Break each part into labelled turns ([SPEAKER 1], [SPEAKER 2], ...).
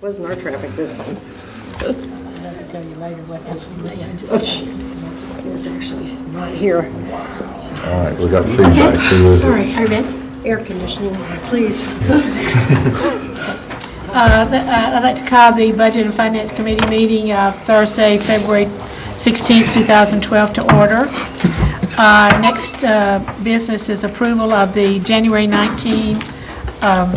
[SPEAKER 1] Wasn't our traffic this time.
[SPEAKER 2] I'll have to tell you later what happened. Yeah,
[SPEAKER 1] It was actually not here.
[SPEAKER 3] All right, we got feedback. Who is it?
[SPEAKER 1] Sorry.
[SPEAKER 2] Are you ready?
[SPEAKER 1] Air conditioning, please.
[SPEAKER 2] I'd like to call the Budget and Finance Committee meeting of Thursday, February 16th, 2012 to order. Next business is approval of the January 19,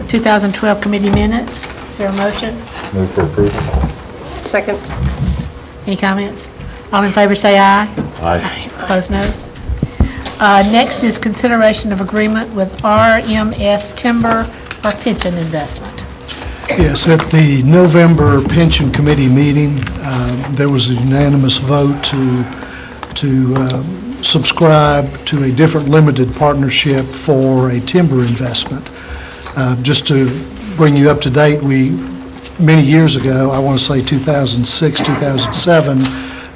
[SPEAKER 2] 2012 committee minutes. Is there a motion?
[SPEAKER 3] Move for approval.
[SPEAKER 1] Second.
[SPEAKER 2] Any comments? All in favor say aye.
[SPEAKER 3] Aye.
[SPEAKER 2] Opposed, no. Next is consideration of agreement with RMS Timber for pension investment.
[SPEAKER 4] Yes, at the November Pension Committee meeting, there was a unanimous vote to subscribe to a different limited partnership for a timber investment. Just to bring you up to date, many years ago, I want to say 2006, 2007,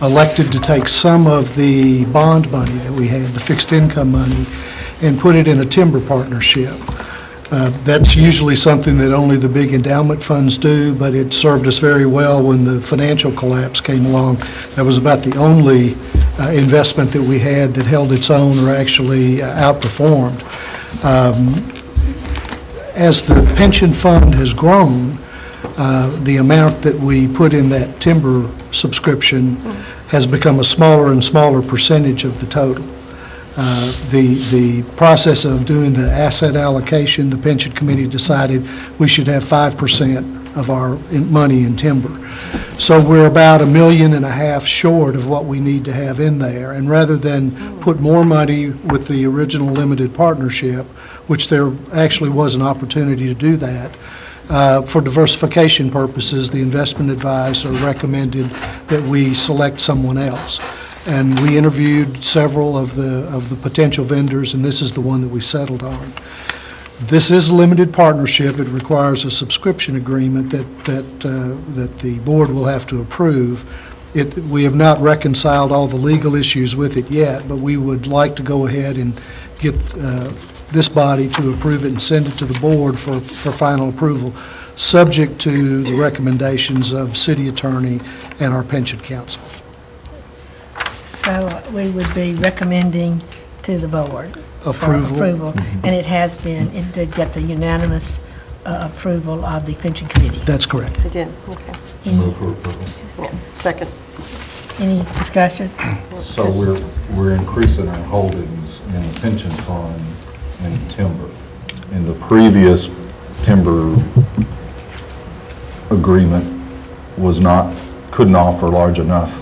[SPEAKER 4] elected to take some of the bond money that we had, the fixed income money, and put it in a timber partnership. That's usually something that only the big endowment funds do, but it served us very well when the financial collapse came along. That was about the only investment that we had that held its own or actually outperformed. As the pension fund has grown, the amount that we put in that timber subscription has become a smaller and smaller percentage of the total. The process of doing the asset allocation, the pension committee decided we should have 5% of our money in timber. So we're about $1.5 million short of what we need to have in there. And rather than put more money with the original limited partnership, which there actually was an opportunity to do that, for diversification purposes, the investment advisor recommended that we select someone else. And we interviewed several of the potential vendors, and this is the one that we settled on. This is a limited partnership. It requires a subscription agreement that the board will have to approve. We have not reconciled all the legal issues with it yet, but we would like to go ahead and get this body to approve it and send it to the board for final approval, subject to the recommendations of city attorney and our pension council.
[SPEAKER 2] So we would be recommending to the board
[SPEAKER 4] Approval.
[SPEAKER 2] for approval, and it has been, it did get the unanimous approval of the pension committee.
[SPEAKER 4] That's correct.
[SPEAKER 1] I did, okay.
[SPEAKER 3] Move for approval.
[SPEAKER 1] Yeah. Second.
[SPEAKER 2] Any discussion?
[SPEAKER 3] So we're increasing our holdings in the pension fund and timber. In the previous timber agreement couldn't offer large enough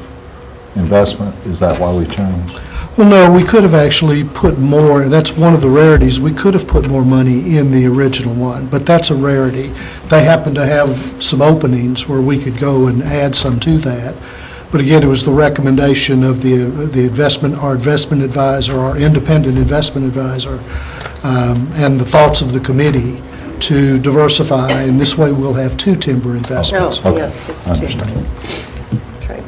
[SPEAKER 3] investment. Is that why we changed?
[SPEAKER 4] Well, no, we could have actually put more. That's one of the rarities. We could have put more money in the original one, but that's a rarity. They happen to have some openings where we could go and add some to that. But again, it was the recommendation of our investment advisor, our independent investment advisor, and the thoughts of the committee to diversify, and this way we'll have two timber investments.
[SPEAKER 1] No,
[SPEAKER 3] Okay.
[SPEAKER 1] yes.
[SPEAKER 3] I understand.
[SPEAKER 1] That's right.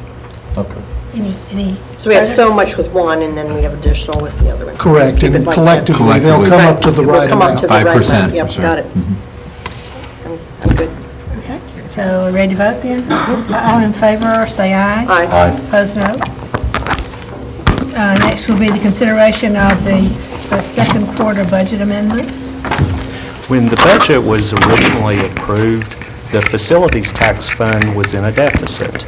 [SPEAKER 3] Okay.
[SPEAKER 2] Any
[SPEAKER 1] So we have
[SPEAKER 2] further?
[SPEAKER 1] so much with one, and then we have additional with the other one.
[SPEAKER 4] Correct,
[SPEAKER 1] Keep it
[SPEAKER 4] and
[SPEAKER 1] like that.
[SPEAKER 4] collectively, they'll come up to the
[SPEAKER 1] They'll
[SPEAKER 4] right
[SPEAKER 1] come up
[SPEAKER 4] amount.
[SPEAKER 1] to the right
[SPEAKER 5] 5%,
[SPEAKER 1] amount. Yep,
[SPEAKER 5] sir.
[SPEAKER 1] got it. I'm good.
[SPEAKER 2] Okay, so we're ready to vote then? All in favor, say aye.
[SPEAKER 1] Aye.
[SPEAKER 3] Aye.
[SPEAKER 2] Opposed, no. Next will be the consideration of the second quarter budget amendments.
[SPEAKER 6] When the budget was originally approved, the facilities tax fund was in a deficit.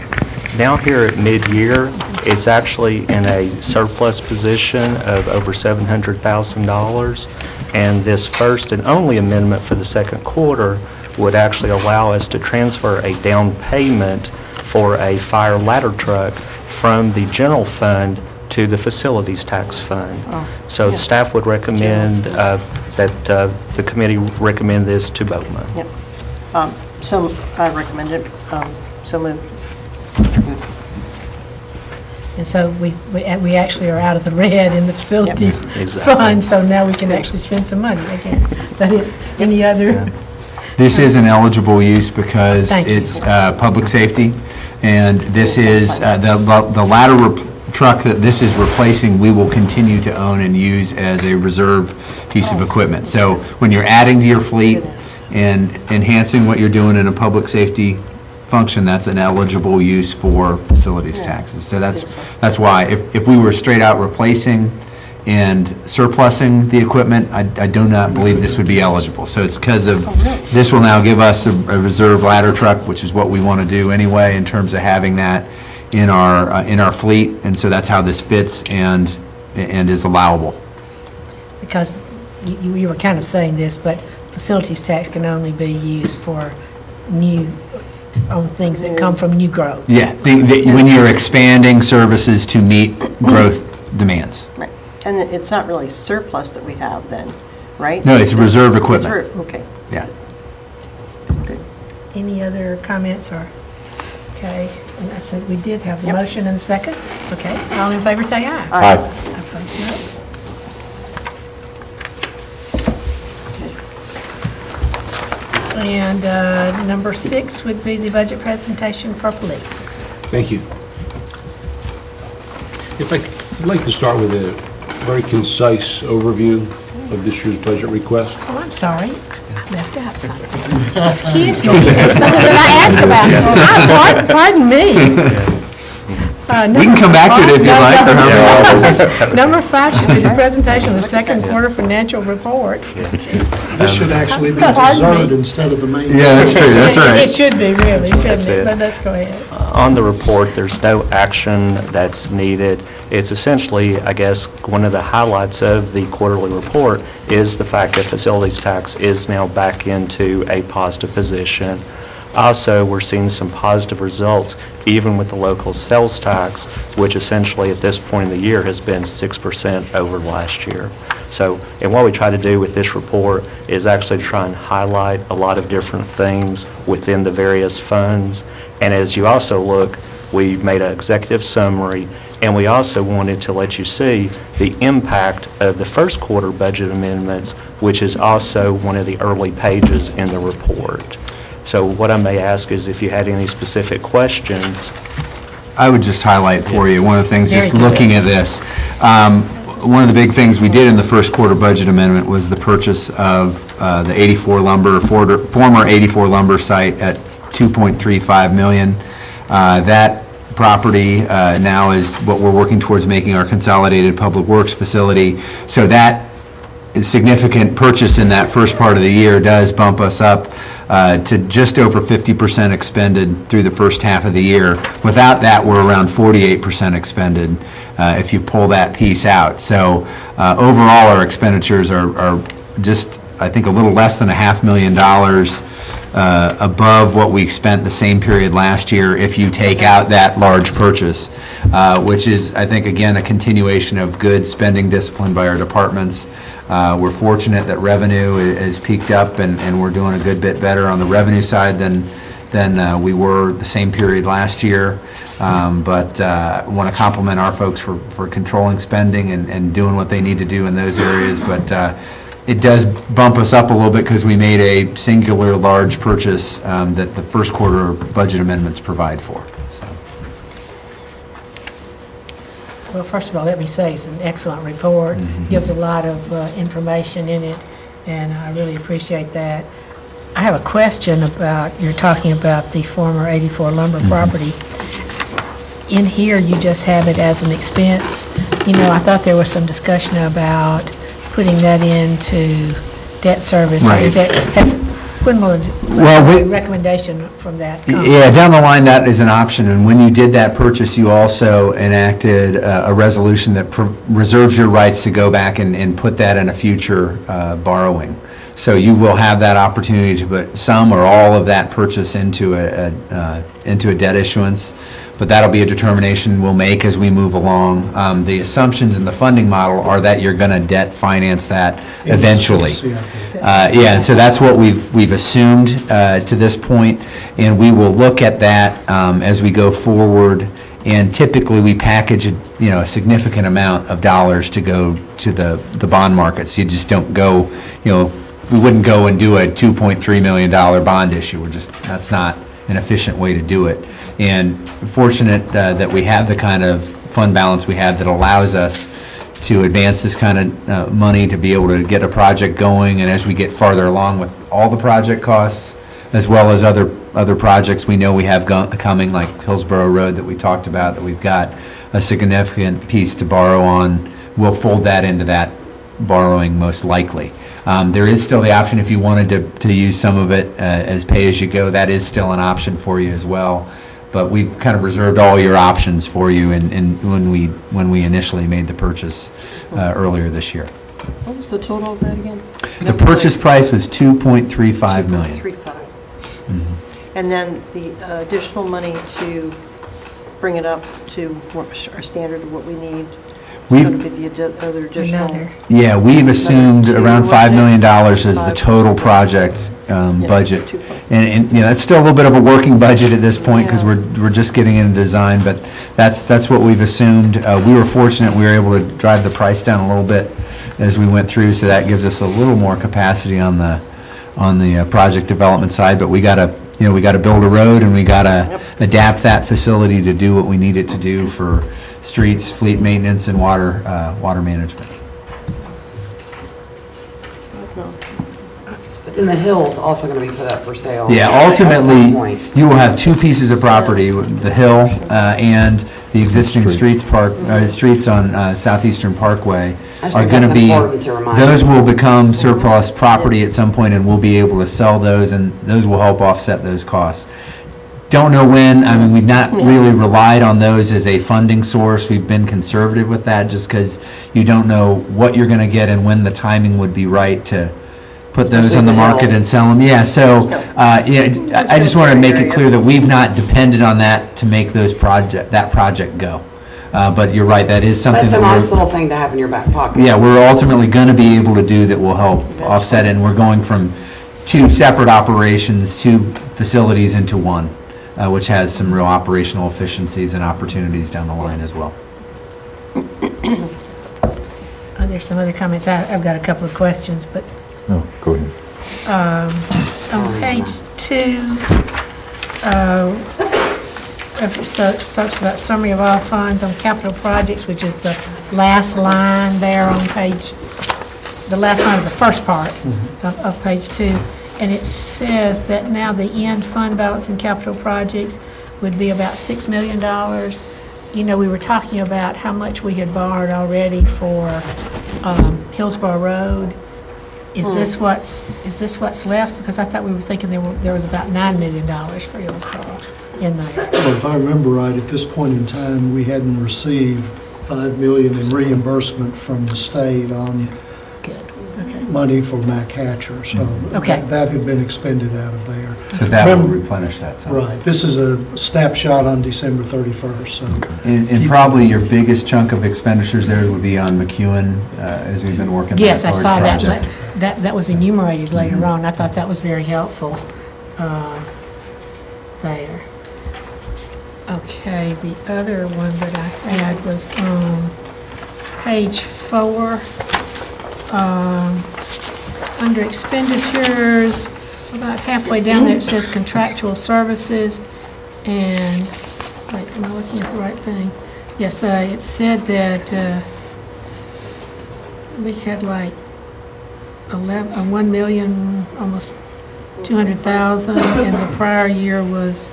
[SPEAKER 6] Now here at mid-year, it's actually in a surplus position of over $700,000, and this first and only amendment for the second quarter would actually allow us to transfer a down payment for a fire ladder truck from the general fund to the facilities tax fund. So the staff would recommend that the committee recommend this to BOMA.
[SPEAKER 1] Yep. So I recommend it. So moved.
[SPEAKER 2] And so we actually are out of the red in the facilities
[SPEAKER 6] Exactly.
[SPEAKER 2] fund, so now we can actually spend some money again. That it, any other?
[SPEAKER 5] This is an eligible use because
[SPEAKER 2] Thank you.
[SPEAKER 5] it's public safety, and this is the ladder truck that this is replacing, we will continue to own and use as a reserve piece of equipment. So when you're adding to your fleet and enhancing what you're doing in a public safety function, that's an eligible use for facilities taxes. So that's why, if we were straight out replacing and surplusing the equipment, I do not believe this would be eligible. So it's because of, this will now give us a reserve ladder truck, which is what we want to do anyway in terms of having that in our fleet, and so that's how this fits and is allowable.
[SPEAKER 7] Because you were kind of saying this, but facilities tax can only be used for on things that come from new growth.
[SPEAKER 5] Yeah, when you're expanding services to meet growth demands.
[SPEAKER 1] Right. And it's not really surplus that we have then, right?
[SPEAKER 5] No, it's reserve equipment.
[SPEAKER 1] Okay,
[SPEAKER 5] Yeah.
[SPEAKER 1] good.
[SPEAKER 7] Any other comments or, okay, and I said we did have the
[SPEAKER 1] Yep.
[SPEAKER 7] motion and the second. Okay, all in favor say aye.
[SPEAKER 3] Aye.
[SPEAKER 7] Opposed, no. And number 6 would be the budget presentation for police.
[SPEAKER 8] Thank you. I'd like to start with a very concise overview of this year's budget request.
[SPEAKER 7] Oh, I'm sorry, I left out something. Excuse me, there was something that I asked about. Pardon me.
[SPEAKER 5] We can come back to it if you like, or however.
[SPEAKER 7] Number 5 should be the presentation of the second quarter financial report.
[SPEAKER 4] This should actually be
[SPEAKER 7] Pardon me?
[SPEAKER 4] dessert instead of the main.
[SPEAKER 5] Yeah, that's true, that's
[SPEAKER 7] It
[SPEAKER 5] right.
[SPEAKER 7] should be, really, shouldn't
[SPEAKER 6] it.
[SPEAKER 7] it? But let's go ahead.
[SPEAKER 6] On the report, there's no action that's needed. It's essentially, I guess, one of the highlights of the quarterly report is the fact that facilities tax is now back into a positive position. Also, we're seeing some positive results, even with the local sales tax, which essentially at this point in the year has been 6% over last year. So, and what we try to do with this report is actually try and highlight a lot of different things within the various funds. And as you also look, we made an executive summary, and we also wanted to let you see the impact of the first quarter budget amendments, which is also one of the early pages in the report. So what I may ask is if you had any specific questions.
[SPEAKER 5] I would just highlight for you, one of the things,
[SPEAKER 7] Very
[SPEAKER 5] just
[SPEAKER 7] good.
[SPEAKER 5] looking at this, one of the big things we did in the first quarter budget amendment was the purchase of the 84 lumber, former 84 lumber site at $2.35 million. That property now is what we're working towards making our consolidated public works facility. So that significant purchase in that first part of the year does bump us up to just over 50% expended through the first half of the year. Without that, we're around 48% expended if you pull that piece out. So overall, our expenditures are just, I think, a little less than $500,000 above what we spent the same period last year if you take out that large purchase, which is, I think, again, a continuation of good spending discipline by our departments. We're fortunate that revenue is peaked up, and we're doing a good bit better on the revenue side than we were the same period last year. But I want to compliment our folks for controlling spending and doing what they need to do in those areas. But it does bump us up a little bit because we made a singular large purchase that the first quarter budget amendments provide for. So.
[SPEAKER 7] Well, first of all, let me say it's an excellent report, gives a lot of information in it, and I really appreciate that. I have a question about, you're talking about the former 84 lumber property. In here, you just have it as an expense. You know, I thought there was some discussion about putting that into debt service.
[SPEAKER 5] Right.
[SPEAKER 7] When will the recommendation from that come?
[SPEAKER 5] Yeah, down the line, that is an option, and when you did that purchase, you also enacted a resolution that reserves your rights to go back and put that in a future borrowing. So you will have that opportunity to put some or all of that purchase into a debt issuance, but that'll be a determination we'll make as we move along. The assumptions in the funding model are that you're going to debt finance that eventually. Yeah, so that's what we've assumed to this point, and we will look at that as we go forward. And typically, we package a significant amount of dollars to go to the bond markets. You just don't go, we wouldn't go and do a $2.3 million bond issue. That's not an efficient way to do it. And fortunate that we have the kind of fund balance we have that allows us to advance this kind of money to be able to get a project going. And as we get farther along with all the project costs as well as other projects we know we have coming, like Hillsborough Road that we talked about, that we've got a significant piece to borrow on. We'll fold that into that borrowing most likely. There is still the option, if you wanted to use some of it as pay-as-you-go, that is still an option for you as well. But we've kind of reserved all your options for you when we initially made the purchase earlier this year.
[SPEAKER 1] What was the total of that again?
[SPEAKER 5] The purchase price was $2.35 million.
[SPEAKER 1] 2.35. And then the additional money to bring it up to our standard of what we need, it's
[SPEAKER 5] We've-
[SPEAKER 1] going to be the other additional.
[SPEAKER 7] Another.
[SPEAKER 5] Yeah, we've assumed
[SPEAKER 1] Another two,
[SPEAKER 5] around $5 million
[SPEAKER 1] wasn't it?
[SPEAKER 5] as the
[SPEAKER 1] Five.
[SPEAKER 5] total project budget.
[SPEAKER 1] 2.5.
[SPEAKER 5] And, you know, that's still a little bit of a working budget at this point, because
[SPEAKER 1] Yeah.
[SPEAKER 5] we're just getting into design, but that's what we've assumed. We were fortunate, we were able to drive the price down a little bit as we went through, so that gives us a little more capacity on the project development side, but we gotta build a road, and we gotta adapt that facility to do what we need it to do for streets, fleet maintenance, and water management.
[SPEAKER 9] But then the hill's also going to be put up for sale.
[SPEAKER 5] Yeah,
[SPEAKER 9] at some
[SPEAKER 5] ultimately,
[SPEAKER 9] point.
[SPEAKER 5] you will have two pieces of property, the hill and the existing streets on Southeastern Parkway
[SPEAKER 9] I just
[SPEAKER 5] are
[SPEAKER 9] think
[SPEAKER 5] going to
[SPEAKER 9] that's
[SPEAKER 5] be,
[SPEAKER 9] important to remind
[SPEAKER 5] those
[SPEAKER 9] you.
[SPEAKER 5] will become surplus property at some point, and we'll be able to sell those, and those will help offset those costs. Don't know when, I mean, we've not really relied on those as a funding source. We've been conservative with that, just because you don't know what you're going to get and when the timing would be right to put those
[SPEAKER 9] Especially
[SPEAKER 5] on the
[SPEAKER 9] the
[SPEAKER 5] market
[SPEAKER 9] hill.
[SPEAKER 5] and sell them. Yeah, so, I just want to make it clear that we've not depended on that to make that project go. But you're right, that is something
[SPEAKER 9] That's
[SPEAKER 5] that
[SPEAKER 9] a nice
[SPEAKER 5] we're,
[SPEAKER 9] little thing to have in your back pocket.
[SPEAKER 5] yeah, we're ultimately going to be able to do that will help offset, and we're going from two separate operations, two facilities into one, which has some real operational efficiencies and opportunities down the line as well.
[SPEAKER 7] Oh, there's some other comments. I've got a couple of questions, but
[SPEAKER 3] No, go ahead.
[SPEAKER 7] on page 2, talks about summary of all funds on capital projects, which is the last line there on page, the last line of the first part of page 2. And it says that now the end fund balance in capital projects would be about $6 million. You know, we were talking about how much we had borrowed already for Hillsborough Road. Is this what's left? Because I thought we were thinking there was about $9 million for Hillsborough in there.
[SPEAKER 4] Well, if I remember right, at this point in time, we hadn't received $5 million in reimbursement from the state on
[SPEAKER 7] Good, okay.
[SPEAKER 4] money for Mac Hatcher, so
[SPEAKER 7] Okay.
[SPEAKER 4] that had been expended out of there.
[SPEAKER 5] So that will
[SPEAKER 4] Remember-
[SPEAKER 5] replenish that sum.
[SPEAKER 4] Right, this is a snapshot on December 31st, so.
[SPEAKER 5] And probably your biggest chunk of expenditures there would be on McEwen, as we've been working on that
[SPEAKER 7] Yes, I
[SPEAKER 5] large
[SPEAKER 7] saw that.
[SPEAKER 5] project.
[SPEAKER 7] That was enumerated later on. I thought that was very helpful there. Okay, the other one that I had was on page 4, under expenditures, about halfway down there, it says contractual services, and, wait, am I looking at the right thing? Yes, it said that we had like 1 million, almost 200,000, and the prior year was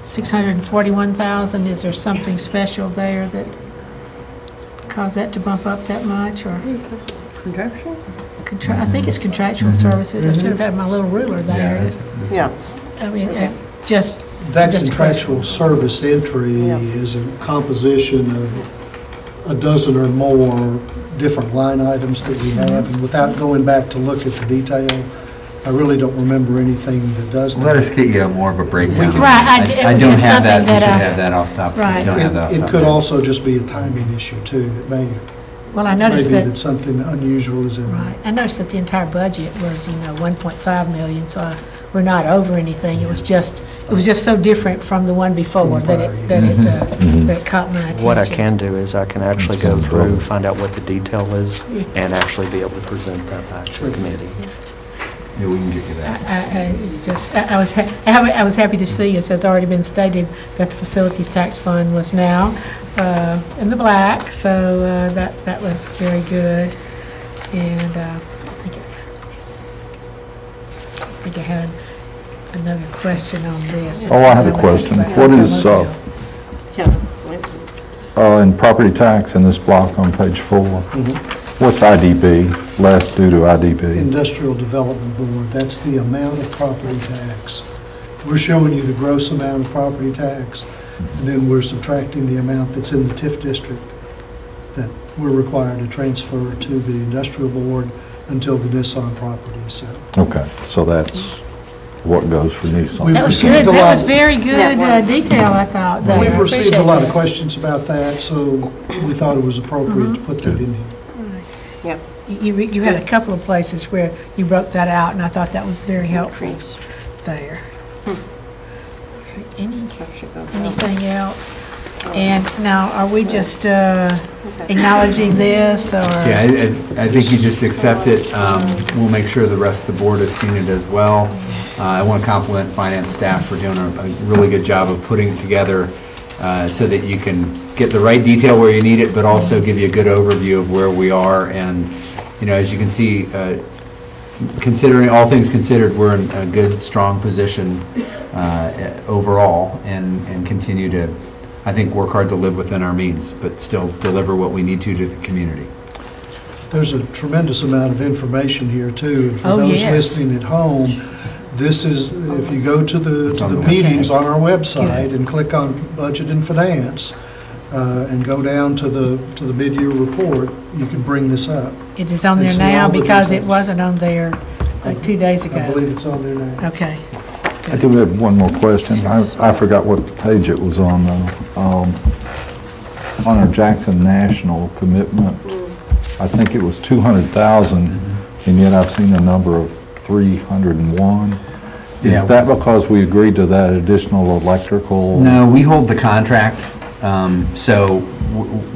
[SPEAKER 7] 641,000. Is there something special there that caused that to bump up that much, or?
[SPEAKER 1] Contractual?
[SPEAKER 7] I think it's contractual services. I should have had my little ruler
[SPEAKER 5] Yeah,
[SPEAKER 7] there.
[SPEAKER 5] that's-
[SPEAKER 1] Yeah.
[SPEAKER 7] I mean, just
[SPEAKER 4] That
[SPEAKER 7] just a
[SPEAKER 4] contractual service entry
[SPEAKER 1] Yeah.
[SPEAKER 4] is a composition of a dozen or more different line items that we have, and without going back to look at the detail, I really don't remember anything that does that.
[SPEAKER 5] Let us get you more of a breakdown.
[SPEAKER 7] Right, it
[SPEAKER 5] I
[SPEAKER 7] was
[SPEAKER 5] don't
[SPEAKER 7] just
[SPEAKER 5] have that,
[SPEAKER 7] something
[SPEAKER 5] you should
[SPEAKER 7] that I-
[SPEAKER 5] have that off the top.
[SPEAKER 7] Right.
[SPEAKER 5] You don't have that off the
[SPEAKER 4] It
[SPEAKER 5] top
[SPEAKER 4] could
[SPEAKER 5] of your head.
[SPEAKER 4] also just be a timing issue, too. It may
[SPEAKER 7] Well, I noticed
[SPEAKER 4] be
[SPEAKER 7] that,
[SPEAKER 4] that something unusual is in there.
[SPEAKER 7] right, I noticed that the entire budget was, 1.5 million, so we're not over anything. It was just so different from the one before that it caught my attention.
[SPEAKER 6] What I can do is I can actually go through, find out what the detail is, and actually be able to present that back to the committee.
[SPEAKER 5] Yeah, we can get you that.
[SPEAKER 7] I was happy to see, as has already been stated, that the facilities tax fund was now in the black, so that was very good. And I think I had another question on this.
[SPEAKER 3] Oh, I have a question. What is, in property tax in this block on page 4, what's IDB, less due to IDB?
[SPEAKER 4] Industrial Development Board, that's the amount of property tax. We're showing you the gross amount of property tax, and then we're subtracting the amount that's in the TIF district that we're required to transfer to the Industrial Board until the Nissan property is settled.
[SPEAKER 3] Okay, so that's what goes for Nissan.
[SPEAKER 2] That was
[SPEAKER 4] received
[SPEAKER 2] good,
[SPEAKER 4] a
[SPEAKER 2] that
[SPEAKER 4] lot-
[SPEAKER 2] was very good detail, I thought. there. I
[SPEAKER 4] We've received a
[SPEAKER 2] appreciate
[SPEAKER 4] lot of
[SPEAKER 2] that.
[SPEAKER 4] questions about that, so we thought it was appropriate to put that in here.
[SPEAKER 1] Yep.
[SPEAKER 7] You had a couple of places where you broke that out, and I thought that was very helpful
[SPEAKER 1] Increase.
[SPEAKER 7] there. Okay,
[SPEAKER 1] That should go down.
[SPEAKER 7] anything else? And now, are we just acknowledging this, or?
[SPEAKER 5] Yeah, I think you just accept it. We'll make sure the rest of the board has seen it as well. I want to compliment finance staff for doing a really good job of putting it together so that you can get the right detail where you need it, but also give you a good overview of where we are. And, you know, as you can see, considering, all things considered, we're in a good, strong position overall and continue to, I think, work hard to live within our means, but still deliver what we need to the community.
[SPEAKER 4] There's a tremendous amount of information here, too, and for
[SPEAKER 7] Oh,
[SPEAKER 4] those
[SPEAKER 7] yes.
[SPEAKER 4] listening at home, this is, if you go to
[SPEAKER 5] It's
[SPEAKER 4] the
[SPEAKER 5] on the
[SPEAKER 4] meetings
[SPEAKER 7] website.
[SPEAKER 4] on our website and click on Budget and Finance, and go down to the mid-year report, you can bring this up.
[SPEAKER 7] It is on
[SPEAKER 4] And
[SPEAKER 7] there
[SPEAKER 4] see
[SPEAKER 7] now
[SPEAKER 4] all the
[SPEAKER 7] because it
[SPEAKER 4] details.
[SPEAKER 7] wasn't on there like 2 days
[SPEAKER 4] I
[SPEAKER 7] ago.
[SPEAKER 4] believe it's on there now.
[SPEAKER 7] Okay.
[SPEAKER 3] I do have one more question. I forgot what page it was on, though. On our Jackson National commitment, I think it was 200,000, and yet I've seen a number of 301.
[SPEAKER 5] Yeah.
[SPEAKER 3] Is that because we agreed to that additional electrical?
[SPEAKER 5] No, we hold the contract, so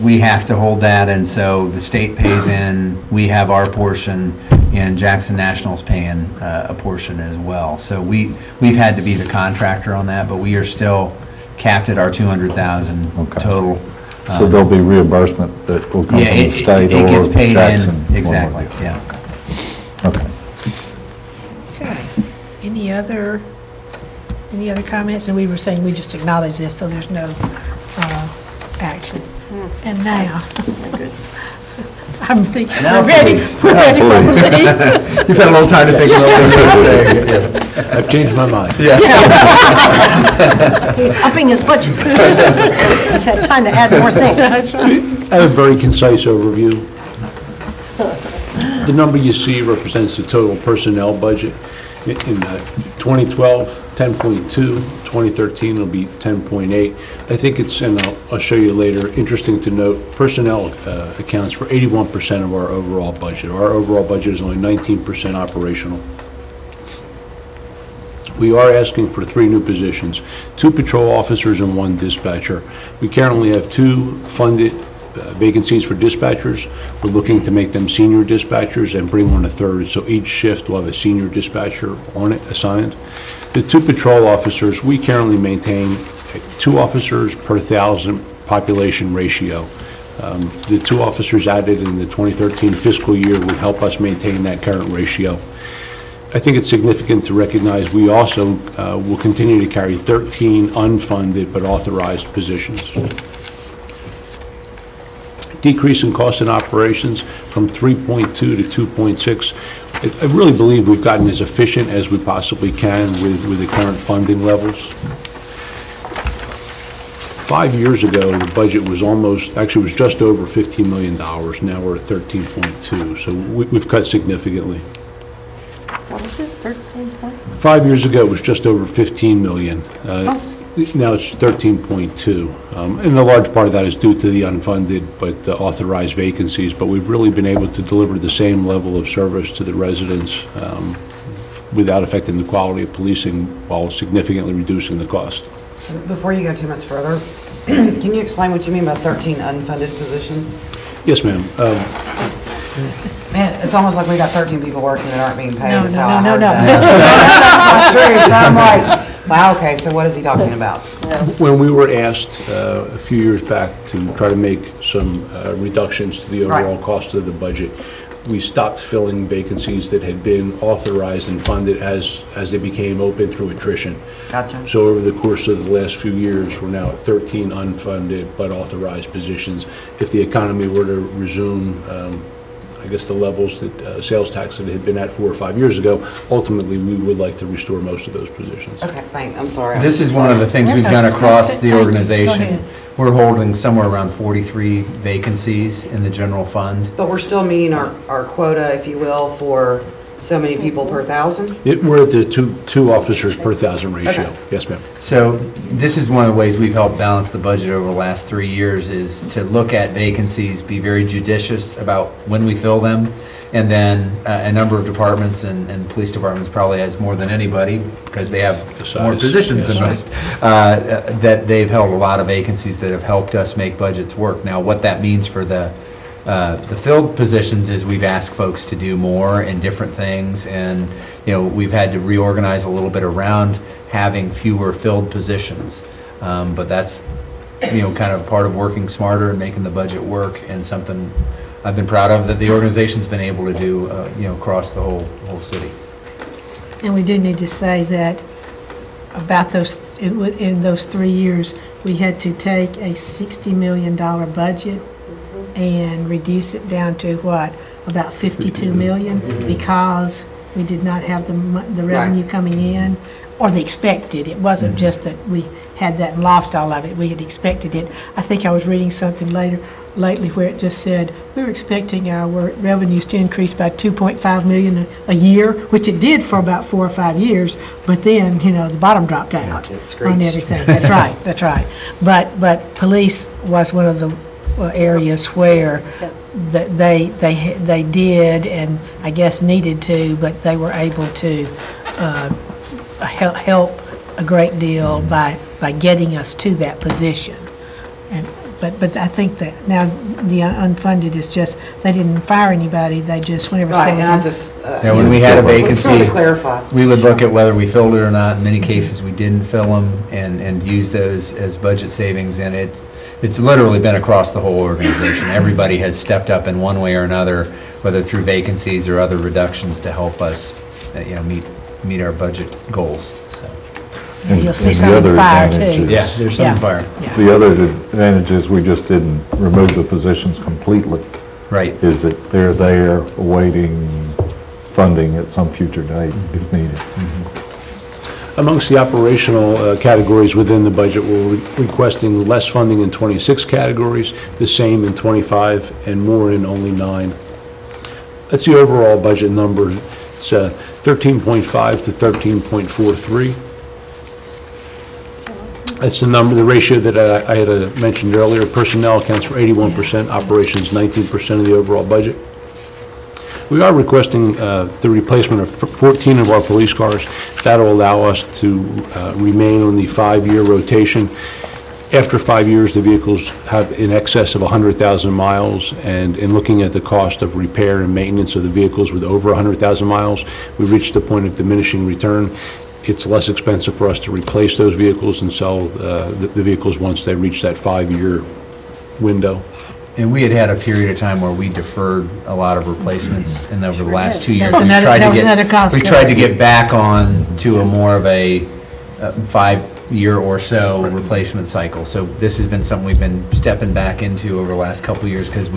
[SPEAKER 5] we have to hold that, and so the state pays in, we have our portion, and Jackson National's paying a portion as well. So we've had to be the contractor on that, but we are still capped at our 200,000
[SPEAKER 3] Okay.
[SPEAKER 5] total.
[SPEAKER 3] So there'll be reimbursement that will come from
[SPEAKER 5] Yeah,
[SPEAKER 3] the state or
[SPEAKER 5] it gets paid
[SPEAKER 3] Jackson?
[SPEAKER 5] in, exactly, yeah.
[SPEAKER 3] Okay.
[SPEAKER 7] Okay. Any other comments? And we were saying we just acknowledge this, so there's no action. And now, I'm thinking,
[SPEAKER 5] Now,
[SPEAKER 7] we're ready
[SPEAKER 5] please.
[SPEAKER 7] for police.
[SPEAKER 5] You've had a little time to think about what you're going to say.
[SPEAKER 8] I've changed my mind.
[SPEAKER 1] He's upping his budget. He's had time to add more things.
[SPEAKER 8] I have a very concise overview. The number you see represents the total personnel budget. In 2012, 10.2, 2013 will be 10.8. I think it's, and I'll show you later, interesting to note, personnel accounts for 81% of our overall budget. Our overall budget is only 19% operational. We are asking for 3 new positions, 2 patrol officers and 1 dispatcher. We currently have 2 funded vacancies for dispatchers. We're looking to make them senior dispatchers and bring on a 3rd, so each shift will have a senior dispatcher on it assigned. The 2 patrol officers, we currently maintain 2 officers per 1,000 population ratio. The 2 officers added in the 2013 fiscal year would help us maintain that current ratio. I think it's significant to recognize we also will continue to carry 13 unfunded but authorized positions. Decrease in cost in operations from 3.2 to 2.6. I really believe we've gotten as efficient as we possibly can with the current funding levels. 5 years ago, the budget was actually it was just over $15 million. Now we're at 13.2, so we've cut significantly.
[SPEAKER 1] What was it, 13 point?
[SPEAKER 8] 5 years ago, it was just over 15 million. Now it's 13.2. And a large part of that is due to the unfunded but authorized vacancies. But we've really been able to deliver the same level of service to the residents without affecting the quality of policing while significantly reducing the cost.
[SPEAKER 9] Before you go too much further, can you explain what you mean by 13 unfunded positions?
[SPEAKER 8] Yes, ma'am.
[SPEAKER 9] Man, it's almost like we got 13 people working that aren't being paid.
[SPEAKER 7] No,
[SPEAKER 9] is
[SPEAKER 7] no,
[SPEAKER 9] how I
[SPEAKER 7] no,
[SPEAKER 9] heard
[SPEAKER 7] no, no.
[SPEAKER 9] that. That's not true, so I'm like, wow, okay, so what is he talking about?
[SPEAKER 8] When we were asked a few years back to try to make some reductions to the overall
[SPEAKER 9] Right.
[SPEAKER 8] cost of the budget, we stopped filling vacancies that had been authorized and funded as they became open through attrition.
[SPEAKER 9] Gotcha.
[SPEAKER 8] So over the course of the last few years, we're now at 13 unfunded but authorized positions. If the economy were to resume, I guess, the levels that sales tax that had been at 4 or 5 years ago, ultimately, we would like to restore most of those positions.
[SPEAKER 9] Okay, I'm sorry.
[SPEAKER 5] This is one of the things we've done across the
[SPEAKER 2] Thank you. Go
[SPEAKER 5] organization.
[SPEAKER 2] ahead.
[SPEAKER 5] We're holding somewhere around 43 vacancies in the general fund.
[SPEAKER 9] But we're still meeting our quota, if you will, for so many people per thousand?
[SPEAKER 8] We're at the two officers per 1,000 ratio.
[SPEAKER 9] Okay.
[SPEAKER 8] Yes, ma'am.
[SPEAKER 5] So this is one of the ways we've helped balance the budget over the last 3 years, is to look at vacancies, be very judicious about when we fill them, and then a number of departments, and police departments probably has more than anybody, because they have
[SPEAKER 8] The
[SPEAKER 5] more
[SPEAKER 8] size,
[SPEAKER 5] positions than
[SPEAKER 8] yes.
[SPEAKER 5] most, that they've held a lot of vacancies that have helped us make budgets work. Now, what that means for the filled positions is we've asked folks to do more and different things, and, you know, we've had to reorganize a little bit around having fewer filled positions. But that's, you know, kind of part of working smarter and making the budget work, and something I've been proud of that the organization's been able to do, you know, across the whole city.
[SPEAKER 7] And we do need to say that about those, in those 3 years, we had to take a $60 million budget and reduce it down to what, about 52 million, because we did not have the revenue coming in, or they expected. It wasn't just that we had that and lost all of it. We had expected it. I think I was reading something lately where it just said we were expecting our revenues to increase by 2.5 million a year, which it did for about 4 or 5 years, but then, you know, the bottom dropped out
[SPEAKER 9] It screeched.
[SPEAKER 7] on everything. That's right, that's right. But police was one of the areas where they did, and I guess needed to, but they were able to help a great deal by getting us to that position. And but I think that now the unfunded is just, they didn't fire anybody, they just, whenever
[SPEAKER 9] Right, and
[SPEAKER 7] someone...
[SPEAKER 9] I just...
[SPEAKER 5] Yeah, when we had a
[SPEAKER 9] Let's try to
[SPEAKER 5] vacancy,
[SPEAKER 9] clarify.
[SPEAKER 5] we would look at whether we filled it or not. In many cases, we didn't fill them, and use those as budget savings, and it's literally been across the whole organization. Everybody has stepped up in one way or another, whether through vacancies or other reductions, to help us, you know, meet our budget goals, so.
[SPEAKER 7] You'll see
[SPEAKER 3] And
[SPEAKER 7] some
[SPEAKER 3] the
[SPEAKER 7] in
[SPEAKER 3] other
[SPEAKER 7] fire, too.
[SPEAKER 3] advantage is-
[SPEAKER 5] Yeah, there's some
[SPEAKER 7] Yeah.
[SPEAKER 5] fire.
[SPEAKER 7] Yeah.
[SPEAKER 3] The other advantage is we just didn't remove the positions completely,
[SPEAKER 5] Right.
[SPEAKER 3] is that they're there awaiting funding at some future date if needed.
[SPEAKER 8] Amongst the operational categories within the budget, we're requesting less funding in 26 categories, the same in 25, and more in only 9. That's the overall budget number. It's 13.5 to 13.43. That's the number, the ratio that I had mentioned earlier. Personnel accounts for 81%, operations 19% of the overall budget. We are requesting the replacement of 14 of our police cars. That'll allow us to remain on the 5-year rotation. After 5 years, the vehicles have in excess of 100,000 miles, and in looking at the cost of repair and maintenance of the vehicles with over 100,000 miles, we reached the point of diminishing return. It's less expensive for us to replace those vehicles and sell the vehicles once they reach that 5-year window.
[SPEAKER 5] And we had a period of time where we deferred a lot of replacements, and over the last 2 years,
[SPEAKER 7] That was
[SPEAKER 5] we
[SPEAKER 7] another-
[SPEAKER 5] tried
[SPEAKER 7] that
[SPEAKER 5] to
[SPEAKER 7] was another cost
[SPEAKER 5] we
[SPEAKER 7] cut.
[SPEAKER 5] tried to get back on to a more of a 5-year or so replacement cycle. So this has been something we've been stepping back into over the last couple of years, because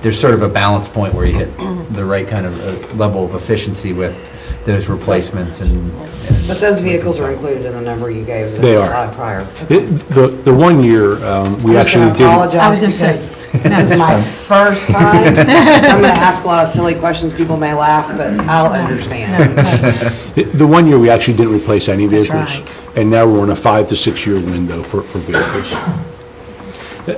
[SPEAKER 5] there's sort of a balance point where you hit the right kind of level of efficiency with those replacements and.
[SPEAKER 9] But those vehicles are included in the number you gave the
[SPEAKER 8] They are.
[SPEAKER 9] slide prior.
[SPEAKER 8] The 1 year, we actually
[SPEAKER 9] I'm
[SPEAKER 8] didn't.
[SPEAKER 9] just going to
[SPEAKER 7] I
[SPEAKER 9] apologize
[SPEAKER 7] was gonna say,
[SPEAKER 9] because this is my first time, so I'm going to ask a lot of silly questions. People may laugh, but I'll understand.
[SPEAKER 8] The 1 year, we actually didn't replace any
[SPEAKER 7] That's
[SPEAKER 8] vehicles.
[SPEAKER 7] right.
[SPEAKER 8] And now we're in a 5 to 6 year window for vehicles.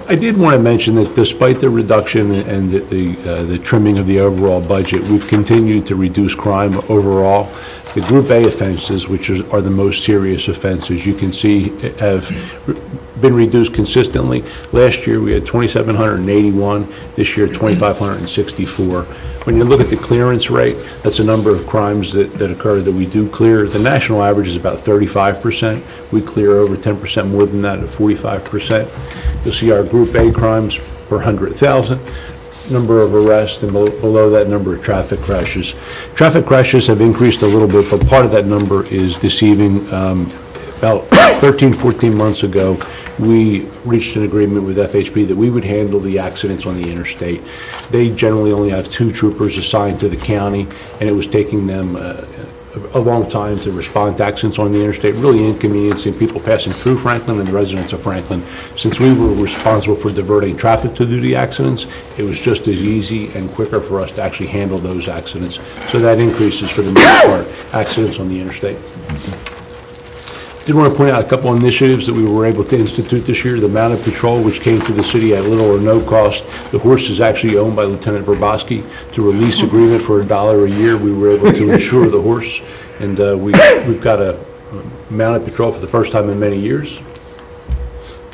[SPEAKER 8] I did want to mention that despite the reduction and the trimming of the overall budget, we've continued to reduce crime overall. The Group A offenses, which are the most serious offenses, you can see have been reduced consistently. Last year, we had 2,781. This year, 2,564. When you look at the clearance rate, that's the number of crimes that occur that we do clear. The national average is about 35%. We clear over 10% more than that at 45%. You'll see our Group A crimes per 100,000 number of arrests and below that number of traffic crashes. Traffic crashes have increased a little bit, but part of that number is deceiving. About 13, 14 months ago, we reached an agreement with FHP that we would handle the accidents on the interstate. They generally only have 2 troopers assigned to the county, and it was taking them a long time to respond to accidents on the interstate, really inconveniencing people passing through Franklin and the residents of Franklin. Since we were responsible for diverting traffic to do the accidents, it was just as easy and quicker for us to actually handle those accidents. So that increases, for the most part, accidents on the interstate. Did want to point out a couple of initiatives that we were able to institute this year. The Mounted Patrol, which came to the city at little or no cost. The horse is actually owned by Lieutenant Burboski. Through a lease agreement for $1 a year, we were able to insure the horse. And we've got a Mounted Patrol for the first time in many years.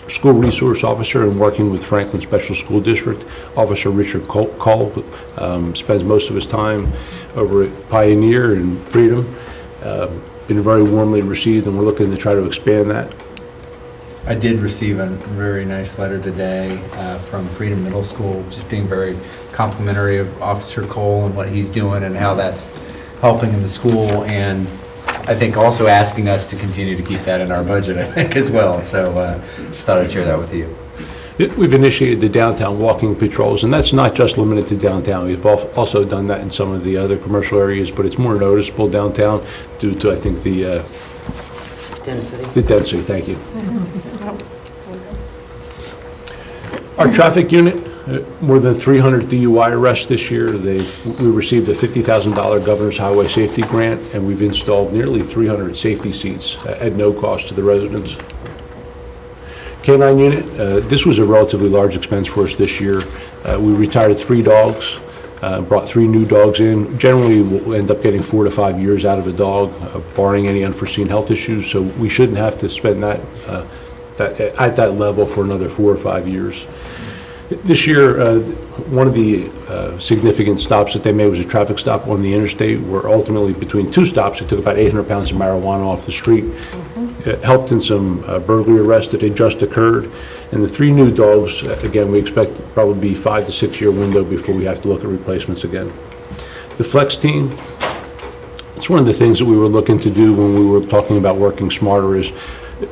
[SPEAKER 8] School Resource Officer, and working with Franklin Special School District, Officer Richard Cole spends most of his time over at Pioneer and Freedom. Been very warmly received, and we're looking to try to expand that.
[SPEAKER 5] I did receive a very nice letter today from Freedom Middle School, just being very complimentary of Officer Cole and what he's doing and how that's helping in the school, and I think also asking us to continue to keep that in our budget, I think, as well. So just thought I'd share that with you.
[SPEAKER 8] We've initiated the downtown walking patrols, and that's not just limited to downtown. We've also done that in some of the other commercial areas, but it's more noticeable downtown due to, I think, the
[SPEAKER 9] Density.
[SPEAKER 8] the density. Thank you. Our traffic unit, more than 300 DUI arrests this year. We received a $50,000 Governor's Highway Safety Grant, and we've installed nearly 300 safety seats at no cost to the residents. K-9 unit, this was a relatively large expense for us this year. We retired 3 dogs, brought 3 new dogs in. Generally, we'll end up getting 4 to 5 years out of a dog, barring any unforeseen health issues, so we shouldn't have to spend that at that level for another 4 or 5 years. This year, one of the significant stops that they made was a traffic stop on the interstate, where ultimately between 2 stops, they took about 800 pounds of marijuana off the street. It helped in some burglary arrests that had just occurred. And the 3 new dogs, again, we expect probably be 5 to 6 year window before we have to look at replacements again. The Flex team, it's one of the things that we were looking to do when we were talking about working smarter is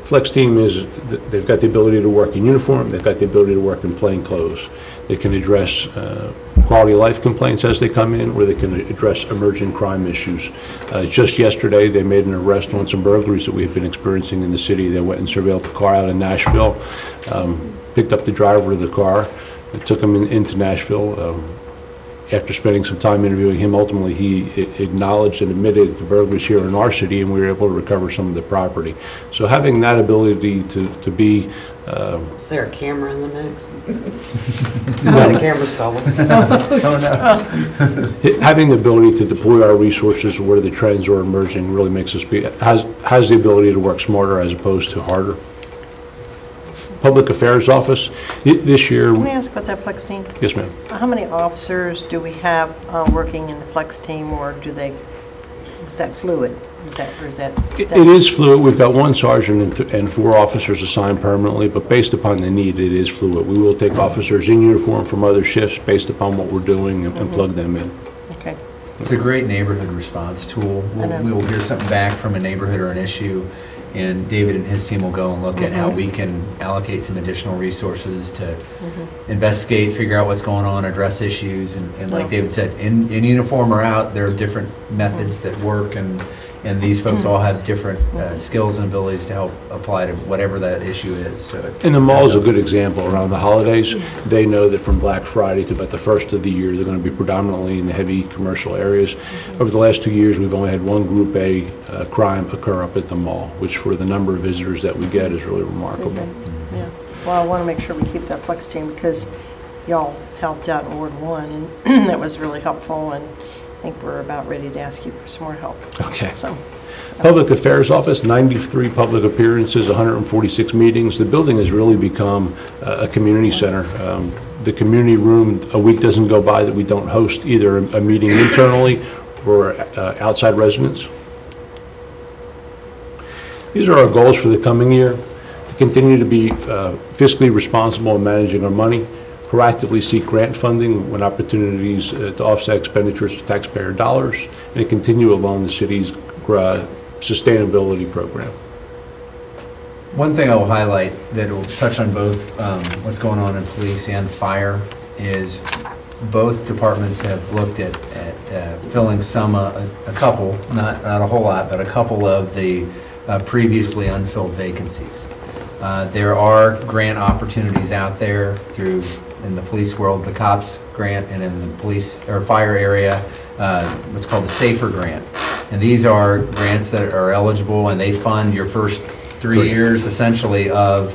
[SPEAKER 8] Flex team is, they've got the ability to work in uniform, they've got the ability to work in plain clothes. They can address quality of life complaints as they come in, or they can address emerging crime issues. Just yesterday, they made an arrest on some burglaries that we've been experiencing in the city. They went and surveilled the car out in Nashville, picked up the driver of the car, took him into Nashville. After spending some time interviewing him, ultimately he acknowledged and admitted the burglaries here in our city, and we were able to recover some of the property. So having that ability to be...
[SPEAKER 9] Is there a camera in the mix? No, the camera's stolen.
[SPEAKER 8] Having the ability to deploy our resources where the trends are emerging really makes us has the ability to work smarter as opposed to harder. Public Affairs Office, this year...
[SPEAKER 1] Can I ask about that Flex team?
[SPEAKER 8] Yes, ma'am.
[SPEAKER 1] How many officers do we have working in the Flex team, or is that fluid? Is that
[SPEAKER 8] It is fluid. We've got 1 sergeant and 4 officers assigned permanently, but based upon the need, it is fluid. We will take officers in uniform from other shifts based upon what we're doing and plug them in.
[SPEAKER 1] Okay.
[SPEAKER 5] It's a great neighborhood response tool. We will hear something back from a neighborhood or an issue, and David and his team will go and look at how we can allocate some additional resources to investigate, figure out what's going on, address issues, and like David said, in uniform or out, there are different methods that work, and these folks all have different skills and abilities to help apply to whatever that issue is. So
[SPEAKER 8] And the mall is a good example. Around the holidays, they know that from Black Friday to about the first of the year, they're going to be predominantly in the heavy commercial areas. Over the last 2 years, we've only had 1 Group A crime occur up at the mall, which for the number of visitors that we get is really remarkable.
[SPEAKER 1] Yeah. Well, I want to make sure we keep that Flex team because y'all helped out in Ward 1, and that was really helpful, and I think we're about ready to ask you for some more help.
[SPEAKER 8] Okay.
[SPEAKER 1] So,
[SPEAKER 8] Public Affairs Office, 93 public appearances, 146 meetings. The building has really become a community center. The community room, a week doesn't go by that we don't host either a meeting internally or outside residents. These are our goals for the coming year: to continue to be fiscally responsible in managing our money, proactively seek grant funding when opportunities to offset expenditures of taxpayer dollars, and continue along the city's sustainability program.
[SPEAKER 5] One thing I will highlight that will touch on both what's going on in police and fire is both departments have looked at filling a couple, not a whole lot, but a couple of the previously unfilled vacancies. There are grant opportunities out there in the police world, the COPS grant, and in the police or fire area, what's called the SAFER grant. And these are grants that are eligible, and they fund your first 3 years essentially of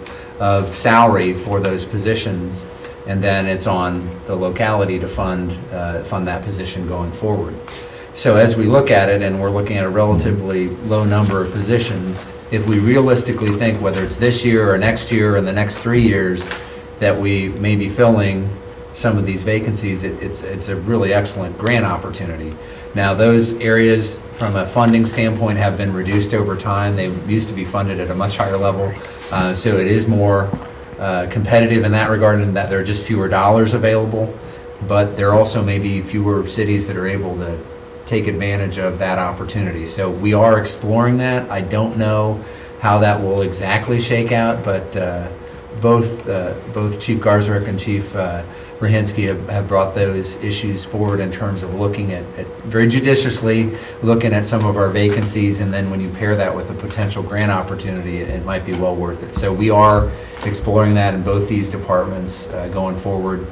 [SPEAKER 5] salary for those positions, and then it's on the locality to fund that position going forward. So as we look at it, and we're looking at a relatively low number of positions, if we realistically think whether it's this year or next year or in the next 3 years that we may be filling some of these vacancies, it's a really excellent grant opportunity. Now, those areas from a funding standpoint have been reduced over time. They used to be funded at a much higher level, so it is more competitive in that regard, in that there are just fewer dollars available, but there also may be fewer cities that are able to take advantage of that opportunity. So we are exploring that. I don't know how that will exactly shake out, but both Chief Garzarek and Chief Rahinsky have brought those issues forward in terms of looking at very judiciously looking at some of our vacancies, and then when you pair that with a potential grant opportunity, it might be well worth it. So we are exploring that in both these departments going forward.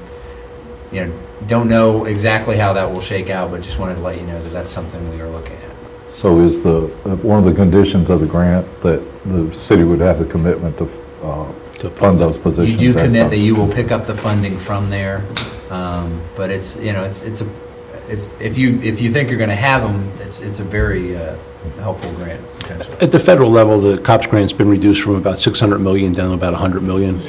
[SPEAKER 5] You know, don't know exactly how that will shake out, but just wanted to let you know that that's something we are looking at.
[SPEAKER 3] So is one of the conditions of the grant that the city would have the commitment to fund those positions?
[SPEAKER 5] You do commit that you will pick up the funding from there, but it's, you know, it's if you think you're going to have them, it's a very helpful grant potentially.
[SPEAKER 8] At the federal level, the COPS grant's been reduced from about $600 million down to about $100 million,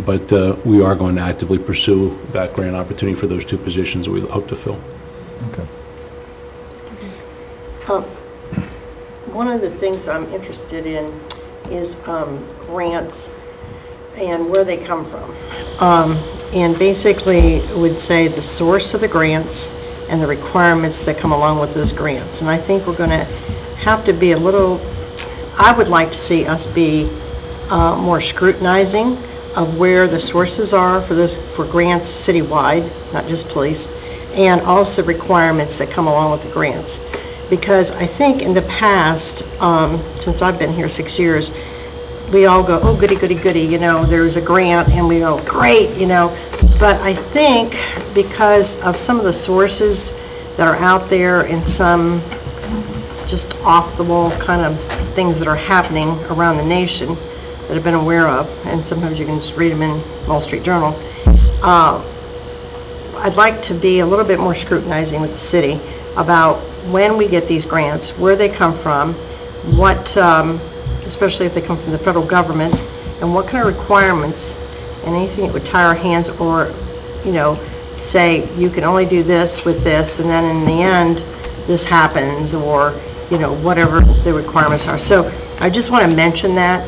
[SPEAKER 8] but we are going to actively pursue that grant opportunity for those two positions that we hope to fill.
[SPEAKER 3] Okay.
[SPEAKER 1] One of the things I'm interested in is grants and where they come from. And basically, it would say the source of the grants and the requirements that come along with those grants. And I think we're going to have to be a little, I would like to see us be more scrutinizing of where the sources are for grants citywide, not just police, and also requirements that come along with the grants. Because I think in the past, since I've been here 6 years, we all go, oh, goody, goody, goody, you know, there's a grant, and we go, great, you know. But I think because of some of the sources that are out there and some just off-the-wall kind of things that are happening around the nation that I've been aware of, and sometimes you can just read them in Wall Street Journal, I'd like to be a little bit more scrutinizing with the city about when we get these grants, where they come from, what, especially if they come from the federal government, and what kind of requirements, and anything that would tie our hands or, you know, say you can only do this with this, and then in the end, this happens, or, you know, whatever the requirements are. So I just want to mention that,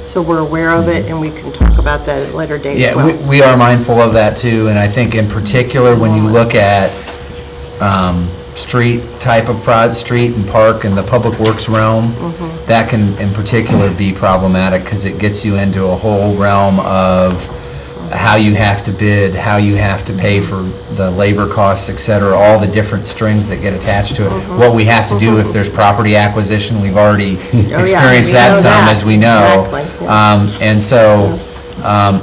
[SPEAKER 1] so we're aware of it, and we can talk about that at a later date as well.
[SPEAKER 5] Yeah, we are mindful of that too, and I think in particular when you look at street and park and the public works realm, that can in particular be problematic because it gets you into a whole realm of how you have to bid, how you have to pay for the labor costs, et cetera, all the different strings that get attached to it. What we have to do if there's property acquisition, we've already experienced that some, as we know.
[SPEAKER 1] Exactly, yeah.
[SPEAKER 5] And so,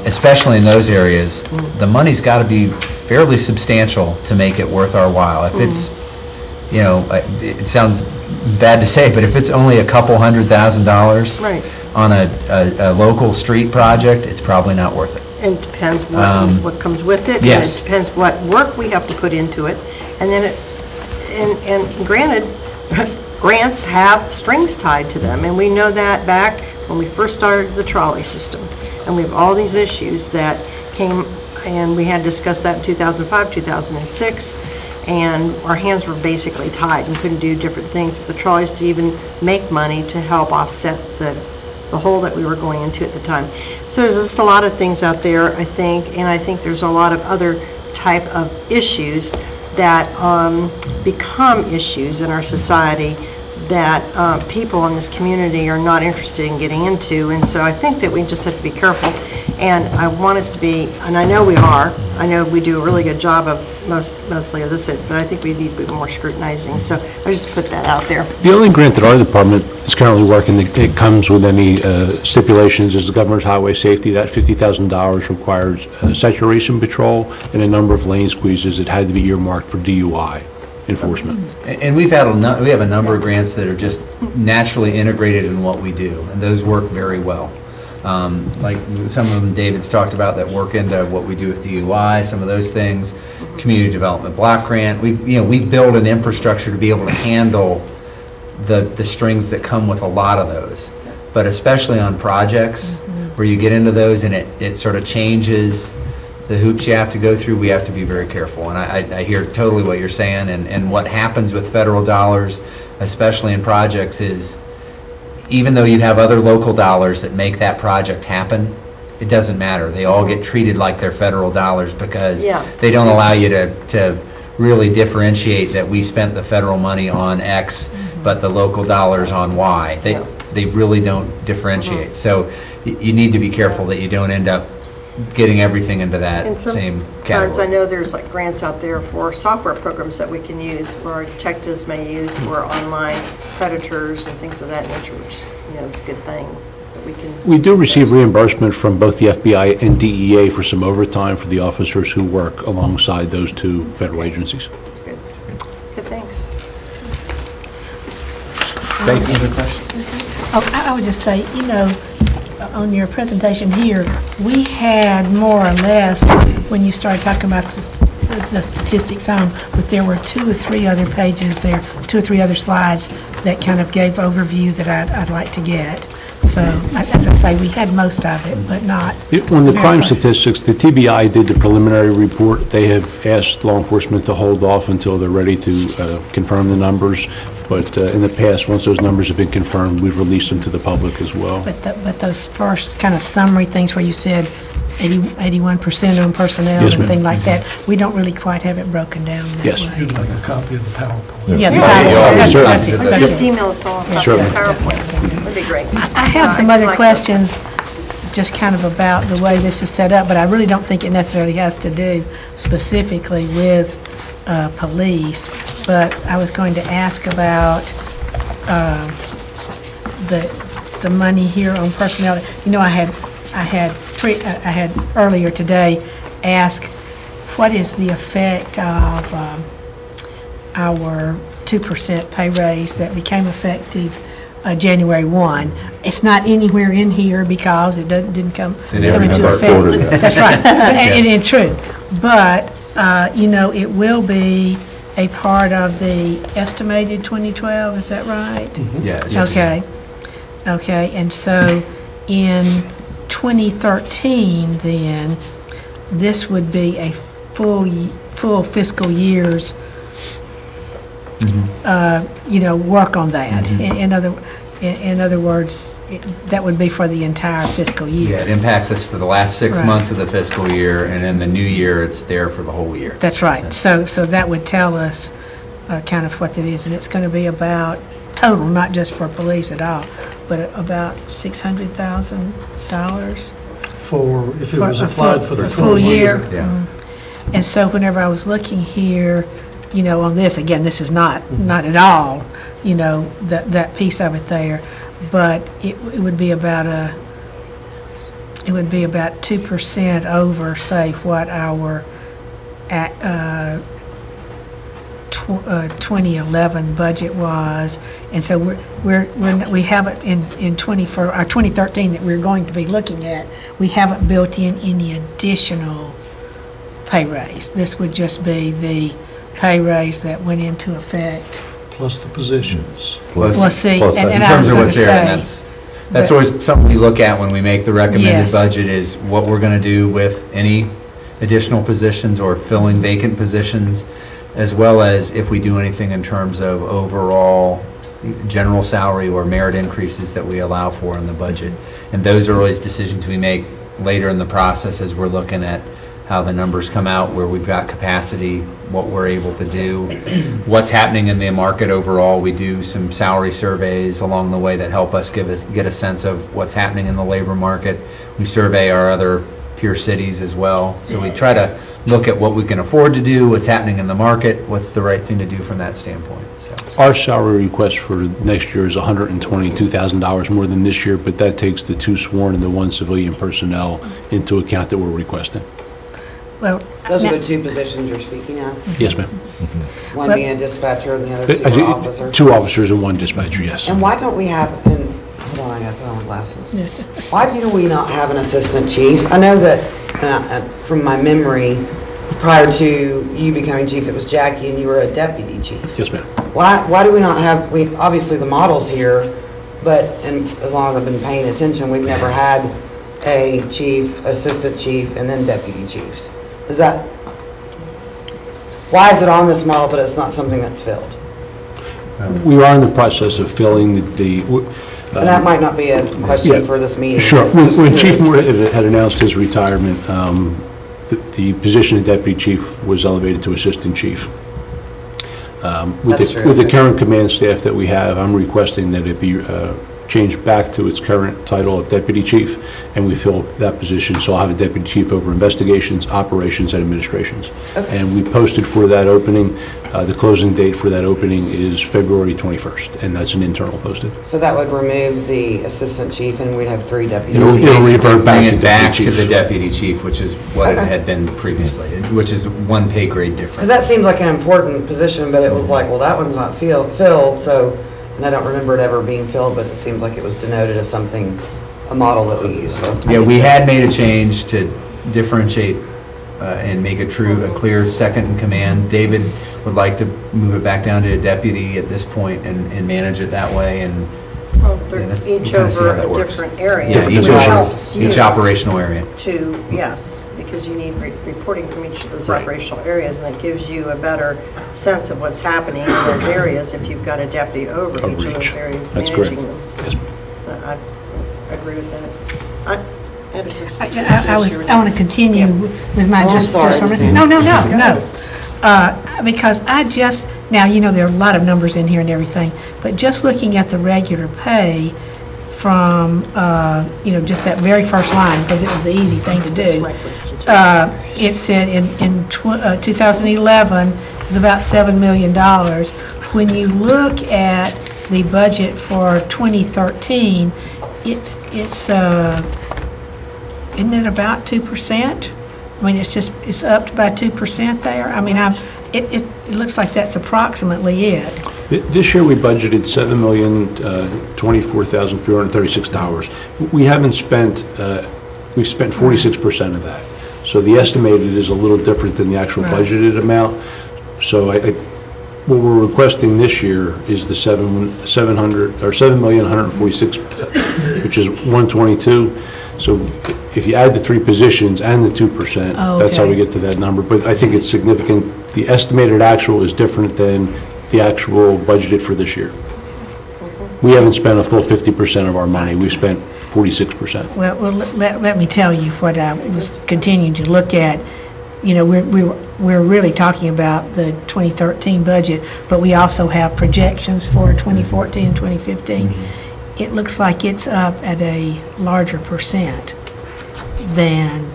[SPEAKER 5] especially in those areas, the money's got to be fairly substantial to make it worth our while. If it's, you know, it sounds bad to say, but if it's only a couple $100,000
[SPEAKER 1] Right.
[SPEAKER 5] on a local street project, it's probably not worth it.
[SPEAKER 1] And it depends what comes with it.
[SPEAKER 5] Yes.
[SPEAKER 1] And it depends what work we have to put into it. And then and granted, grants have strings tied to them, and we know that back when we first started the trolley system. And we have all these issues that came, and we had discussed that in 2005, 2006, and our hands were basically tied and couldn't do different things with the trolleys to even make money to help offset the the hole that we were going into at the time. So there's just a lot of things out there, I think, and I think there's a lot of other type of issues that become issues in our society that people in this community are not interested in getting into. And so I think that we just have to be careful. And I want us to be, and I know we are, I know we do a really good job of mostly of this, but I think we need to be more scrutinizing. So I just put that out there.
[SPEAKER 8] The only grant that our department is currently working, it comes with any stipulations, is the Governor's Highway Safety. That $50,000 requires saturation patrol and a number of lane squeezes that had to be earmarked for DUI enforcement.
[SPEAKER 5] And we have a number of grants that are just naturally integrated in what we do, and those work very well. Like some of them David's talked about that work into what we do with DUI, some of those things, community development block grant. We've built an infrastructure to be able to handle the strings that come with a lot of those. But especially on projects where you get into those and it sort of changes the hoops you have to go through, we have to be very careful. And I hear totally what you're saying, and what happens with federal dollars, especially in projects, is even though you have other local dollars that make that project happen, it doesn't matter. They all get treated like they're federal dollars because they don't allow you to really differentiate that we spent the federal money on X, but the local dollars on Y. They really don't differentiate. So you need to be careful that you don't end up getting everything into that same category.
[SPEAKER 1] I know there's like grants out there for software programs that we can use, or detectives may use for online predators and things of that nature, which is a good thing.
[SPEAKER 8] We do receive reimbursement from both the FBI and DEA for some overtime for the officers who work alongside those two federal agencies.
[SPEAKER 1] Good. Good, thanks.
[SPEAKER 5] Thank you. Other questions?
[SPEAKER 7] I would just say, on your presentation here, we had more or less, when you started talking about the statistics on, but there were 2 or 3 other pages there, 2 or 3 other slides that kind of gave overview that I'd like to get. So, as I say, we had most of it, but not.
[SPEAKER 8] On the crime statistics, the TBI did the preliminary report. They have asked law enforcement to hold off until they're ready to confirm the numbers. But in the past, once those numbers have been confirmed, we've released them to the public as well.
[SPEAKER 7] But those first kind of summary things where you said 81% on personnel
[SPEAKER 8] Yes,
[SPEAKER 7] and
[SPEAKER 8] ma'am.
[SPEAKER 7] things like that, we don't really quite have it broken down that
[SPEAKER 8] Yes.
[SPEAKER 7] way.
[SPEAKER 4] You'd like a copy of the PowerPoint.
[SPEAKER 7] Yeah, the
[SPEAKER 5] Yeah,
[SPEAKER 7] PowerPoint. That's
[SPEAKER 5] certainly.
[SPEAKER 7] it. That's
[SPEAKER 1] Just
[SPEAKER 7] it.
[SPEAKER 1] email us all a
[SPEAKER 8] Sure.
[SPEAKER 1] copy of the PowerPoint. That'd be great.
[SPEAKER 7] I have some other questions, just kind of about the way this is set up, but I really don't think it necessarily has to do specifically with police. But I was going to ask about the money here on personnel. I had earlier today asked, what is the effect of our 2% pay raise that became effective January 1. It's not anywhere in here because it didn't come
[SPEAKER 5] in every
[SPEAKER 7] into
[SPEAKER 5] number
[SPEAKER 7] effect.
[SPEAKER 5] quarter, though.
[SPEAKER 7] That's right, and true. But, it will be a part of the estimated 2012, is that right?
[SPEAKER 5] Yeah. Yes.
[SPEAKER 7] Okay, and so in 2013, then, this would be a full fiscal year's, work on that. In other words, that would be for the entire fiscal year.
[SPEAKER 5] Yeah, it impacts us for the last 6
[SPEAKER 7] Right.
[SPEAKER 5] months of the fiscal year, and in the new year, it's there for the whole year.
[SPEAKER 7] That's right. So that would tell us kind of what that is, and it's going to be about total, not just for police at all, but about $600,000
[SPEAKER 4] For, if it
[SPEAKER 7] for
[SPEAKER 4] was
[SPEAKER 7] a
[SPEAKER 4] applied for the
[SPEAKER 7] full year.
[SPEAKER 5] Yeah.
[SPEAKER 7] And so whenever I was looking here, on this, again, this is not at all, that piece of it there, but it would be about 2% over, say, what our 2011 budget was, and so we haven't in our 2013 that we're going to be looking at. We haven't built in any additional pay raise. This would just be the pay raise that went into effect.
[SPEAKER 4] plus the positions.
[SPEAKER 7] Well, see,
[SPEAKER 3] plus
[SPEAKER 7] and
[SPEAKER 5] In
[SPEAKER 7] I
[SPEAKER 5] terms
[SPEAKER 7] was
[SPEAKER 5] of
[SPEAKER 7] going
[SPEAKER 5] what's
[SPEAKER 7] to
[SPEAKER 5] there, and
[SPEAKER 7] say,
[SPEAKER 5] that's
[SPEAKER 7] but-
[SPEAKER 5] always something we look at when we make the recommended
[SPEAKER 7] Yes.
[SPEAKER 5] budget, is what we're going to do with any additional positions or filling vacant positions, as well as if we do anything in terms of overall general salary or merit increases that we allow for in the budget. And those are always decisions we make later in the process as we're looking at how the numbers come out, where we've got capacity, what we're able to do, what's happening in the market overall. We do some salary surveys along the way that help us get a sense of what's happening in the labor market. We survey our other peer cities as well. So we try to look at what we can afford to do, what's happening in the market, what's the right thing to do from that standpoint. So.
[SPEAKER 8] Our salary request for next year is $122,000 more than this year, but that takes the 2 sworn and the 1 civilian personnel into account that we're requesting.
[SPEAKER 7] Well,
[SPEAKER 9] Those are
[SPEAKER 7] now-
[SPEAKER 9] the 2 positions you're speaking of?
[SPEAKER 8] Yes, ma'am.
[SPEAKER 9] One being a dispatcher and the other 2 are officers?
[SPEAKER 8] 2 officers and 1 dispatcher, yes.
[SPEAKER 9] And why don't we have, and, hold on, I gotta put on my glasses. Why do we not have an assistant chief? I know that, from my memory, prior to you becoming chief, it was Jackie and you were a deputy chief.
[SPEAKER 8] Yes, ma'am.
[SPEAKER 9] Why do we not have, obviously the model's here, but, and as long as I've been paying attention, we've never had a chief, assistant chief, and then deputy chiefs. Is that, why is it on this model, but it's not something that's filled?
[SPEAKER 8] We are in the process of filling the.
[SPEAKER 9] And that might not be a
[SPEAKER 8] Yeah.
[SPEAKER 9] question for this meeting.
[SPEAKER 8] Sure.
[SPEAKER 9] Just
[SPEAKER 8] When Chief
[SPEAKER 9] curious.
[SPEAKER 8] Moore had announced his retirement, the position of deputy chief was elevated to assistant chief.
[SPEAKER 9] That's true.
[SPEAKER 8] With the current command staff that we have, I'm requesting that it be changed back to its current title of deputy chief, and we fill that position. So I'll have a deputy chief over investigations, operations, and administrations.
[SPEAKER 9] Okay.
[SPEAKER 8] And we posted for that opening. The closing date for that opening is February 21st, and that's an internal posted.
[SPEAKER 9] So that would remove the assistant chief and we'd have 3 deputy
[SPEAKER 8] It'll
[SPEAKER 9] chiefs.
[SPEAKER 8] revert back
[SPEAKER 5] Bring
[SPEAKER 8] to
[SPEAKER 5] it back
[SPEAKER 8] deputy
[SPEAKER 5] to
[SPEAKER 8] chief.
[SPEAKER 5] the deputy chief, which is what it
[SPEAKER 9] Okay.
[SPEAKER 5] had been previously, which is 1 pay grade difference.
[SPEAKER 9] Because that seems like an important position, but it was like, well, that one's not filled, so, and I don't remember it ever being filled, but it seems like it was denoted as something, a model that we use, so.
[SPEAKER 5] Yeah, we had made a change to differentiate and make a clear second in command. David would like to move it back down to a deputy at this point and manage it that way, and
[SPEAKER 1] Well, they're
[SPEAKER 5] Yeah, that's-
[SPEAKER 1] each
[SPEAKER 5] we kinda see
[SPEAKER 1] over
[SPEAKER 5] how that
[SPEAKER 1] a
[SPEAKER 5] works.
[SPEAKER 1] different area,
[SPEAKER 5] yeah,
[SPEAKER 1] which
[SPEAKER 5] each over,
[SPEAKER 1] helps you
[SPEAKER 5] each operational area.
[SPEAKER 1] to, yes, because you need reporting from each of those
[SPEAKER 8] Right.
[SPEAKER 1] operational areas, and it gives you a better sense of what's happening in those areas if you've got a deputy over each of
[SPEAKER 8] Over
[SPEAKER 1] those
[SPEAKER 8] each.
[SPEAKER 1] areas
[SPEAKER 8] That's correct.
[SPEAKER 1] managing them.
[SPEAKER 8] Yes, ma'am.
[SPEAKER 1] I agree with that. I had a question.
[SPEAKER 7] I want to continue with my
[SPEAKER 9] Oh, I'm
[SPEAKER 7] just
[SPEAKER 9] sorry,
[SPEAKER 7] for a minute.
[SPEAKER 9] Suzanne.
[SPEAKER 7] No. Because now, there are a lot of numbers in here and everything, but just looking at the regular pay from, just that very first line, because it was the easy thing to
[SPEAKER 1] That's
[SPEAKER 7] do.
[SPEAKER 1] my question, too.
[SPEAKER 7] It said in 2011, it was about $7 million. When you look at the budget for 2013, it's isn't it about 2%? I mean, it's upped by 2% there? I mean, it looks like that's approximately it.
[SPEAKER 8] This year, we budgeted $7,024,336. We haven't spent, we've spent 46% of that. So the estimated is a little different than the actual
[SPEAKER 7] Right.
[SPEAKER 8] budgeted amount. So what we're requesting this year is the $7,146,000, which is 122. So if you add the 3 positions and the 2%, that's how we
[SPEAKER 7] Okay.
[SPEAKER 8] get to that number. But I think it's significant. The estimated actual is different than the actual budgeted for this year. We haven't spent a full 50% of our money. We've spent 46%.
[SPEAKER 7] Well, let me tell you what I was continuing to look at. We're really talking about the 2013 budget, but we also have projections for 2014 and 2015. It looks like it's up at a larger percent than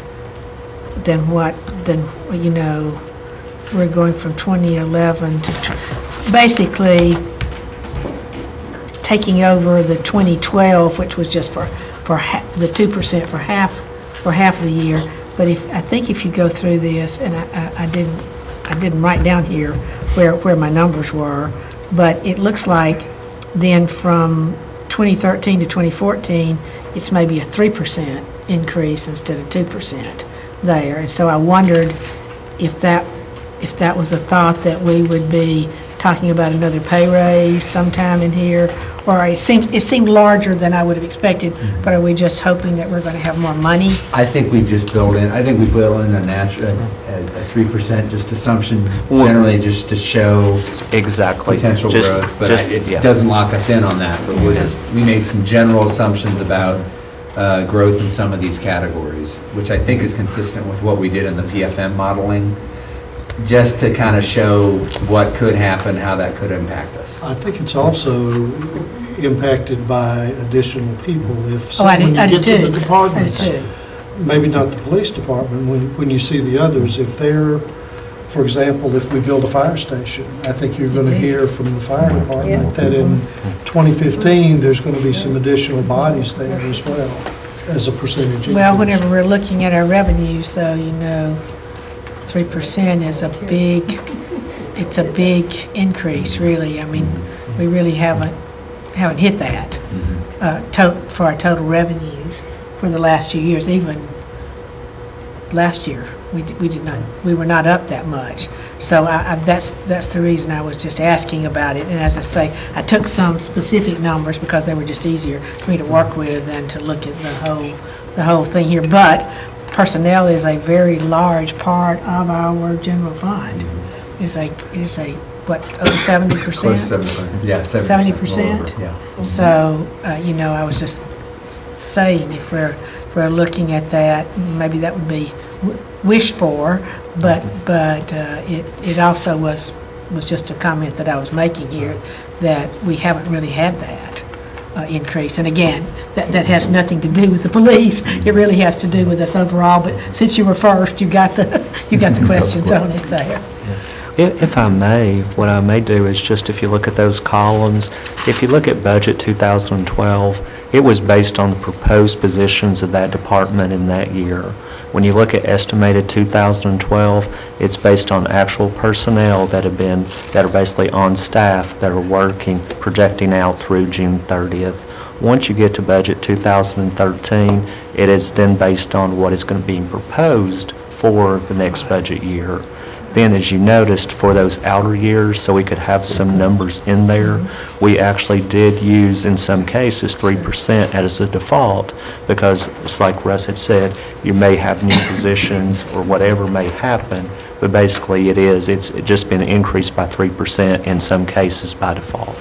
[SPEAKER 7] we're going from 2011 to, basically, taking over the 2012, which was just for the 2% for half of the year. But I think if you go through this, and I didn't write down here where my numbers were, but it looks like then from 2013 to 2014, it's maybe a 3% increase instead of 2% there. And so I wondered if that was a thought that we would be talking about another pay raise sometime in here, or it seemed larger than I would have expected, but are we just hoping that we're going to have more money?
[SPEAKER 5] I think we've just built in, I think we built in a a 3% just assumption, generally just to show
[SPEAKER 6] Exactly.
[SPEAKER 5] potential
[SPEAKER 6] Just-
[SPEAKER 5] growth, but
[SPEAKER 6] just-
[SPEAKER 5] it
[SPEAKER 6] yeah.
[SPEAKER 5] doesn't lock us in on that. But we made some general assumptions about growth in some of these categories, which I think is consistent with what we did in the PFM modeling, just to kind of show what could happen, how that could impact us.
[SPEAKER 4] I think it's also impacted by additional people. If,
[SPEAKER 7] Oh, I
[SPEAKER 4] when
[SPEAKER 7] do
[SPEAKER 4] you get to
[SPEAKER 7] too.
[SPEAKER 4] the departments,
[SPEAKER 7] I do too.
[SPEAKER 4] maybe not the police department, when you see the others, if they're, for example, if we build a fire station, I think you're going to hear from the fire department that in 2015, there's going to be some additional bodies there as well, as a percentage increase.
[SPEAKER 7] Well, whenever we're looking at our revenues, though, 3% is it's a big increase, really. I mean, we really haven't hit that for our total revenues for the last few years. Even last year, we were not up that much. So that's the reason I was just asking about it. And as I say, I took some specific numbers because they were just easier for me to work with than to look at the whole thing here. But personnel is a very large part of our general fund. It's what, over 70%?
[SPEAKER 5] Close to 70%. Yeah,
[SPEAKER 7] 70%?
[SPEAKER 5] Yeah.
[SPEAKER 7] So, I was just saying, if we're looking at that, maybe that would be wished for, but it also was just a comment that I was making here, that we haven't really had that increase. And again, that has nothing to do with the police. It really has to do with us overall, but since you were first, you got the questions on it there.
[SPEAKER 6] If I may, what I may do is just, if you look at those columns, if you look at budget 2012, it was based on the proposed positions of that department in that year. When you look at estimated 2012, it's based on actual personnel that are basically on staff, that are working, projecting out through June 30th. Once you get to budget 2013, it is then based on what is going to be proposed for the next budget year. Then, as you noticed, for those outer years, so we could have some numbers in there, we actually did use, in some cases, 3% as a default, because it's like Russ had said, you may have new positions or whatever may happen, but basically it's just been increased by 3% in some cases by default.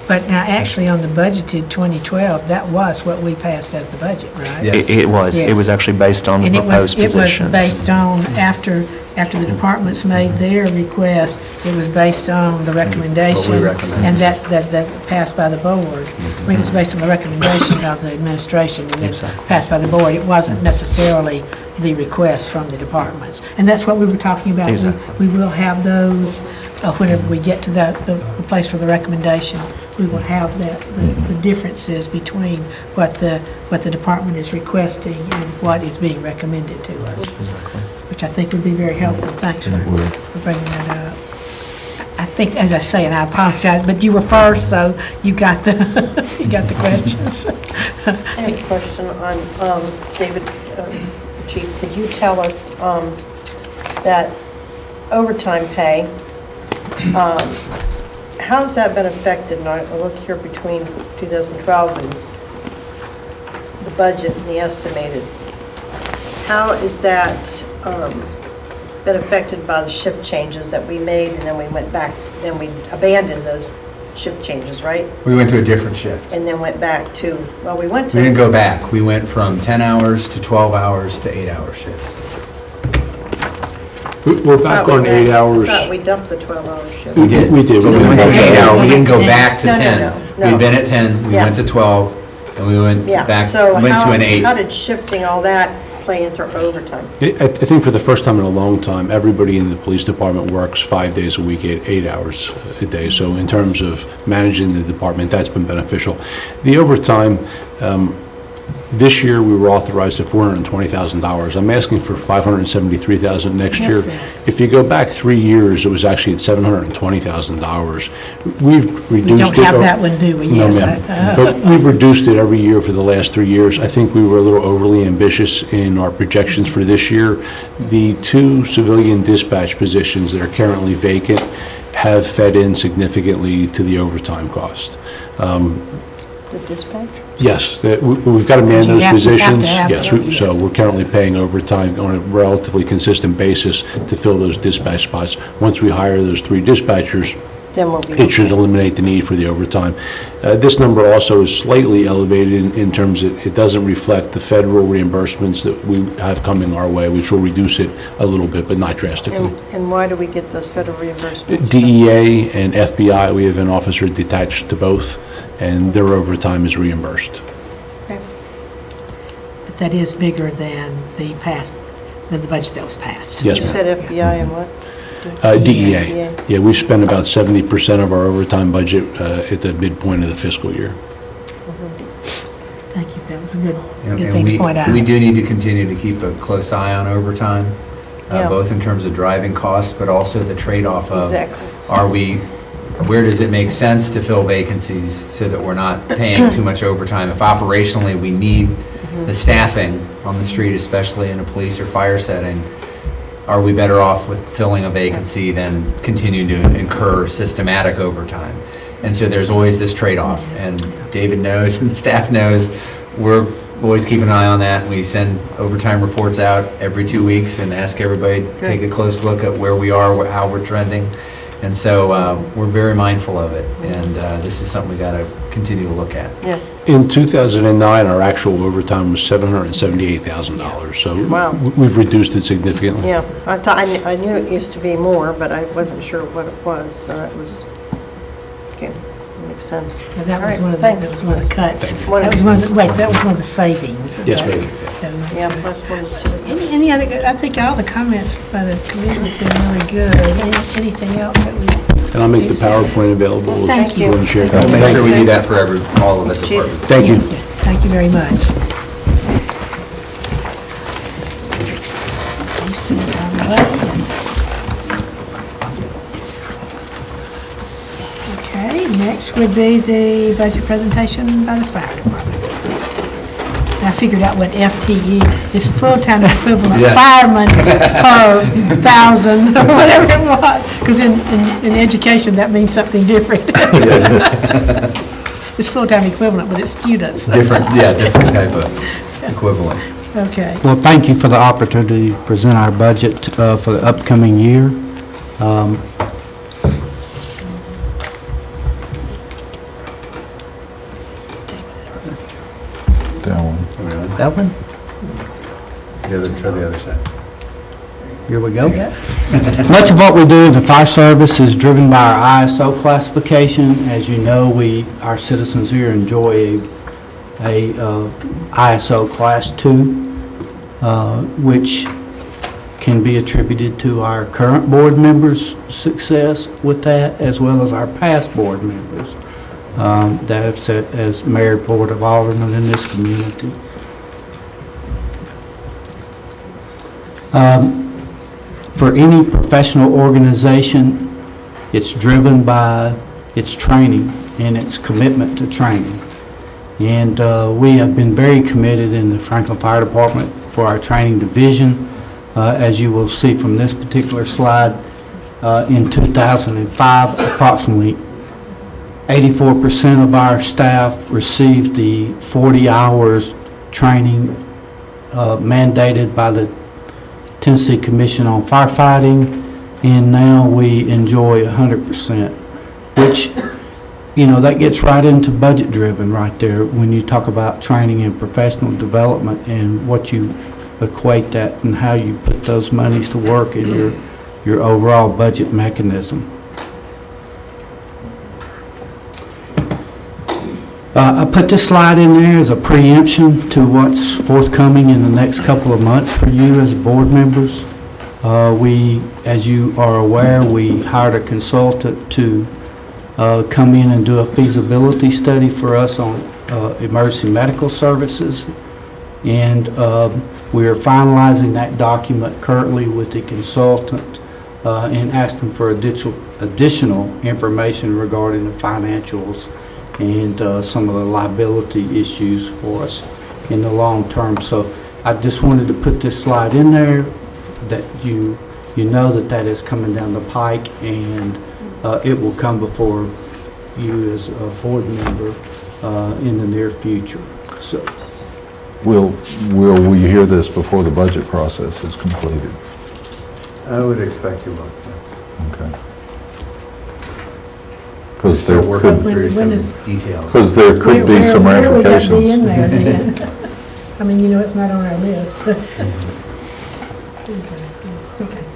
[SPEAKER 7] But now, actually, on the budgeted 2012, that was what we passed as the budget, right?
[SPEAKER 5] Yes.
[SPEAKER 6] It was. It
[SPEAKER 7] Yes.
[SPEAKER 6] was actually based on the
[SPEAKER 7] And
[SPEAKER 6] proposed positions.
[SPEAKER 7] it was based on, after the departments made their request, it was based on the recommendation.
[SPEAKER 5] recommended.
[SPEAKER 7] And that passed by the board. I mean, it was based on the recommendation of the administration and then
[SPEAKER 6] Exactly.
[SPEAKER 7] passed by the board. It wasn't necessarily the request from the departments. And that's what we were talking about.
[SPEAKER 6] Exactly.
[SPEAKER 7] We will have those, whenever we get to the place for the recommendation, we will have the differences between what the department is requesting and what is being recommended to us, which I think would be very helpful. Thanks for bringing that up. I think, as I say, and I apologize, but you were first, so you got the questions.
[SPEAKER 1] I have a question on, David, Chief, could you tell us that overtime pay, how's that been affected? And I look here between 2012 and the budget and the estimated. How is that been affected by the shift changes that we made, and then we went back, then we abandoned those shift changes, right?
[SPEAKER 5] We went to a different shift.
[SPEAKER 1] And then went back to, well, we went to...
[SPEAKER 5] We didn't go back. We went from 10 hours to 12 hours to 8-hour shifts.
[SPEAKER 8] We're back on 8 hours.
[SPEAKER 1] I thought we dumped the 12-hour shift.
[SPEAKER 5] We did.
[SPEAKER 8] We did.
[SPEAKER 5] So we went to 8 hour. We didn't go
[SPEAKER 7] No,
[SPEAKER 5] back to
[SPEAKER 1] no,
[SPEAKER 5] 10.
[SPEAKER 1] no.
[SPEAKER 5] We'd been at 10, we
[SPEAKER 1] Yeah.
[SPEAKER 5] went to 12, and we went
[SPEAKER 1] Yeah,
[SPEAKER 5] back,
[SPEAKER 1] so
[SPEAKER 5] went to an 8.
[SPEAKER 1] how did shifting all that play into overtime?
[SPEAKER 8] I think for the first time in a long time, everybody in the police department works 5 days a week, 8 hours a day. So in terms of managing the department, that's been beneficial. The overtime, this year we were authorized at $420,000. I'm asking for $573,000 next year.
[SPEAKER 7] Yes, sir.
[SPEAKER 8] If you go back 3 years, it was actually at $720,000. We've reduced it.
[SPEAKER 7] We don't have that one, do we?
[SPEAKER 8] No,
[SPEAKER 7] Yes.
[SPEAKER 8] ma'am. But we've reduced it every year for the last 3 years. I think we were a little overly ambitious in our projections for this year. The 2 civilian dispatch positions that are currently vacant have fed in significantly to the overtime cost.
[SPEAKER 1] The dispatch?
[SPEAKER 8] Yes, we've got to man
[SPEAKER 7] But you
[SPEAKER 8] those
[SPEAKER 7] have to
[SPEAKER 8] positions.
[SPEAKER 7] have
[SPEAKER 8] Yes,
[SPEAKER 7] them,
[SPEAKER 8] so
[SPEAKER 7] yes.
[SPEAKER 8] we're currently paying overtime on a relatively consistent basis to fill those dispatch spots. Once we hire those 3 dispatchers,
[SPEAKER 1] Then we'll be.
[SPEAKER 8] it should eliminate the need for the overtime. This number also is slightly elevated in terms that it doesn't reflect the federal reimbursements that we have coming our way, which will reduce it a little bit, but not drastically.
[SPEAKER 1] And why do we get those federal reimbursements?
[SPEAKER 8] DEA and FBI, we have an officer detached to both, and their overtime is reimbursed.
[SPEAKER 1] Okay.
[SPEAKER 7] But that is bigger than the budget that was passed.
[SPEAKER 8] Yes,
[SPEAKER 1] You
[SPEAKER 8] ma'am.
[SPEAKER 1] said FBI and what?
[SPEAKER 8] DEA. Yeah, we spend about 70% of our overtime budget at the midpoint of the fiscal year.
[SPEAKER 7] Thank you, that was a good
[SPEAKER 5] And
[SPEAKER 7] thing to point out.
[SPEAKER 5] We do need to continue to keep a close eye on overtime,
[SPEAKER 1] Yeah.
[SPEAKER 5] both in terms of driving costs, but also the trade-off of,
[SPEAKER 1] Exactly.
[SPEAKER 5] where does it make sense to fill vacancies so that we're not paying too much overtime? If operationally we need the staffing on the street, especially in a police or fire setting, are we better off with filling a vacancy than continuing to incur systematic overtime? And so there's always this trade-off, and David knows and staff knows, we're always keeping an eye on that. We send overtime reports out every 2 weeks and ask everybody to take a close look at where we are, how we're trending. And so we're very mindful of it, and this is something we got to continue to look at.
[SPEAKER 1] Yeah.
[SPEAKER 8] In 2009, our actual overtime was $778,000, so
[SPEAKER 1] Wow.
[SPEAKER 8] we've reduced it significantly.
[SPEAKER 1] Yeah, I knew it used to be more, but I wasn't sure what it was, so that was, okay, makes sense.
[SPEAKER 7] Now, That was
[SPEAKER 1] All
[SPEAKER 7] one
[SPEAKER 1] right,
[SPEAKER 7] of the, that
[SPEAKER 1] thanks.
[SPEAKER 7] was one of the cuts.
[SPEAKER 1] One of
[SPEAKER 7] That was
[SPEAKER 1] the-
[SPEAKER 7] one of the, wait, that was one of the savings.
[SPEAKER 8] Yes,
[SPEAKER 7] that-
[SPEAKER 8] ma'am.
[SPEAKER 7] that we-
[SPEAKER 1] Yeah, last one was.
[SPEAKER 7] Any other, I think all the comments by the committee have been really good. Anything else that we?
[SPEAKER 8] And I'll make the PowerPoint available.
[SPEAKER 7] Thank you.
[SPEAKER 8] If want to share it.
[SPEAKER 5] We'll make sure we
[SPEAKER 1] Thanks.
[SPEAKER 5] do that for all of us
[SPEAKER 1] Chief.
[SPEAKER 5] departments.
[SPEAKER 8] Thank you.
[SPEAKER 7] Thank you very much. These things are on the way. Okay, next would be the budget presentation by the fire department. And I figured out what FTE is, full-time equivalent
[SPEAKER 5] Yeah.
[SPEAKER 7] fireman per thousand, or whatever it was. Because in education, that means something different. It's full-time equivalent, but it's students.
[SPEAKER 5] Different type of equivalent.
[SPEAKER 7] Okay.
[SPEAKER 10] Well, thank you for the opportunity to present our budget for the upcoming year.
[SPEAKER 3] Down.
[SPEAKER 10] That one?
[SPEAKER 5] Try the other side.
[SPEAKER 10] Here we go. Much of what we do in the fire service is driven by our ISO classification. As you know, our citizens here enjoy a ISO Class 2, which can be attributed to our current board members' success with that, as well as our past board members that have set as mayor board of aldermen in this community. For any professional organization, it's driven by its training and its commitment to training. And we have been very committed in the Franklin Fire Department for our training division. As you will see from this particular slide, in 2005, approximately 84% of our staff received the 40 hours training mandated by the Tennessee Commission on Firefighting, and now we enjoy 100%, which, you know, that gets right into budget driven right there when you talk about training and professional development and what you equate that and how you put those monies to work in your overall budget mechanism. I put this slide in there as a preemption to what's forthcoming in the next couple of months for you as board members. As you are aware, we hired a consultant to come in and do a feasibility study for us on emergency medical services. And we are finalizing that document currently with the consultant and asking for additional information regarding the financials and some of the liability issues for us in the long term. So I just wanted to put this slide in there that you know that is coming down the pike, and it will come before you as a board member in the near future. So,
[SPEAKER 3] Will we hear this before the budget process is completed?
[SPEAKER 5] I would expect you will.
[SPEAKER 3] Okay. Because there
[SPEAKER 5] Still working
[SPEAKER 3] could,
[SPEAKER 5] through
[SPEAKER 7] When
[SPEAKER 5] some
[SPEAKER 7] is-
[SPEAKER 5] details.
[SPEAKER 3] because there could be some
[SPEAKER 7] Where would that be in
[SPEAKER 3] ramifications.
[SPEAKER 7] there then? I mean, you know, it's not on our list. Okay.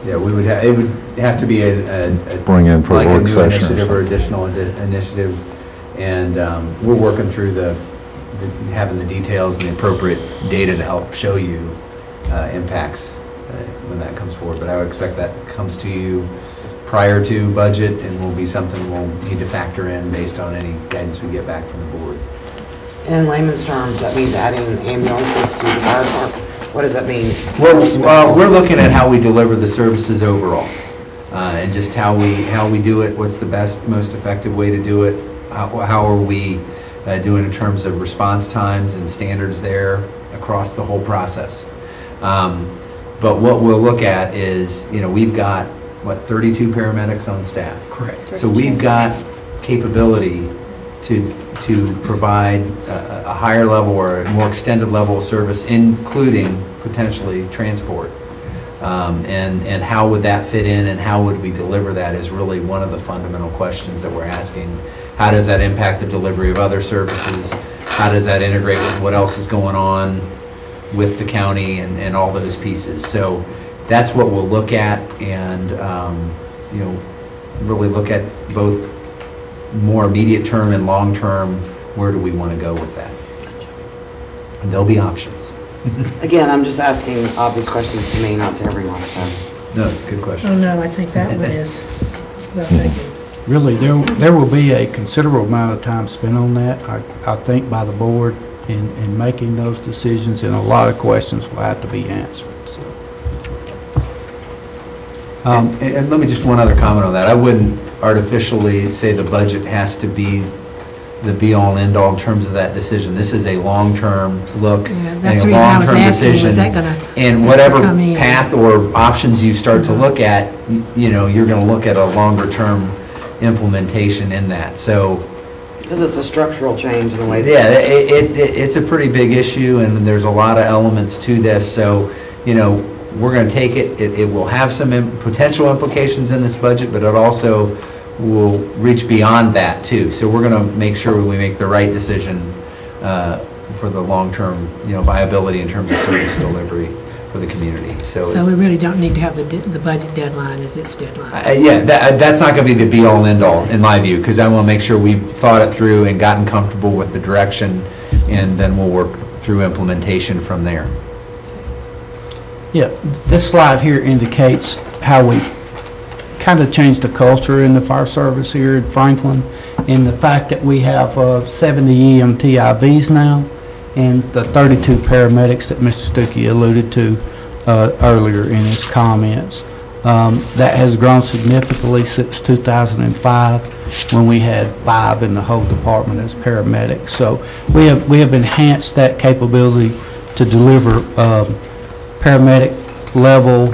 [SPEAKER 5] Yeah, we would, it would have to be a
[SPEAKER 3] Bring in for a
[SPEAKER 5] like a
[SPEAKER 3] work
[SPEAKER 5] new
[SPEAKER 3] session or
[SPEAKER 5] initiative or
[SPEAKER 3] something.
[SPEAKER 5] additional initiative. And we're working through having the details and the appropriate data to help show you impacts when that comes forward. But I would expect that comes to you prior to budget and will be something we'll need to factor in based on any guidance we get back from the board.
[SPEAKER 9] And in layman's terms, that means adding ambulances to the fire department. What does that mean?
[SPEAKER 5] We're looking at how we deliver the services overall, and just how we do it, what's the best, most effective way to do it, how are we doing in terms of response times and standards there across the whole process. But what we'll look at is, we've got, 32 paramedics on staff?
[SPEAKER 10] correct.
[SPEAKER 5] So we've got capability to provide a higher level or a more extended level of service, including potentially transport. And how would that fit in and how would we deliver that is really one of the fundamental questions that we're asking. How does that impact the delivery of other services? How does that integrate with what else is going on with the county and all those pieces? So that's what we'll look at and, really look at both more immediate term and long term, where do we want to go with that? And there'll be options.
[SPEAKER 9] Again, I'm just asking obvious questions to me, not to everyone, so.
[SPEAKER 5] No, it's a good question.
[SPEAKER 7] Oh, no, I think that one is, well, thank you.
[SPEAKER 10] Really, there will be a considerable amount of time spent on that, I think, by the board in making those decisions, and a lot of questions will have to be answered, so.
[SPEAKER 5] And let me just one other comment on that. I wouldn't artificially say the budget has to be the be-all and end-all in terms of that decision. This is a long-term look
[SPEAKER 7] Yeah,
[SPEAKER 5] and
[SPEAKER 7] that's
[SPEAKER 5] a
[SPEAKER 7] the reason I was
[SPEAKER 5] long-term
[SPEAKER 7] asking, was
[SPEAKER 5] decision.
[SPEAKER 7] that gonna
[SPEAKER 5] And whatever
[SPEAKER 7] come in?
[SPEAKER 5] path or options you start to look at, you're going to look at a longer-term implementation in that. So,
[SPEAKER 9] Because it's a structural change in the way.
[SPEAKER 5] yeah, it's a pretty big issue, and there's a lot of elements to this. So, we're going to take it. It will have some potential implications in this budget, but it also will reach beyond that too. So we're going to make sure we make the right decision for the long-term, viability in terms of service delivery for the community.
[SPEAKER 7] So we really don't need to have the budget deadline as its deadline.
[SPEAKER 5] That's not going to be the be-all and end-all, in my view, because I want to make sure we've thought it through and gotten comfortable with the direction, and then we'll work through implementation from there.
[SPEAKER 10] Yeah, this slide here indicates how we kind of changed the culture in the fire service here in Franklin, and the fact that we have 70 EMTIVs now, and the 32 paramedics that Mr. Stuckey alluded to earlier in his comments. That has grown significantly since 2005, when we had 5 in the whole department as paramedics. So we have enhanced that capability to deliver paramedic level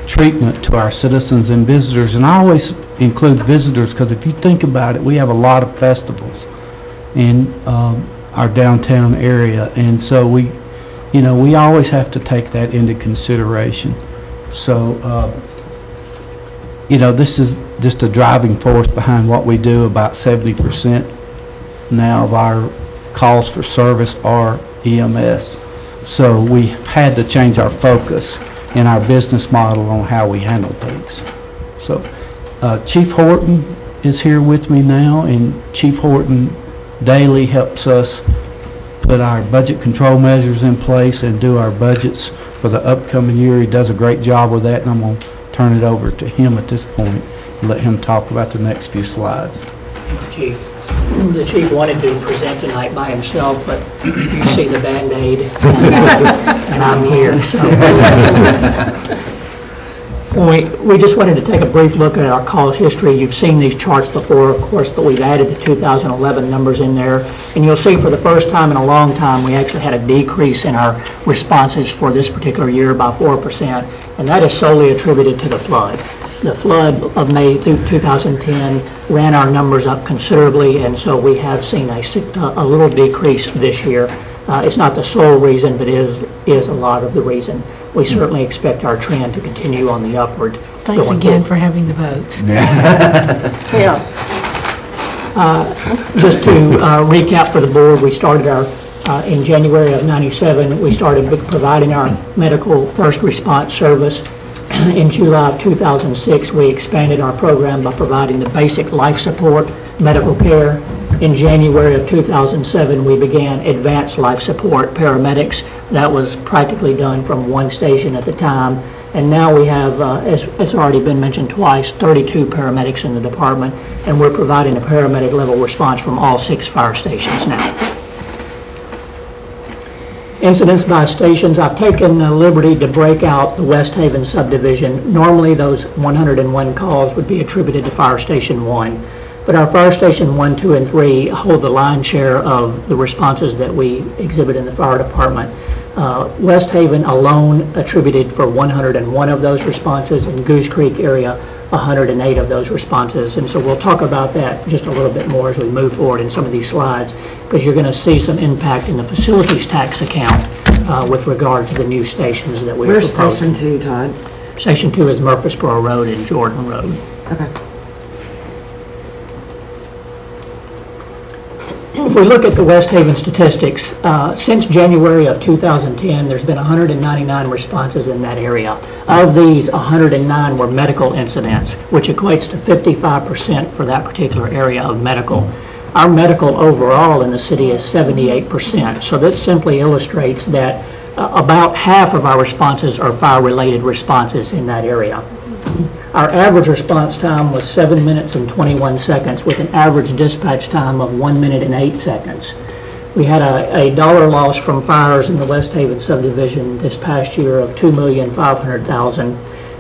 [SPEAKER 10] treatment to our citizens and visitors. And I always include visitors because if you think about it, we have a lot of festivals in our downtown area, and so we always have to take that into consideration. So this is just a driving force behind what we do. About 70% now of our calls for service are EMS. So we had to change our focus in our business model on how we handle things. So Chief Horton is here with me now, and Chief Horton daily helps us put our budget control measures in place and do our budgets for the upcoming year. He does a great job with that, and I'm going to turn it over to him at this point and let him talk about the next few slides.
[SPEAKER 11] Chief. The chief wanted to present tonight by himself, but you see the Band-Aid, and I'm here. So. We just wanted to take a brief look at our call history. You've seen these charts before, of course, but we've added the 2011 numbers in there. And you'll see for the first time in a long time, we actually had a decrease in our responses for this particular year by 4%, and that is solely attributed to the flood. the flood of May through 2010 ran our numbers up considerably, and so we have seen a little decrease this year. It's not the sole reason, but is a lot of the reason. We certainly expect our trend to continue on the upward.
[SPEAKER 7] Thanks
[SPEAKER 11] going
[SPEAKER 7] again
[SPEAKER 11] forward.
[SPEAKER 7] for having the votes.
[SPEAKER 1] Yeah.
[SPEAKER 11] Just to recap for the board, we started in January of '97, we started providing our medical first response service. In July of 2006, we expanded our program by providing the basic life support medical care. In January of 2007, we began advanced life support paramedics. That was practically done from one station at the time. And now we have, as already been mentioned twice, 32 paramedics in the department, and we're providing a paramedic level response from all 6 fire stations now. Incidents by stations, I've taken the liberty to break out the West Haven subdivision. Normally, those 101 calls would be attributed to Fire Station 1, but our Fire Station 1, 2, and 3 hold the lion's share of the responses that we exhibit in the fire department. West Haven alone attributed for 101 of those responses, in Goose Creek area, 108 of those responses. And so we'll talk about that just a little bit more as we move forward in some of these slides, because you're going to see some impact in the facilities tax account with regard to the new stations that we're
[SPEAKER 9] Where's
[SPEAKER 11] proposing.
[SPEAKER 9] Station 2, Todd?
[SPEAKER 11] Station 2 is Murfreesboro Road and Jordan Road.
[SPEAKER 9] Okay.
[SPEAKER 11] If we look at the West Haven statistics, since January of 2010, there's been 199 responses in that area. Of these, 109 were medical incidents, which equates to 55% for that particular area of medical. Our medical overall in the city is 78%, so that simply illustrates that about half of our responses are fire-related responses in that area. Our average response time was 7 minutes and 21 seconds with an average dispatch time of 1 minute and 8 seconds. We had a dollar loss from fires in the West Haven subdivision this past year of $2,500,000,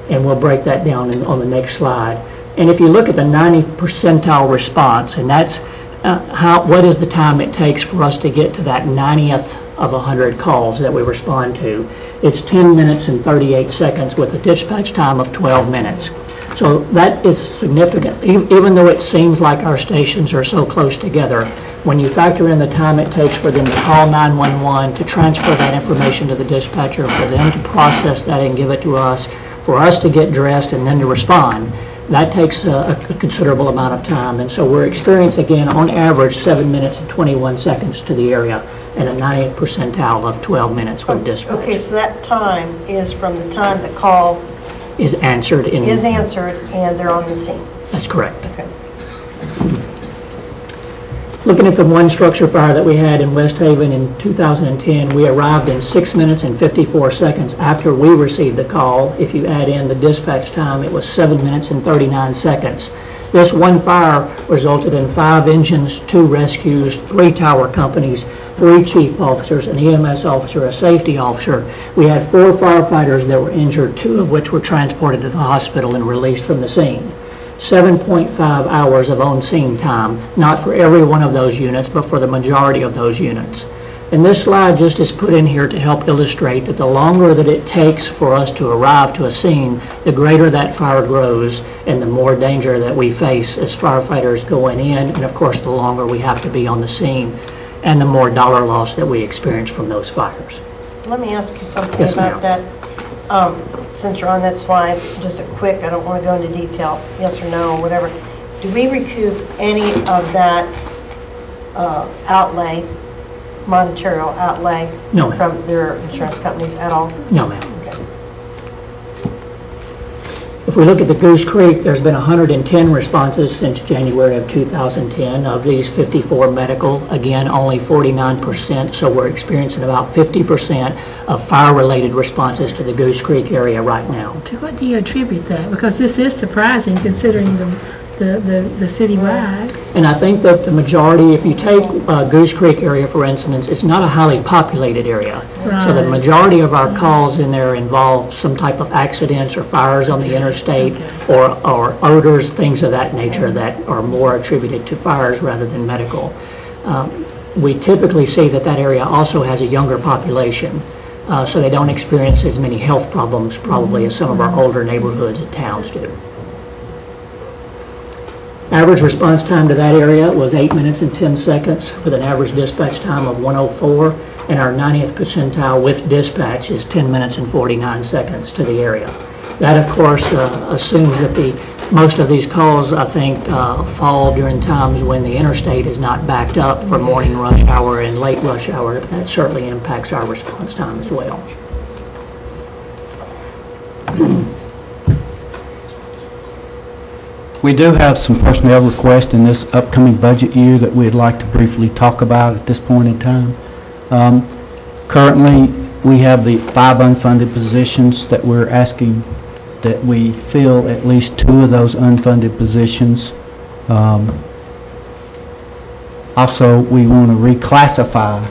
[SPEAKER 11] and we'll break that down on the next slide. And if you look at the 90 percentile response, and that's what is the time it takes for us to get to that 90th of 100 calls that we respond to. It's 10 minutes and 38 seconds with a dispatch time of 12 minutes. So that is significant. Even though it seems like our stations are so close together, when you factor in the time it takes for them to call 911, to transfer that information to the dispatcher, for them to process that and give it to us, for us to get dressed and then to respond, that takes a considerable amount of time. And so we're experiencing, again, on average, 7 minutes and 21 seconds to the area, and a 90th percentile of 12 minutes with dispatch.
[SPEAKER 1] Okay, so that time is from the time the call
[SPEAKER 11] Is answered in...
[SPEAKER 1] is answered and they're on the scene.
[SPEAKER 11] That's correct.
[SPEAKER 1] Okay.
[SPEAKER 11] Looking at the one structure fire that we had in West Haven in 2010, we arrived in 6 minutes and 54 seconds after we received the call. If you add in the dispatch time, it was 7 minutes and 39 seconds. This one fire resulted in 5 engines, 2 rescues, 3 tower companies, 3 chief officers, an EMS officer, a safety officer. We had 4 firefighters that were injured, 2 of which were transported to the hospital and released from the scene. 7.5 hours of on-scene time, not for every one of those units, but for the majority of those units. And this slide just is put in here to help illustrate that the longer that it takes for us to arrive to a scene, the greater that fire grows and the more danger that we face as firefighters going in, and of course the longer we have to be on the scene, and the more dollar loss that we experience from those fires.
[SPEAKER 1] Let me ask you something
[SPEAKER 11] Yes,
[SPEAKER 1] about
[SPEAKER 11] ma'am.
[SPEAKER 1] that. Since you're on that slide, just a quick, I don't want to go into detail, yes or no, or whatever. Do we recoup any of that outlay, monetary outlay?
[SPEAKER 11] No, ma'am.
[SPEAKER 1] From their insurance companies at all?
[SPEAKER 11] No, ma'am.
[SPEAKER 1] Okay.
[SPEAKER 11] If we look at the Goose Creek, there's been 110 responses since January of 2010. Of these, 54 medical, again, only 49%, so we're experiencing about 50% of fire-related responses to the Goose Creek area right now.
[SPEAKER 2] To what do you attribute that? Because this is surprising considering the citywide.
[SPEAKER 11] And I think that the majority, if you take Goose Creek area, for instance, it's not a highly populated area. So the
[SPEAKER 2] Right.
[SPEAKER 11] majority of our calls in there involve some type of accidents or fires on the interstate or odors, things of that nature that are more attributed to fires rather than medical. We typically see that that area also has a younger population, so they don't experience as many health problems probably as some of our older neighborhoods and towns do. Average response time to that area was 8 minutes and 10 seconds, with an average dispatch time of 1:04, and our 90th percentile with dispatch is 10 minutes and 49 seconds to the area. That, of course, assumes that most of these calls, I think, fall during times when the interstate is not backed up for morning rush hour and late rush hour. That certainly impacts our response time as well.
[SPEAKER 10] We do have some personnel requests in this upcoming budget year that we'd like to briefly talk about at this point in time. Currently, we have the 5 unfunded positions that we're asking that we fill at least 2 of those unfunded positions. Also, we want to reclassify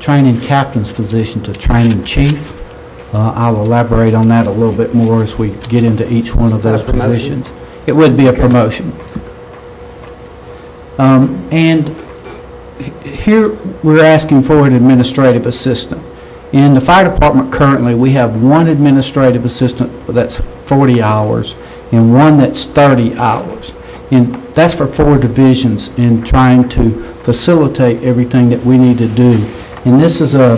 [SPEAKER 10] training captain's position to training chief. I'll elaborate on that a little bit more as we get into each one of those positions. It would be a promotion. And here we're asking for an administrative assistant. In the fire department currently, we have 1 administrative assistant that's 40 hours and 1 that's 30 hours. And that's for 4 divisions in trying to facilitate everything that we need to do. And this is a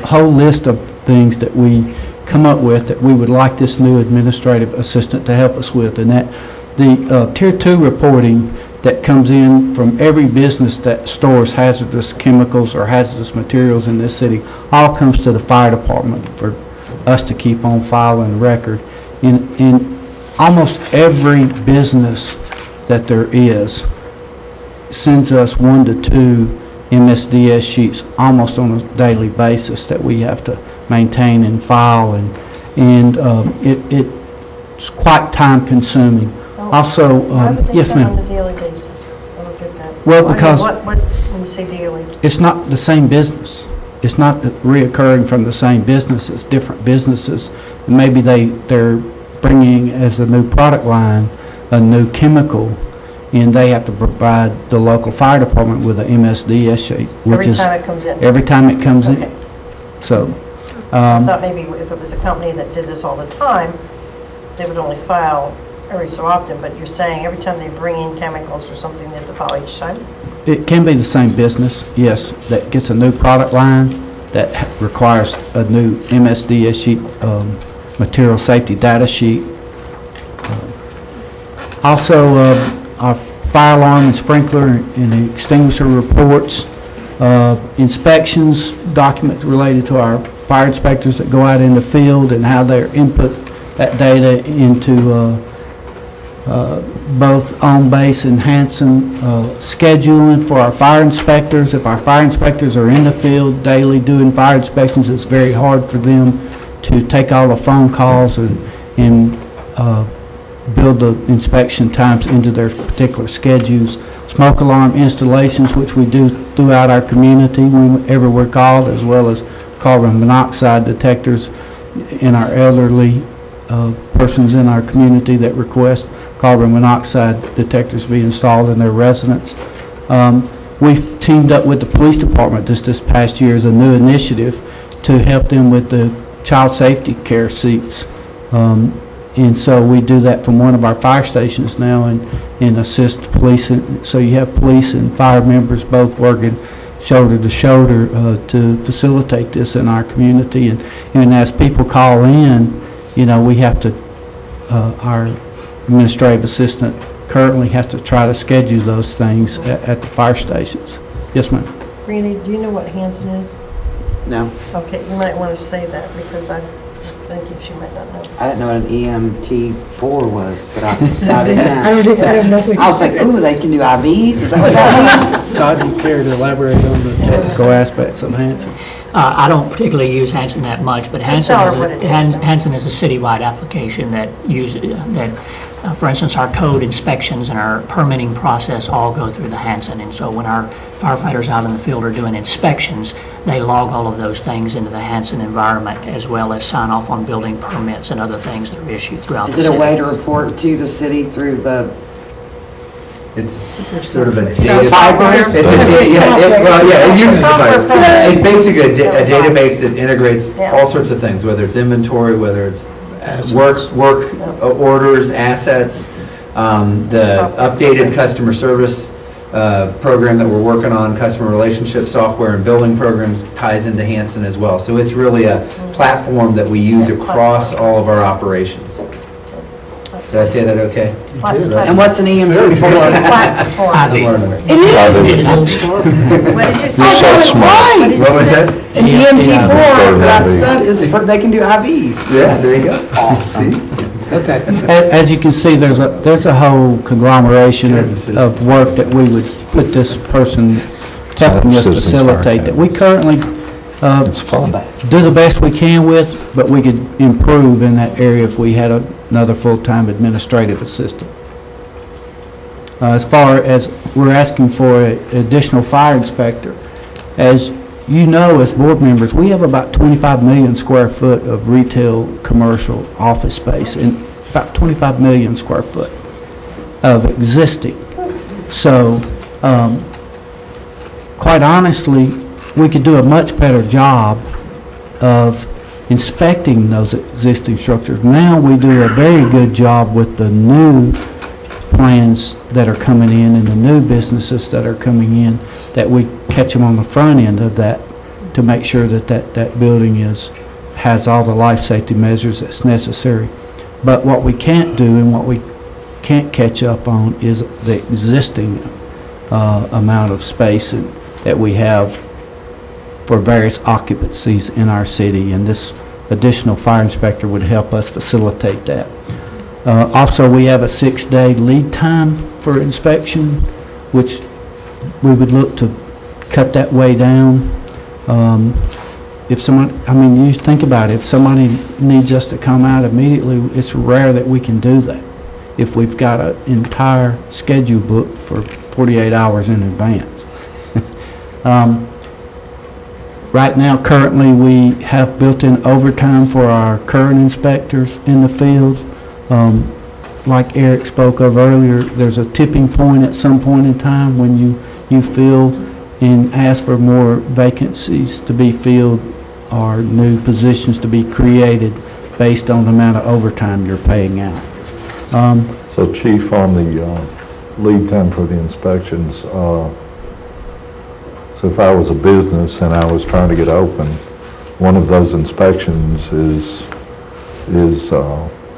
[SPEAKER 10] whole list of things that we come up with that we would like this new administrative assistant to help us with. And that the Tier 2 reporting that comes in from every business that stores hazardous chemicals or hazardous materials in this city all comes to the fire department for us to keep on file and record. In almost every business that there is sends us 1 to 2 MSDS sheets almost on a daily basis that we have to maintain and file, and it's quite time consuming. Also,
[SPEAKER 1] Why would they
[SPEAKER 10] yes,
[SPEAKER 1] send
[SPEAKER 10] ma'am.
[SPEAKER 1] on a daily basis? I don't get that.
[SPEAKER 10] Well,
[SPEAKER 1] I mean,
[SPEAKER 10] because-
[SPEAKER 1] what, when you say daily?
[SPEAKER 10] It's not the same business. It's not reoccurring from the same business. It's different businesses. And maybe they're bringing as a new product line a new chemical, and they have to provide the local fire department with an MSDS sheet, which
[SPEAKER 1] Every
[SPEAKER 10] is
[SPEAKER 1] time it comes in?
[SPEAKER 10] every time it comes in.
[SPEAKER 1] Okay.
[SPEAKER 10] So,
[SPEAKER 1] I thought maybe if it was a company that did this all the time, they would only file every so often, but you're saying every time they bring in chemicals or something, they have to file each time?
[SPEAKER 10] it can be the same business, yes, that gets a new product line that requires a new MSDS sheet, material safety data sheet. Also, our fire alarm and sprinkler and extinguisher reports, inspections, documents related to our fire inspectors that go out in the field and how they input that data into both on-base and Hanson scheduling for our fire inspectors. If our fire inspectors are in the field daily doing fire inspections, it's very hard for them to take all the phone calls and build the inspection times into their particular schedules. Smoke alarm installations, which we do throughout our community whenever we're called, as well as carbon monoxide detectors in our elderly persons in our community that request carbon monoxide detectors be installed in their residence. We've teamed up with the police department this past year as a new initiative to help them with the child safety care seats. And so we do that from one of our fire stations now and assist police. So you have police and fire members both working shoulder to shoulder to facilitate this in our community. And as people call in, you know, we have to, our administrative assistant currently has to try to schedule those things at the fire stations. Yes, ma'am.
[SPEAKER 1] Randy, do you know what Hanson is?
[SPEAKER 9] No,
[SPEAKER 1] Okay, you might want to say that because I'm just thinking she might not know.
[SPEAKER 9] I didn't know what an EMT4 was, but I didn't know.
[SPEAKER 7] I don't know.
[SPEAKER 9] I was like, ooh, they can do IVs? Is that what that means?
[SPEAKER 10] Todd, do you care to elaborate on the technical aspects of Hanson?
[SPEAKER 11] I don't particularly use Hanson that much, but
[SPEAKER 1] Just tell her what it is.
[SPEAKER 11] Hanson is a citywide application that uses, for instance, our code inspections and our permitting process all go through the Hanson. And so when our firefighters out in the field are doing inspections, they log all of those things into the Hanson environment, as well as sign off on building permits and other things that are issued throughout the
[SPEAKER 9] Is it
[SPEAKER 11] city.
[SPEAKER 9] a way to report to the city through the,
[SPEAKER 5] It's sort of a
[SPEAKER 1] So
[SPEAKER 5] data.
[SPEAKER 1] software?
[SPEAKER 5] It's a it uses
[SPEAKER 1] Software
[SPEAKER 5] software.
[SPEAKER 1] program.
[SPEAKER 5] It's basically a database that integrates
[SPEAKER 1] Yeah.
[SPEAKER 5] all sorts of things, whether it's inventory, whether it's work orders, assets, The updated customer service program that we're working on, customer relationship software and billing programs, ties into Hanson as well. So it's really a platform that we use across all of our operations. Did I say that okay?
[SPEAKER 9] And what's an EMT for?
[SPEAKER 5] I'm learning.
[SPEAKER 9] It is.
[SPEAKER 1] What did you say?
[SPEAKER 3] You're so smart.
[SPEAKER 5] What was that?
[SPEAKER 9] An EMT
[SPEAKER 3] Yeah.
[SPEAKER 9] for, that son is for, they can do IVs.
[SPEAKER 5] Yeah, there you go. Awesome.
[SPEAKER 9] Okay.
[SPEAKER 10] As you can see, there's a whole conglomeration of work that we would put this person helping us
[SPEAKER 3] Citizens Fire
[SPEAKER 10] facilitate, that we currently
[SPEAKER 3] It's fun.
[SPEAKER 10] do the best we can with, but we could improve in that area if we had another full-time administrative assistant. As far as we're asking for an additional fire inspector, as you know, as board members, we have about 25 million square foot of retail, commercial, office space, and about 25 million square foot of existing. So, quite honestly, we could do a much better job of inspecting those existing structures. Now we do a very good job with the new plans that are coming in and the new businesses that are coming in, that we catch them on the front end of that to make sure that that building has all the life safety measures that's necessary. But what we can't do and what we can't catch up on is the existing amount of space that we have for various occupancies in our city, and this additional fire inspector would help us facilitate that. Also, we have a 6-day lead time for inspection, which we would look to cut that way down. If someone, I mean, you think about it, if somebody needs us to come out immediately, it's rare that we can do that if we've got an entire schedule booked for 48 hours in advance. Right now, currently, we have built-in overtime for our current inspectors in the field. Like Eric spoke of earlier, there's a tipping point at some point in time when you feel and ask for more vacancies to be filled or new positions to be created based on the amount of overtime you're paying out.
[SPEAKER 3] So Chief, on the lead time for the inspections, so if I was a business and I was trying to get open, one of those inspections is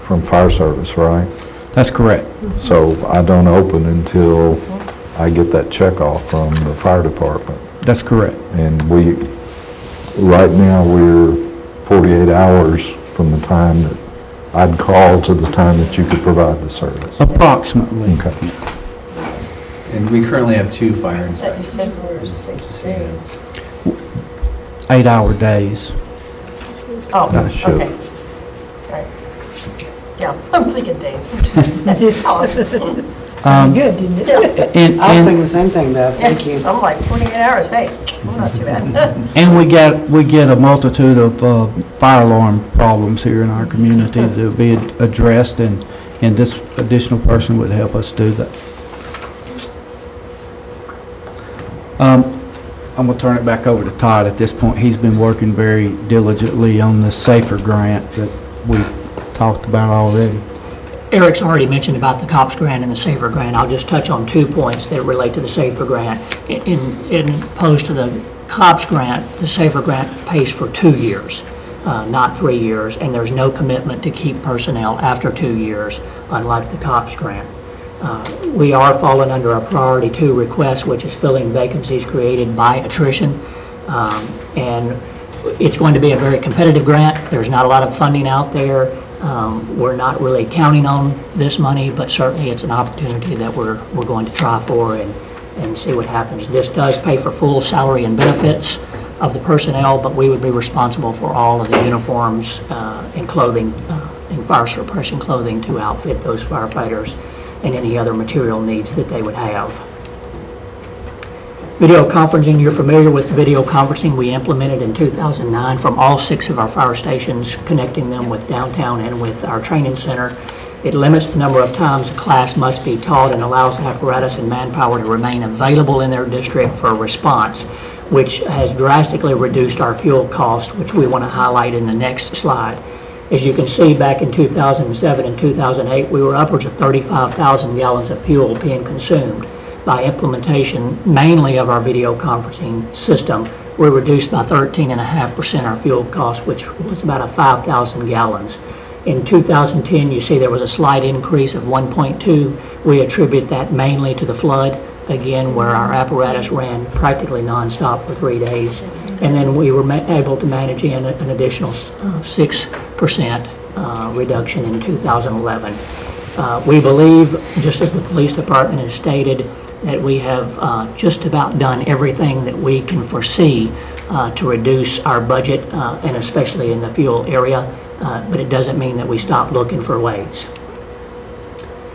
[SPEAKER 3] from fire service, right?
[SPEAKER 10] That's correct.
[SPEAKER 3] So I don't open until I get that check off from the fire department.
[SPEAKER 10] That's correct.
[SPEAKER 3] And right now, we're 48 hours from the time that I'd call to the time that you could provide the service.
[SPEAKER 10] Approximately.
[SPEAKER 3] Okay.
[SPEAKER 5] And we currently have 2 fire
[SPEAKER 1] You
[SPEAKER 5] inspectors.
[SPEAKER 1] said we're 6 days.
[SPEAKER 10] 8-hour days.
[SPEAKER 1] Oh,
[SPEAKER 3] Not sure.
[SPEAKER 1] okay. Right. Yeah, I'm thinking days.
[SPEAKER 7] Sounded good, didn't it?
[SPEAKER 10] And,
[SPEAKER 9] I was
[SPEAKER 10] and,
[SPEAKER 9] thinking the same thing, Bev, thank you.
[SPEAKER 1] I'm like 48 hours, hey, well, not too bad.
[SPEAKER 10] and we get a multitude of fire alarm problems here in our community that will be addressed, and this additional person would help us do that. I'm going to turn it back over to Todd at this point. He's been working very diligently on the SAFER grant that we talked about already.
[SPEAKER 11] Eric's already mentioned about the COPS grant and the SAFER grant. I'll just touch on 2 points that relate to the SAFER grant. In opposed to the COPS grant, the SAFER grant pays for 2 years, not 3 years, and there's no commitment to keep personnel after 2 years, unlike the COPS grant. We are falling under a priority 2 request, which is filling vacancies created by attrition. And it's going to be a very competitive grant. There's not a lot of funding out there. We're not really counting on this money, but certainly it's an opportunity that we're going to try for and see what happens. This does pay for full salary and benefits of the personnel, but we would be responsible for all of the uniforms and clothing, and fire suppression clothing to outfit those firefighters and any other material needs that they would have. Video conferencing, you're familiar with video conferencing. We implemented in 2009 from all 6 of our fire stations, connecting them with downtown and with our training center. It limits the number of times a class must be taught and allows apparatus and manpower to remain available in their district for a response, which has drastically reduced our fuel cost, which we want to highlight in the next slide. As you can see, back in 2007 and 2008, we were upwards of 35,000 gallons of fuel being consumed. By implementation mainly of our video conferencing system, we reduced by 13.5% our fuel cost, which was about 5,000 gallons. In 2010, you see there was a slight increase of 1.2. We attribute that mainly to the flood, again, where our apparatus ran practically nonstop for 3 days. And then we were able to manage in an additional 6% reduction in 2011. We believe, just as the police department has stated, that we have just about done everything that we can foresee to reduce our budget, and especially in the fuel area, but it doesn't mean that we stop looking for ways.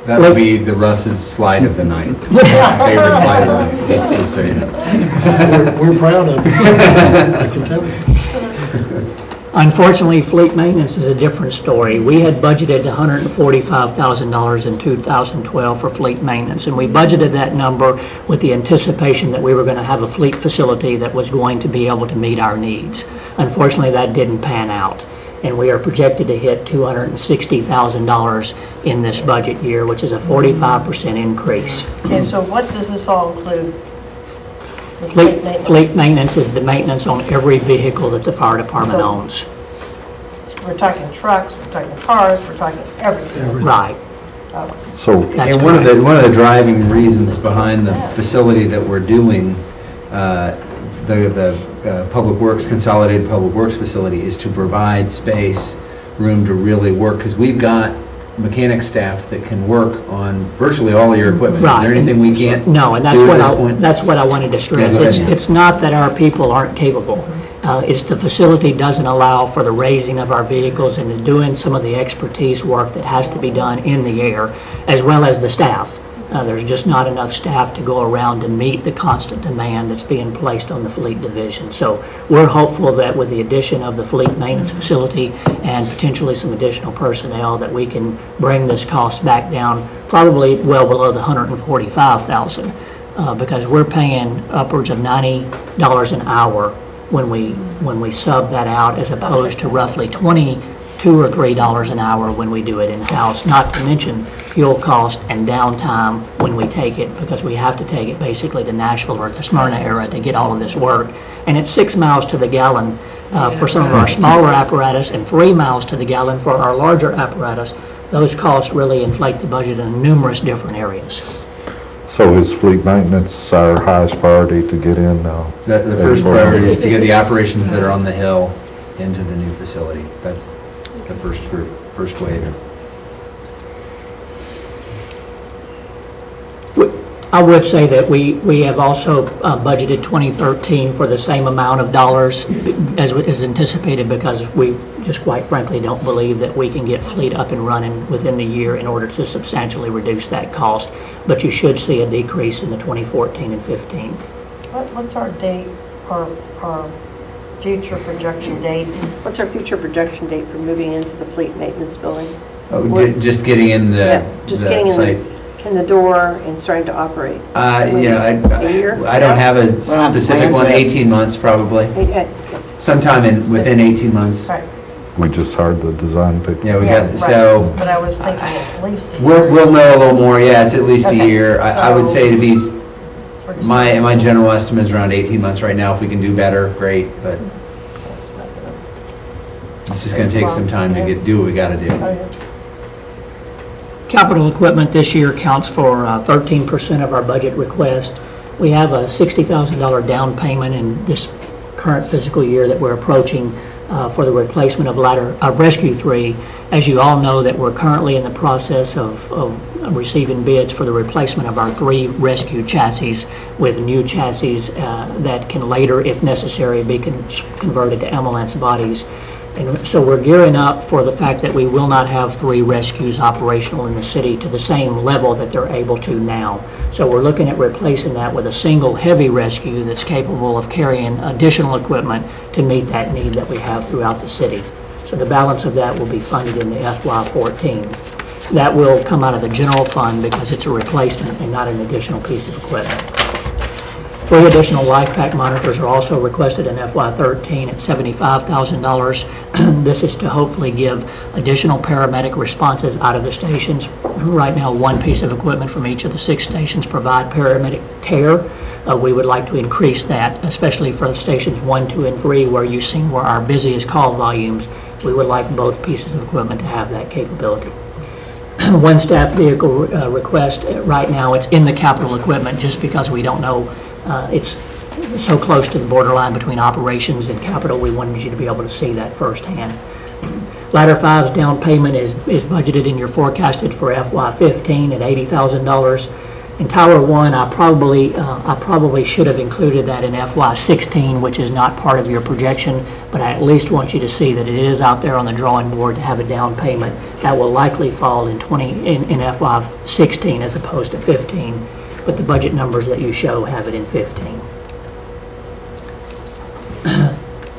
[SPEAKER 5] That would be the Russ's slide of the night. Favorite slide of the night, just so you know.
[SPEAKER 4] We're proud of it, I can tell you.
[SPEAKER 11] Unfortunately, fleet maintenance is a different story. We had budgeted $145,000 in 2012 for fleet maintenance, and we budgeted that number with the anticipation that we were going to have a fleet facility that was going to be able to meet our needs. Unfortunately, that didn't pan out, and we are projected to hit $260,000 in this budget year, which is a 45% increase.
[SPEAKER 1] Okay, so what does this all include? This fleet maintenance?
[SPEAKER 11] Fleet maintenance is the maintenance on every vehicle that the fire department
[SPEAKER 1] So
[SPEAKER 11] owns.
[SPEAKER 1] We're talking trucks, we're talking cars, we're talking everything.
[SPEAKER 11] Right.
[SPEAKER 3] So,
[SPEAKER 11] That's
[SPEAKER 5] And one of
[SPEAKER 11] correct.
[SPEAKER 5] the driving reasons behind the facility that we're doing, the Public Works, Consolidated Public Works facility, is to provide space, room to really work, because we've got mechanic staff that can work on virtually all of your equipment. Is
[SPEAKER 11] Right.
[SPEAKER 5] there anything we can't
[SPEAKER 11] No, and that's
[SPEAKER 5] do
[SPEAKER 11] what
[SPEAKER 5] at this point?
[SPEAKER 11] that's what I wanted to stress.
[SPEAKER 5] Yeah, go ahead.
[SPEAKER 11] It's not that our people aren't capable. It's the facility doesn't allow for the raising of our vehicles and the doing some of the expertise work that has to be done in the air, as well as the staff. There's just not enough staff to go around to meet the constant demand that's being placed on the fleet division. So we're hopeful that with the addition of the fleet maintenance facility and potentially some additional personnel, that we can bring this cost back down probably well below the $145,000, because we're paying upwards of $90 an hour when we sub that out, as opposed to roughly $22 or $3 an hour when we do it in-house, not to mention fuel cost and downtime when we take it, because we have to take it basically to Nashville or the Smyrna area to get all of this work. And it's 6 miles to the gallon for some of our smaller apparatus and 3 miles to the gallon for our larger apparatus. Those costs really inflate the budget in numerous different areas.
[SPEAKER 3] so is fleet maintenance our highest priority to get in?
[SPEAKER 5] The first priority is to get the operations that are on the hill into the new facility. That's the first group, first wave.
[SPEAKER 11] I would say that we have also budgeted 2013 for the same amount of dollars as is anticipated, because we just quite frankly don't believe that we can get fleet up and running within the year in order to substantially reduce that cost. But you should see a decrease in the 2014 and 15.
[SPEAKER 1] What's our date, our future projection date? What's our future projection date for moving into the fleet maintenance building?
[SPEAKER 5] Just getting in the
[SPEAKER 1] Yeah, just
[SPEAKER 5] the
[SPEAKER 1] getting
[SPEAKER 5] site.
[SPEAKER 1] in the door and starting to operate.
[SPEAKER 5] A
[SPEAKER 1] year?
[SPEAKER 5] I don't have a
[SPEAKER 9] have
[SPEAKER 5] specific
[SPEAKER 9] plans
[SPEAKER 5] one,
[SPEAKER 9] yet.
[SPEAKER 5] 18 months probably. Sometime within 18 months.
[SPEAKER 1] Right.
[SPEAKER 3] We just hired the design people.
[SPEAKER 5] Yeah, we
[SPEAKER 1] Yeah,
[SPEAKER 5] got,
[SPEAKER 1] right.
[SPEAKER 5] so
[SPEAKER 1] But I was thinking it's at least a year.
[SPEAKER 5] we'll know a little more. Yeah, it's at least a
[SPEAKER 1] Okay,
[SPEAKER 5] year. I would
[SPEAKER 1] so-
[SPEAKER 5] say to be,
[SPEAKER 1] We're just-
[SPEAKER 5] my general estimate is around 18 months right now. If we can do better, great, but it's just going to take some time to do what we got to do.
[SPEAKER 1] Oh, yeah.
[SPEAKER 11] Capital equipment this year accounts for 13% of our budget request. We have a $60,000 down payment in this current fiscal year that we're approaching for the replacement of Rescue 3. As you all know, that we're currently in the process of receiving bids for the replacement of our 3 rescue chassis with new chassis that can later, if necessary, be converted to ambulance bodies. And so we're gearing up for the fact that we will not have 3 rescues operational in the city to the same level that they're able to now. So we're looking at replacing that with a single heavy rescue that's capable of carrying additional equipment to meet that need that we have throughout the city. So the balance of that will be funded in the FY14. That will come out of the general fund because it's a replacement and not an additional piece of equipment. 3 additional LifePak monitors are also requested in FY13 at $75,000. This is to hopefully give additional paramedic responses out of the stations. Right now, 1 piece of equipment from each of the 6 stations provide paramedic care. We would like to increase that, especially for the stations 1, 2, and 3, where you've seen where our busiest call volumes. We would like both pieces of equipment to have that capability. 1 staff vehicle request, right now it's in the capital equipment just because we don't know, it's so close to the borderline between operations and capital, we wanted you to be able to see that firsthand. Ladder 5's down payment is budgeted in your forecasted for FY15 at $80,000. In Tower 1, I probably should have included that in FY16, which is not part of your projection, but I at least want you to see that it is out there on the drawing board to have a down payment. That will likely fall in FY16 as opposed to 15, but the budget numbers that you show have it in 15.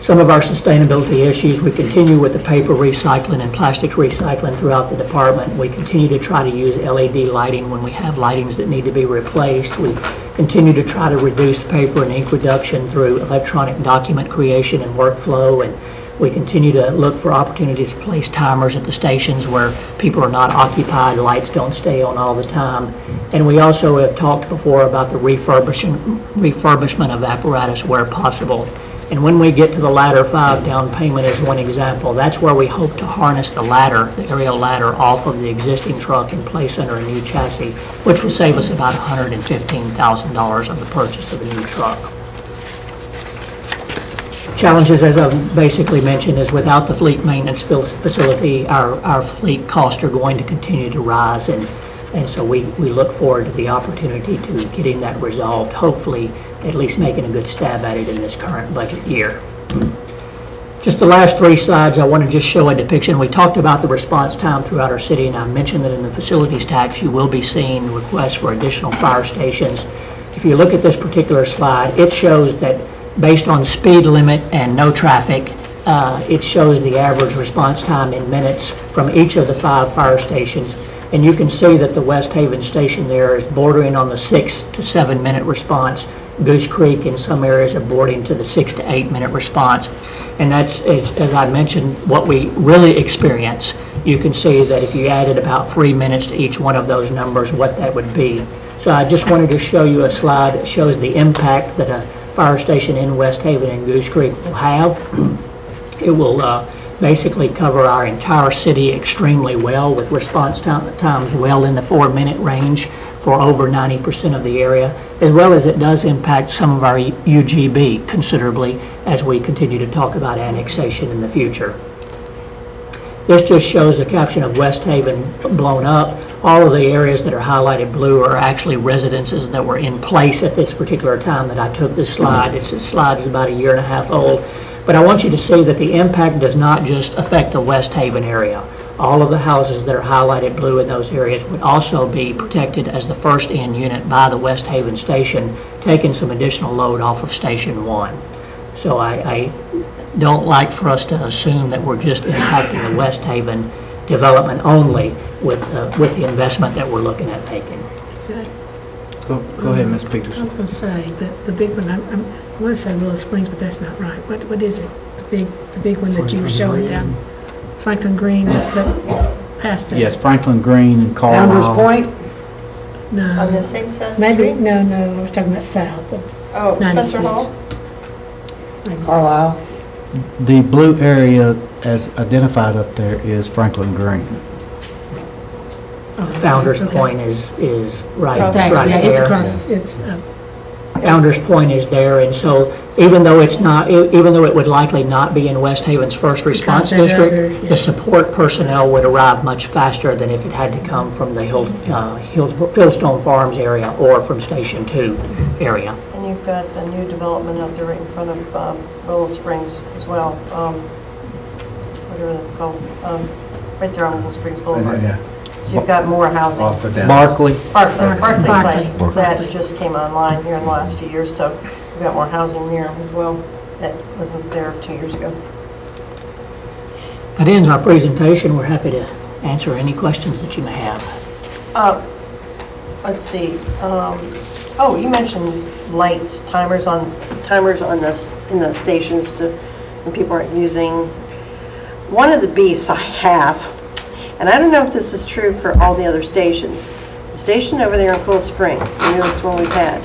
[SPEAKER 11] Some of our sustainability issues, we continue with the paper recycling and plastics recycling throughout the department. We continue to try to use LED lighting when we have lightings that need to be replaced. We continue to try to reduce paper and ink reduction through electronic document creation and workflow, and we continue to look for opportunities to place timers at the stations where people are not occupied, lights don't stay on all the time. And we also have talked before about the refurbishment of apparatus where possible. And when we get to the Ladder 5 down payment as one example, that's where we hope to harness the ladder, the aerial ladder, off of the existing truck and place under a new chassis, which will save us about $115,000 of the purchase of the new truck. Challenges, as I've basically mentioned, is without the fleet maintenance facility, our fleet costs are going to continue to rise, and so we look forward to the opportunity to getting that resolved, hopefully at least making a good stab at it in this current budget year. Just the last 3 slides, I want to just show a depiction. We talked about the response time throughout our city, and I mentioned that in the facilities tax, you will be seeing requests for additional fire stations. If you look at this particular slide, it shows that based on speed limit and no traffic, it shows the average response time in minutes from each of the 5 fire stations. And you can see that the West Haven station there is bordering on the 6 to 7 minute response. Goose Creek in some areas are bordering to the 6 to 8 minute response. And that's, as I mentioned, what we really experience. You can see that if you added about 3 minutes to each one of those numbers, what that would be. So I just wanted to show you a slide that shows the impact that a fire station in West Haven and Goose Creek will have. It will basically cover our entire city extremely well, with response times well in the 4 minute range for over 90% of the area, as well as it does impact some of our UGB considerably as we continue to talk about annexation in the future. This just shows the caption of West Haven blown up. All of the areas that are highlighted blue are actually residences that were in place at this particular time that I took this slide. This slide is about 1.5 years old. But I want you to see that the impact does not just affect the West Haven area. All of the houses that are highlighted blue in those areas would also be protected as the first-in unit by the West Haven station, taking some additional load off of Station 1. So I don't like for us to assume that we're just impacting the West Haven development only with the investment that we're looking at making.
[SPEAKER 10] Go ahead, Ms.
[SPEAKER 7] I
[SPEAKER 10] Peterson.
[SPEAKER 7] was going to say, the big one, I want to say Willow Springs, but that's not right. What is it? The big one that you were showing down? Franklin Green, past that?
[SPEAKER 10] Yes, Franklin Green and
[SPEAKER 9] Founders
[SPEAKER 10] Carlisle.
[SPEAKER 9] Point?
[SPEAKER 7] No.
[SPEAKER 1] On the same side of the
[SPEAKER 7] Maybe,
[SPEAKER 1] street?
[SPEAKER 7] no, I was talking about south of
[SPEAKER 1] Oh,
[SPEAKER 7] 96.
[SPEAKER 1] Spencer Hall?
[SPEAKER 9] Carlisle?
[SPEAKER 10] The blue area as identified up there is Franklin Green.
[SPEAKER 7] Oh,
[SPEAKER 11] Founder's
[SPEAKER 7] okay.
[SPEAKER 11] Point is right
[SPEAKER 1] Thank
[SPEAKER 11] right
[SPEAKER 1] you.
[SPEAKER 7] Yeah, it's
[SPEAKER 11] there.
[SPEAKER 7] across, it's,
[SPEAKER 11] Founder's Point is there, and so even though it's not, even though it would likely not be in West Haven's first response
[SPEAKER 7] Because that
[SPEAKER 11] district,
[SPEAKER 7] other, yeah.
[SPEAKER 11] the support personnel would arrive much faster than if it had to come from the Fieldstone Farms area or from Station 2 area.
[SPEAKER 1] And you've got the new development out there right in front of Willow Springs as well, whatever that's called, right there on Willow Springs Boulevard. So you've got more housing.
[SPEAKER 10] Barclay.
[SPEAKER 1] Barclay Place,
[SPEAKER 7] Barclay.
[SPEAKER 1] that just came online here in the last few years, so we've got more housing there as well that wasn't there 2 years ago.
[SPEAKER 11] That ends our presentation. We're happy to answer any questions that you may have.
[SPEAKER 1] Let's see, Oh, you mentioned lights, timers in the stations when people aren't using. One of the beefs I have, and I don't know if this is true for all the other stations, the station over there in Cool Springs, the newest one we've had,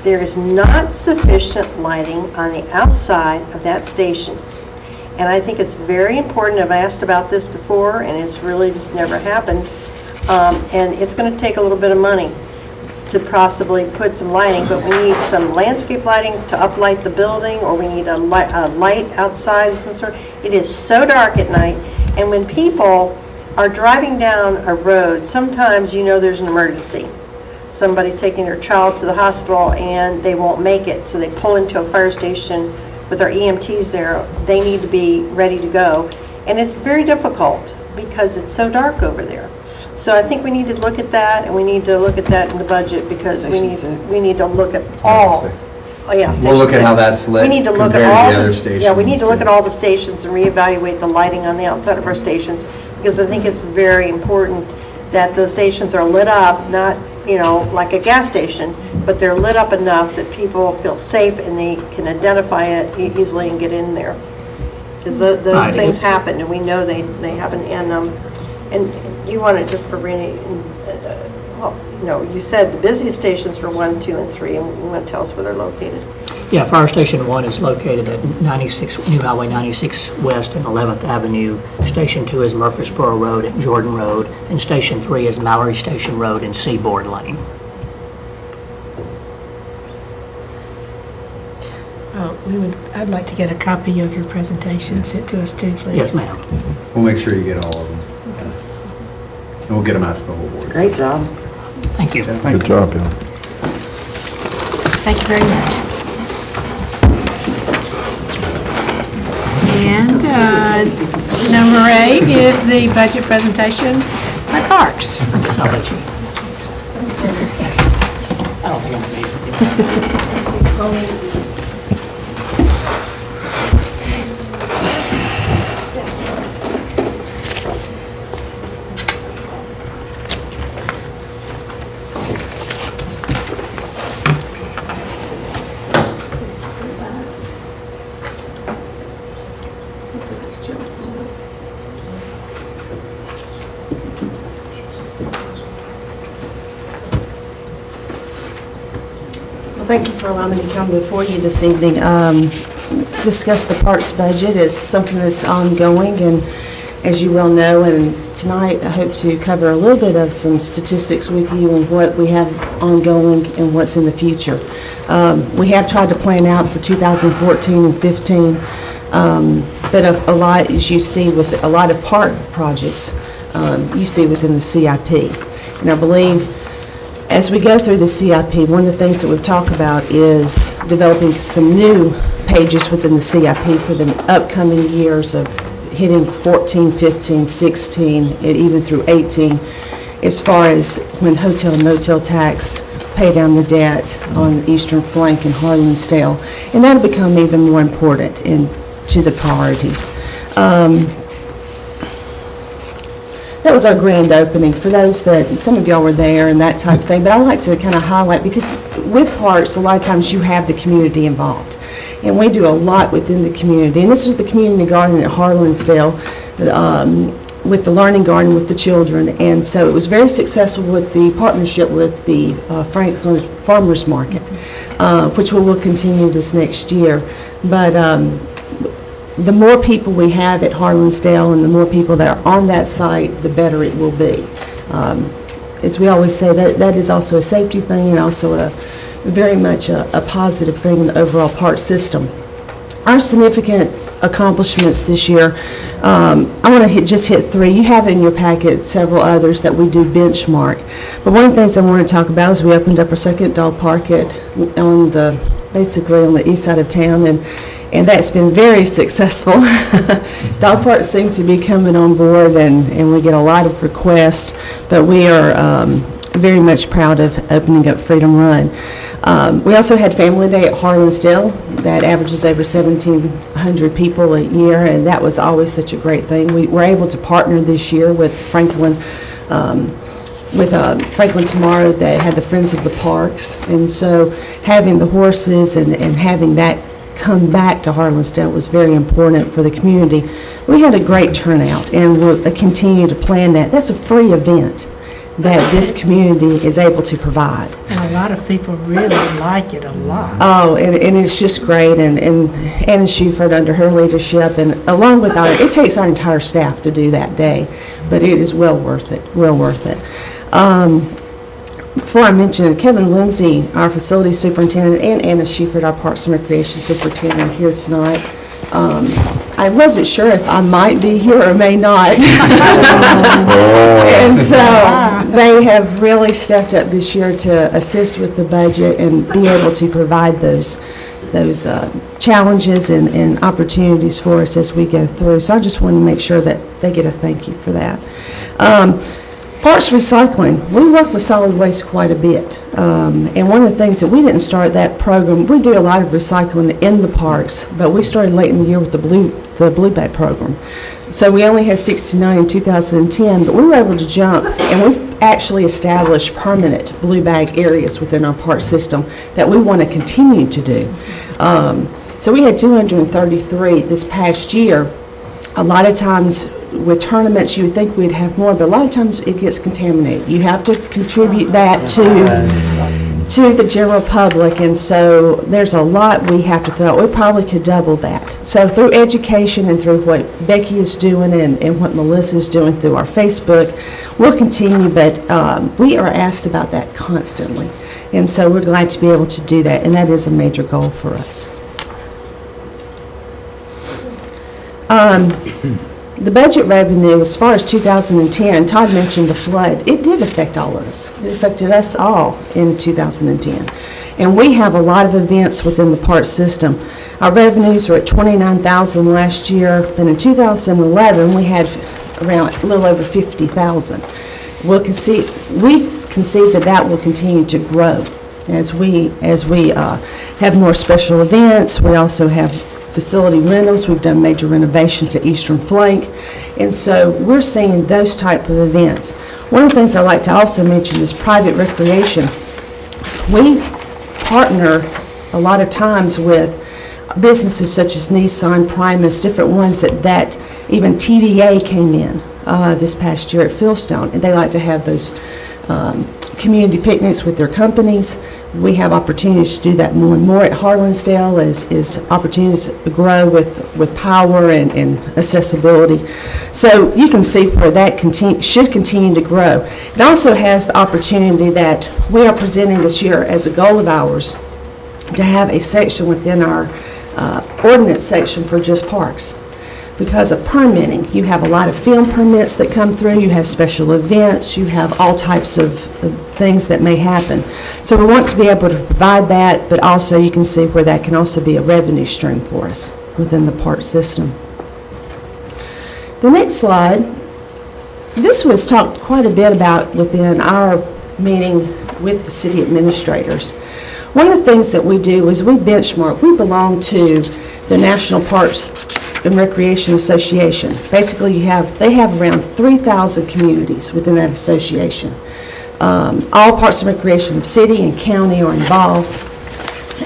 [SPEAKER 1] there is not sufficient lighting on the outside of that station. And I think it's very important. I've asked about this before, and it's really just never happened. And it's going to take a little bit of money to possibly put some lighting, but we need some landscape lighting to uplight the building, or we need a light outside of some sort. It is so dark at night, and when people are driving down a road, sometimes you know there's an emergency. Somebody's taking their child to the hospital and they won't make it, so they pull into a fire station with our EMTs there. They need to be ready to go, and it's very difficult because it's so dark over there. So I think we need to look at that, and we need to look at that in the budget, because we need to look at all. Oh, yeah,
[SPEAKER 5] We'll look at how
[SPEAKER 1] Station
[SPEAKER 5] that's lit
[SPEAKER 1] We need to look
[SPEAKER 5] compared
[SPEAKER 1] at
[SPEAKER 5] to
[SPEAKER 1] all
[SPEAKER 5] the other stations.
[SPEAKER 1] Yeah, we need to look
[SPEAKER 5] too.
[SPEAKER 1] at all the stations and reevaluate the lighting on the outside of our stations, because I think it's very important that those stations are lit up, not, like a gas station, but they're lit up enough that people feel safe and they can identify it easily and get in there. Because those
[SPEAKER 11] Right.
[SPEAKER 1] things happen, and we know they happen. And you want it just for really, you said the busiest stations for 1, 2, and 3, and you want to tell us where they're located.
[SPEAKER 11] Yeah, Fire Station 1 is located at 96, New Highway 96 West and 11th Avenue. Station 2 is Murfreesboro Road and Jordan Road, and Station 3 is Mallory Station Road and Seaboard Lane.
[SPEAKER 7] I'd like to get a copy of your presentation sent to us too, please.
[SPEAKER 11] Yes, ma'am.
[SPEAKER 5] We'll make sure you get all of them. And we'll get them out to the whole board.
[SPEAKER 9] Great job.
[SPEAKER 11] Thank you.
[SPEAKER 3] Good job, Bill.
[SPEAKER 2] Thank you very much. And number 8 is the budget presentation by Parks.
[SPEAKER 11] I guess I'll let you. I don't think I'm going to need it.
[SPEAKER 12] Thank you for allowing me to come before you this evening. Discuss the parks budget is something that's ongoing, and as you well know, and tonight I hope to cover a little bit of some statistics with you on what we have ongoing and what's in the future. We have tried to plan out for 2014 and 15, but a lot, as you see with a lot of park projects, you see within the CIP. And I believe as we go through the CIP, one of the things that we've talked about is developing some new pages within the CIP for the upcoming years of hitting 14, 15, 16, and even through 18, as far as when hotel and motel tax pay down the debt on Eastern Flank and Harlansdale. And that'll become even more important to the priorities. That was our grand opening. For those that, some of y'all were there and that type of thing, but I like to kind of highlight, because with parks, a lot of times you have the community involved. And we do a lot within the community. And this was the community garden at Harlansdale with the learning garden with the children. And so it was very successful with the partnership with the Franklin Farmers Market, which we will continue this next year. But the more people we have at Harlansdale and the more people that are on that site, the better it will be. As we always say, that is also a safety thing and also very much a positive thing in the overall park system. Our significant accomplishments this year, I want to just hit 3. You have in your packet several others that we do benchmark. But one of the things I want to talk about is we opened up our second dog park basically on the east side of town, and that's been very successful. Dog parks seem to be coming on board, and we get a lot of requests, but we are very much proud of opening up Freedom Run. We also had Family Day at Harlansdale that averages over 1,700 people a year, and that was always such a great thing. We were able to partner this year with Franklin with Franklin Tomorrow that had the Friends of the Parks. And so having the horses and having that come back to Harlansdale was very important for the community. We had a great turnout, and we'll continue to plan that. That's a free event that this community is able to provide.
[SPEAKER 7] And a lot of people really like it a lot.
[SPEAKER 12] Oh, and it's just great, and Anna Schufert under her leadership, and along with it takes our entire staff to do that day, but it is well worth it, well worth it. Before I mention Kevin Lindsay, our facility superintendent, and Anna Schufert, our Parks and Recreation superintendent, are here tonight. I wasn't sure if I might be here or may not. And so they have really stepped up this year to assist with the budget and be able to provide those challenges and opportunities for us as we go through. So I just want to make sure that they get a thank you for that. Parks recycling, we work with solid waste quite a bit. And one of the things that we didn't start that program, we do a lot of recycling in the parks, but we started late in the year with the Blue Bag program. So we only had 69 in 2010, but we were able to jump, and we've actually established permanent blue bag areas within our park system that we want to continue to do. So we had 233 this past year. A lot of times with tournaments, you would think we'd have more, but a lot of times it gets contaminated. You have to contribute that to the general public, and so there's a lot we have to throw out. We probably could double that. So through education and through what Becky is doing and what Melissa is doing through our Facebook, we'll continue, but we are asked about that constantly. And so we're glad to be able to do that, and that is a major goal for us. The budget revenue, as far as 2010, Todd mentioned the flood. It did affect all of us. It affected us all in 2010. And we have a lot of events within the park system. Our revenues were at $29,000 last year, but in 2011, we had around a little over $50,000. We conceive that will continue to grow as we have more special events. We also have facility rentals. We've done major renovations at Eastern Flank, and so we're seeing those type of events. One of the things I like to also mention is private recreation. We partner a lot of times with businesses such as Nissan, Primus, different ones that even TVA came in this past year at Fieldstone, and they like to have those community picnics with their companies. We have opportunities to do that more and more at Harlansdale as opportunities grow with power and accessibility. So you can see where that should continue to grow. It also has the opportunity that we are presenting this year as a goal of ours to have a section within our ordinance section for just parks. Because of permitting, you have a lot of film permits that come through, you have special events, you have all types of things that may happen. So we want to be able to provide that, but also you can see where that can also be a revenue stream for us within the park system. The next slide, this was talked quite a bit about within our meeting with the city administrators. One of the things that we do is we benchmark. We belong to the National Parks and Recreation Association. Basically, they have around 3,000 communities within that association. All parks and recreation of city and county are involved.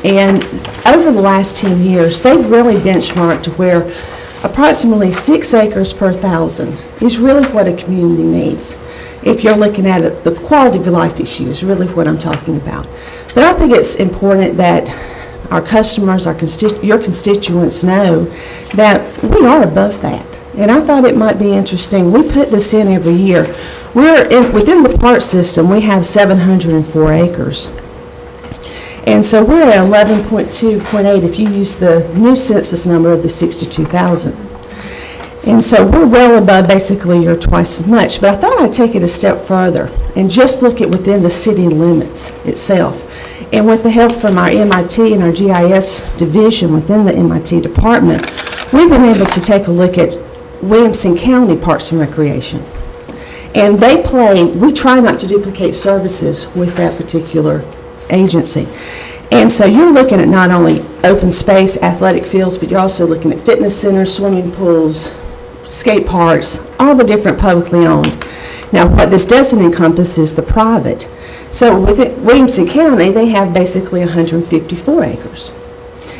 [SPEAKER 12] And over the last 10 years, they've really benchmarked to where approximately 6 acres per 1,000 is really what a community needs. If you're looking at it, the quality of life issue is really what I'm talking about. But I think it's important that our customers, your constituents know that we are above that. And I thought it might be interesting. We put this in every year. Within the park system, we have 704 acres. And so we're at 11.2.8 if you use the new census number of the 62,000. And so we're well above basically or twice as much. But I thought I'd take it a step further and just look at within the city limits itself. And with the help from our MIT and our GIS division within the MIT department, we've been able to take a look at Williamson County Parks and Recreation. And we try not to duplicate services with that particular agency. And so you're looking at not only open space, athletic fields, but you're also looking at fitness centers, swimming pools, skate parks, all the different publicly owned. Now, what this doesn't encompass is the private. So with Williamson County, they have basically 154 acres.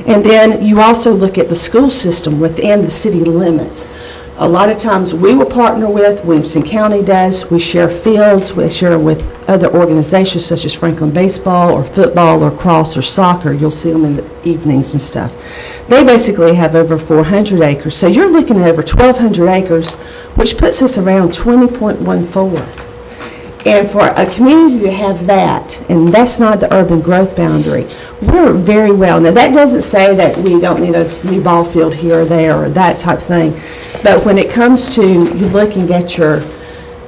[SPEAKER 12] And then you also look at the school system within the city limits. A lot of times we will partner with, Williamson County does, we share fields, we share with other organizations such as Franklin Baseball or football or cross or soccer. You'll see them in the evenings and stuff. They basically have over 400 acres. So you're looking at over 1,200 acres, which puts us around 20.14. And for a community to have that, and that's not the urban growth boundary, we're very well. Now, that doesn't say that we don't need a new ball field here or there or that type of thing. But when it comes to you looking at your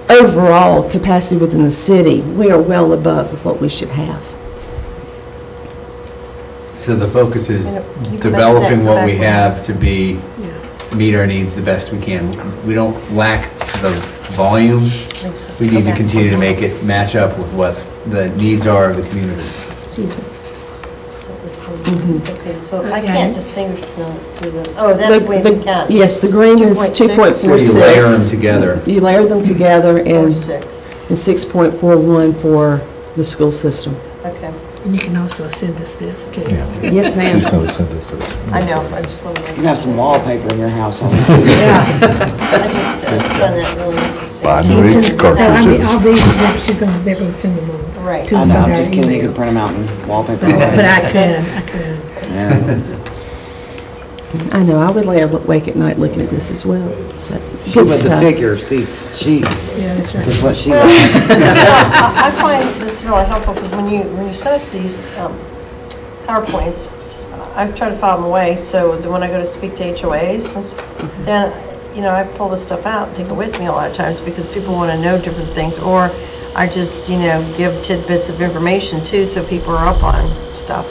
[SPEAKER 12] overall capacity within the city, we are well above what we should have.
[SPEAKER 5] So the focus is
[SPEAKER 1] You can
[SPEAKER 5] developing
[SPEAKER 1] make that
[SPEAKER 5] what we
[SPEAKER 1] back
[SPEAKER 5] have to meet our needs the best we can. We don't lack the volume. We need to continue to make it match up with what the needs are of the community.
[SPEAKER 12] Excuse me.
[SPEAKER 1] Okay, so I can't distinguish through this. Oh, that's Williamson County.
[SPEAKER 12] Yes, the green is
[SPEAKER 1] 2.6.
[SPEAKER 12] 2.46.
[SPEAKER 5] So you layer them together.
[SPEAKER 12] You layer them together,
[SPEAKER 1] Or
[SPEAKER 12] and
[SPEAKER 1] 6.
[SPEAKER 12] 6.41 for the school system.
[SPEAKER 1] Okay.
[SPEAKER 7] And you can also send us this, too.
[SPEAKER 12] Yes, ma'am.
[SPEAKER 3] She's going to send us this.
[SPEAKER 1] I know, I just want to
[SPEAKER 9] You
[SPEAKER 1] make.
[SPEAKER 9] can have some wallpaper in your house.
[SPEAKER 1] Yeah. I just found that really interesting.
[SPEAKER 3] Buy
[SPEAKER 7] She
[SPEAKER 3] new
[SPEAKER 7] sends- no, I mean, all
[SPEAKER 3] cartridges.
[SPEAKER 7] these, she's going to, they're going to send them on
[SPEAKER 1] Right.
[SPEAKER 7] to
[SPEAKER 9] I
[SPEAKER 7] us
[SPEAKER 9] know,
[SPEAKER 7] on
[SPEAKER 9] I'm
[SPEAKER 7] our
[SPEAKER 9] just kidding, you
[SPEAKER 7] email.
[SPEAKER 9] can print them out and wallpaper.
[SPEAKER 7] But I could.
[SPEAKER 9] Yeah.
[SPEAKER 12] I know, I would lay awake at night looking at this as well. So,
[SPEAKER 9] She
[SPEAKER 12] good
[SPEAKER 9] with the
[SPEAKER 12] stuff.
[SPEAKER 9] figures, these sheets,
[SPEAKER 7] Yeah, that's right.
[SPEAKER 9] is what she
[SPEAKER 1] Well,
[SPEAKER 9] wants.
[SPEAKER 1] I find this really helpful because when you send us these PowerPoints, I try to file them away, so that when I go to speak to HOAs, then, I pull this stuff out and take it with me a lot of times because people want to know different things, or I just, give tidbits of information too, so people are up on stuff.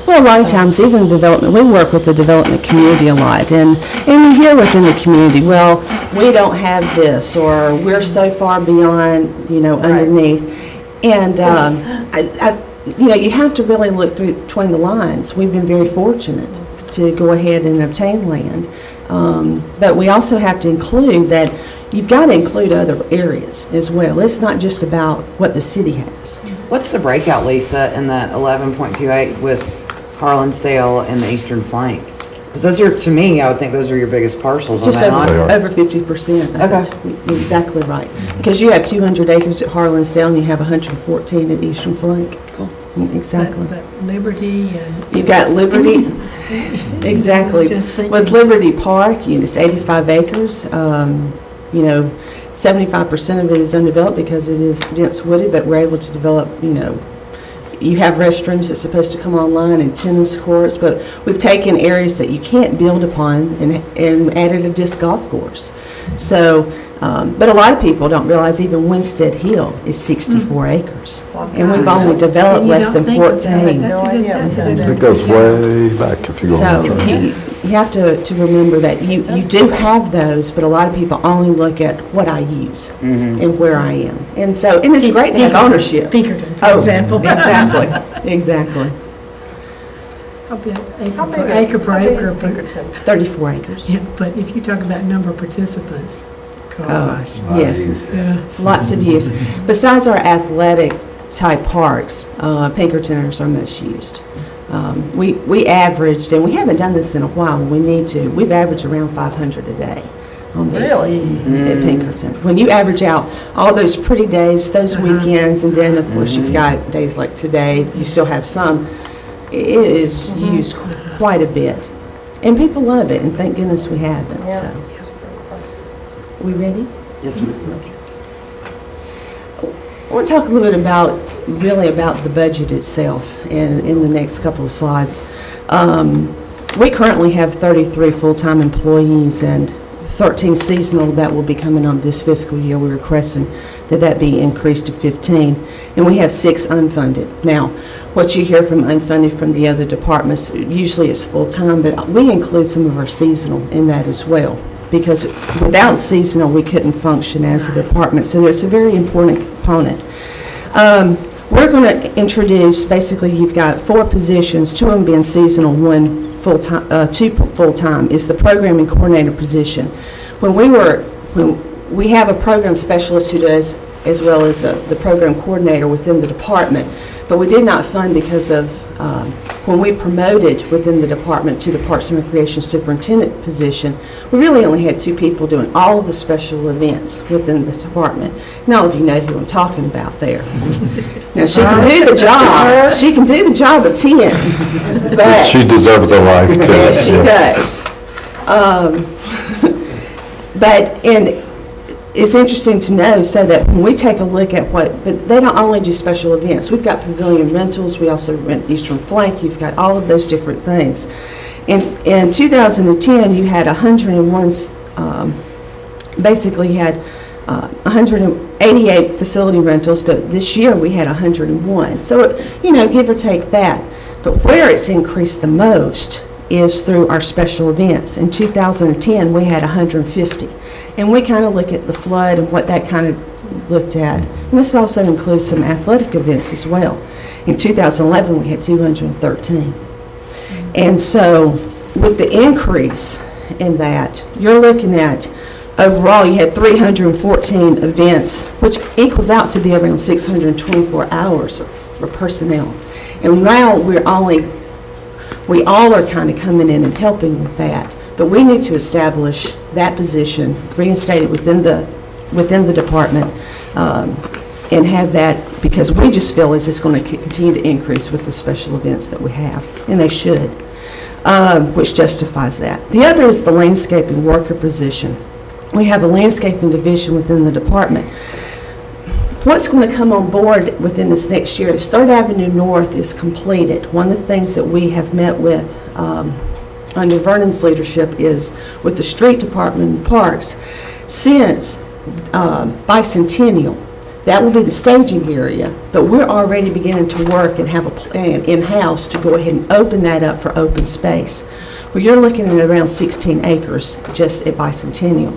[SPEAKER 12] Well, a lot of times, even development, we work with the development community a lot, and you hear within the community, well, we don't have this, or we're so far beyond, underneath. And, you have to really look through between the lines. We've been very fortunate to go ahead and obtain land, but we also have to include that you've got to include other areas as well. It's not just about what the city has.
[SPEAKER 9] What's the breakout, Lisa, in that 11.28 with Harlansdale and the eastern flank? Because those are, to me, I would think those are your biggest parcels, am
[SPEAKER 12] Just
[SPEAKER 9] I not?
[SPEAKER 12] over 50%.
[SPEAKER 9] Okay.
[SPEAKER 12] You're exactly right. Because you have 200 acres at Harlansdale and you have 114 at Eastern Flank.
[SPEAKER 9] Cool.
[SPEAKER 12] Exactly.
[SPEAKER 7] But Liberty and.
[SPEAKER 12] You've got Liberty, exactly.
[SPEAKER 7] Just thinking.
[SPEAKER 12] With Liberty Park, it's 85 acres. 75% of it is undeveloped because it is dense wooded, but we're able to develop, you have restrooms that's supposed to come online and tennis courts, but we've taken areas that you can't build upon and added a disc golf course. So, but a lot of people don't realize even Winstead Hill is 64 acres. And we've only developed
[SPEAKER 7] You
[SPEAKER 12] less
[SPEAKER 7] don't
[SPEAKER 12] than
[SPEAKER 7] think of that.
[SPEAKER 12] 14.
[SPEAKER 7] That's a good, that's a good.
[SPEAKER 3] It goes way back if you go
[SPEAKER 12] So
[SPEAKER 3] on the trail.
[SPEAKER 12] you have to remember that you do have those, but a lot of people only look at what I use and where I am. And so, and it's great to have ownership.
[SPEAKER 7] Pinkerton, for
[SPEAKER 12] Oh,
[SPEAKER 7] example.
[SPEAKER 12] Exactly, exactly.
[SPEAKER 7] How big,
[SPEAKER 1] How big
[SPEAKER 7] acre per
[SPEAKER 1] is
[SPEAKER 7] acre?
[SPEAKER 1] Pinkerton?
[SPEAKER 12] 34 acres.
[SPEAKER 7] Yeah, but if you talk about number of participants, gosh.
[SPEAKER 12] Yes,
[SPEAKER 7] Yeah.
[SPEAKER 12] lots of use. Besides our athletic-type parks, Pinkertoners are most used. We averaged, and we haven't done this in a while, we need to, we've averaged around 500 a day on this at Pinkerton. When you average out all those pretty days, those weekends, and then, of course, you've got days like today, you still have some, it is used quite a bit. And people love it, and thank goodness we have it, so. We ready?
[SPEAKER 9] Yes, ma'am.
[SPEAKER 12] I want to talk a little bit about the budget itself and in the next couple of slides. We currently have 33 full-time employees and 13 seasonal that will be coming on this fiscal year. We're requesting that be increased to 15. And we have 6 unfunded. Now, what you hear from unfunded from the other departments, usually it's full-time, but we include some of our seasonal in that as well. Because without seasonal, we couldn't function as a department. So it's a very important component. We're going to introduce, basically, you've got 4 positions, 2 of them being seasonal, 1 full-time, 2 full-time, is the programming coordinator position. When we have a program specialist who does, as well as the program coordinator within the department. But we did not fund because of, when we promoted within the department to the Parks and Recreation Superintendent position, we really only had 2 people doing all of the special events within the department. And all of you know who I'm talking about there. Now, she can do the job. She can do the job of 10. But
[SPEAKER 3] She deserves a life, too.
[SPEAKER 12] yes, she does. And it's interesting to know, so that when we take a look at but they don't only do special events. We've got pavilion rentals, we also rent Eastern Flank, you've got all of those different things. In 2010, you had 101, basically you had 188 facility rentals, but this year we had 101. So, give or take that. But where it's increased the most is through our special events. In 2010, we had 150. And we kind of look at the flood and what that kind of looked at. And this also includes some athletic events as well. In 2011, we had 213. And so with the increase in that, you're looking at, overall, you had 314 events, which equals out to be around 624 hours for personnel. And now we all are kind of coming in and helping with that. But we need to establish that position, reinstate it within the department, and have that, because we just feel as it's going to continue to increase with the special events that we have, and they should, which justifies that. The other is the landscaping worker position. We have a landscaping division within the department. What's going to come on board within this next year is 3rd Avenue North is completed. One of the things that we have met with under Vernon's leadership is with the street department and parks. Since Bicentennial, that will be the staging area, but we're already beginning to work and have a plan in-house to go ahead and open that up for open space. Well, you're looking at around 16 acres just at Bicentennial.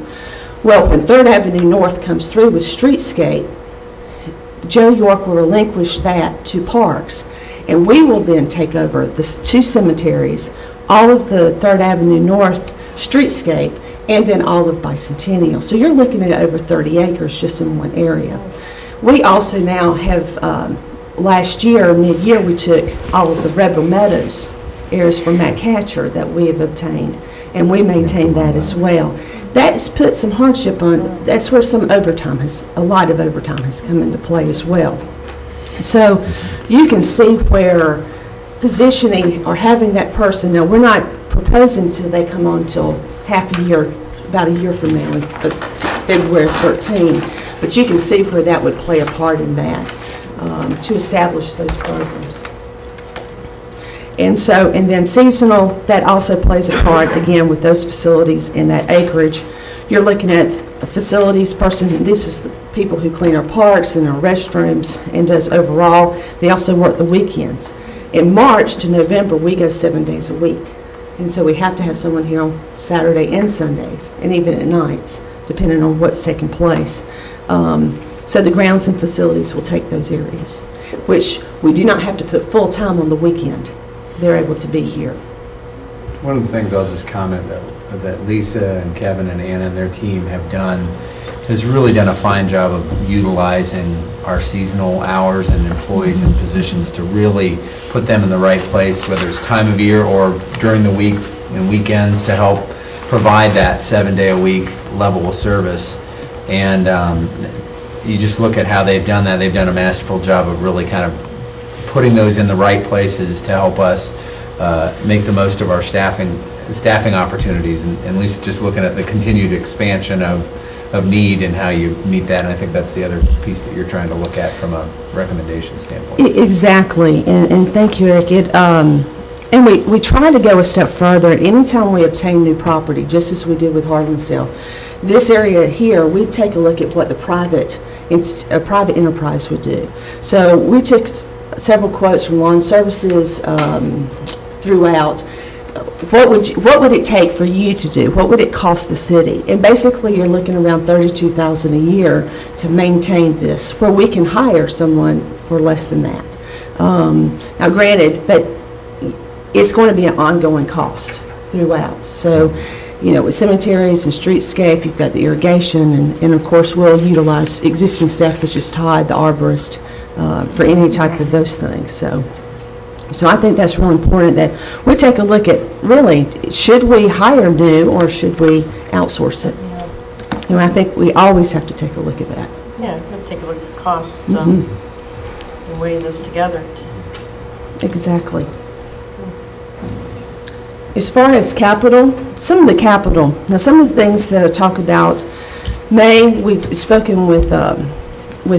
[SPEAKER 12] Well, when 3rd Avenue North comes through with streetscape, Joe York will relinquish that to parks, and we will then take over the 2 cemeteries, all of the 3rd Avenue North streetscape, and then all of Bicentennial. So you're looking at over 30 acres just in one area. We also now have, last year, mid-year, we took all of the Rebel Meadows areas from Matt Catcher that we have obtained, and we maintain that as well. That has put some hardship on, that's where some overtime a lot of overtime has come into play as well. So you can see where positioning or having that person, now we're not proposing until they come on till half a year, about a year from now, February 13, but you can see where that would play a part in that, to establish those programs. And then seasonal, that also plays a part, again, with those facilities in that acreage. You're looking at a facilities person, this is the people who clean our parks and our restrooms and does overall. They also work the weekends. In March to November, we go 7 days a week. And so we have to have someone here on Saturday and Sundays, and even at nights, depending on what's taking place. So the grounds and facilities will take those areas, which we do not have to put full time on the weekend. They're able to be here.
[SPEAKER 5] One of the things I'll just comment that Lisa and Kevin and Anna and their team have done has really done a fine job of utilizing our seasonal hours and employees in positions to really put them in the right place, whether it's time of year or during the week and weekends, to help provide that 7-day-a-week level of service. And you just look at how they've done that. They've done a masterful job of really kind of putting those in the right places to help us make the most of our staffing opportunities, and at least just looking at the continued expansion of need and how you meet that. And I think that's the other piece that you're trying to look at from a recommendation standpoint.
[SPEAKER 12] Exactly, and thank you, Eric. And we try to go a step further. Anytime we obtain new property, just as we did with Harlansdale, this area here, we take a look at what a private enterprise would do. So we took several quotes from lawn services throughout. What would it take for you to do? What would it cost the city? And basically, you're looking around $32,000 a year to maintain this, where we can hire someone for less than that. Now, granted, but it's going to be an ongoing cost throughout. So with cemeteries and streetscape, you've got the irrigation, and of course, we'll utilize existing staff such as Todd, the arborist, for any type of those things. So I think that's real important that we take a look at, really, should we hire new or should we outsource it? I think we always have to take a look at that.
[SPEAKER 1] Yeah, you have to take a look at the cost and weigh those together.
[SPEAKER 12] Exactly. As far as capital, some of the things that I talk about, we've spoken with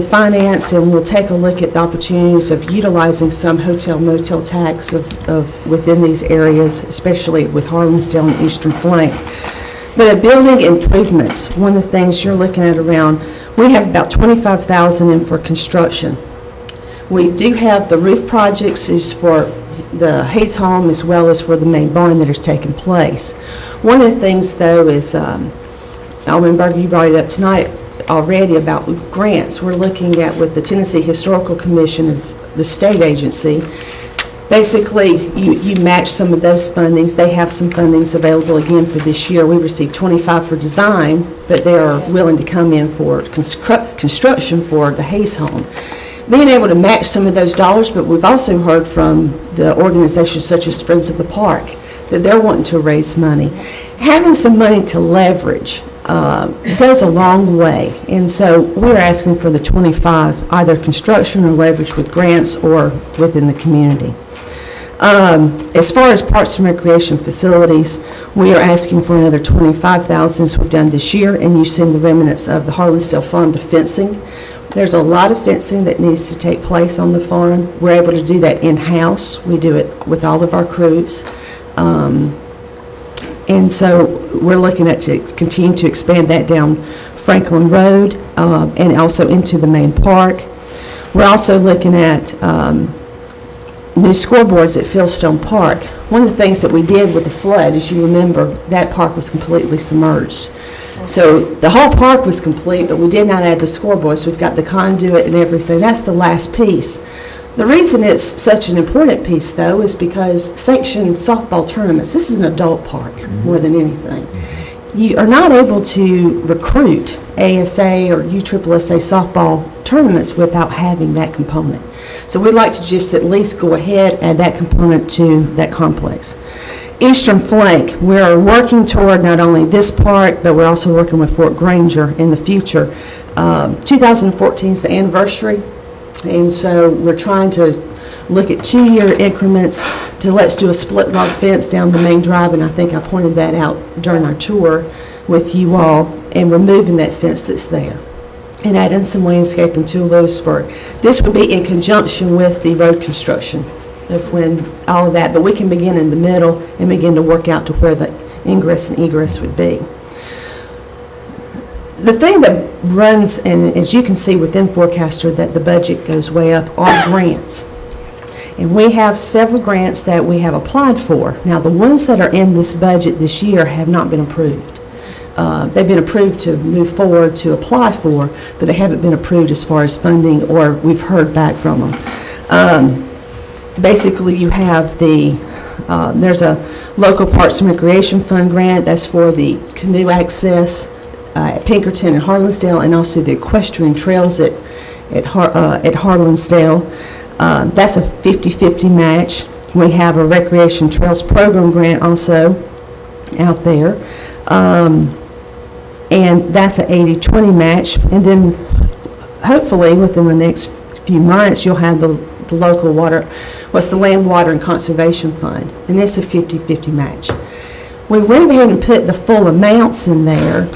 [SPEAKER 12] finance, and we'll take a look at the opportunities of utilizing some hotel motel tax of within these areas, especially with Harlansdale and Eastern Flank. But at building improvements, one of the things you're looking at around, we have about $25,000 in for construction. We do have the roof projects is for the Hayes Home as well as for the main barn that is taking place. One of the things, though, is, Alderman Berger, you brought it up tonight already about grants. We're looking at with the Tennessee Historical Commission of the state agency. Basically, you match some of those fundings. They have some fundings available again for this year. We received $25 for design, but they are willing to come in for construction for the Hayes Home. Being able to match some of those dollars, but we've also heard from the organizations such as Friends of the Park that they're wanting to raise money. Having some money to leverage goes a long way, and so we're asking for the 25, either construction or leverage with grants or within the community. As far as parks and recreation facilities, we are asking for another $25,000 as we've done this year, and you've seen the remnants of the Harlansdale Farm, the fencing. There's a lot of fencing that needs to take place on the farm. We're able to do that in-house. We do it with all of our crews. And so we're looking at to continue to expand that down Franklin Road and also into the main park. We're also looking at new scoreboards at Fieldstone Park. One of the things that we did with the flood, as you remember, that park was completely submerged. So the whole park was complete, but we did not add the scoreboards. We've got the conduit and everything. That's the last piece. The reason it's such an important piece, though, is because sanctioned softball tournaments, this is an adult park more than anything. You are not able to recruit ASA or USSSA softball tournaments without having that component. So we'd like to just at least go ahead and add that component to that complex. Eastern Flank, we're working toward not only this part, but we're also working with Fort Granger in the future. 2014 is the anniversary, and so we're trying to look at 2-year increments to let's do a split log fence down the main drive, and I think I pointed that out during our tour with you all, and removing that fence that's there and adding some landscaping to Lewisburg. This would be in conjunction with the road construction of when all of that, but we can begin in the middle and begin to work out to where the ingress and egress would be. The thing that runs, and as you can see within Forecaster, that the budget goes way up, are grants. And we have several grants that we have applied for. Now, the ones that are in this budget this year have not been approved. They've been approved to move forward to apply for, but they haven't been approved as far as funding, or we've heard back from them. Basically, you have there's a local Parks and Recreation Fund grant that's for the canoe access at Pinkerton and Harlansdale, and also the equestrian trails at Harlansdale. That's a 50-50 match. We have a recreation trails program grant also out there, and that's an 80-20 match. And then hopefully within the next few months you'll have the local the Land, Water, and Conservation Fund, and it's a 50-50 match. We went ahead and put the full amounts in there,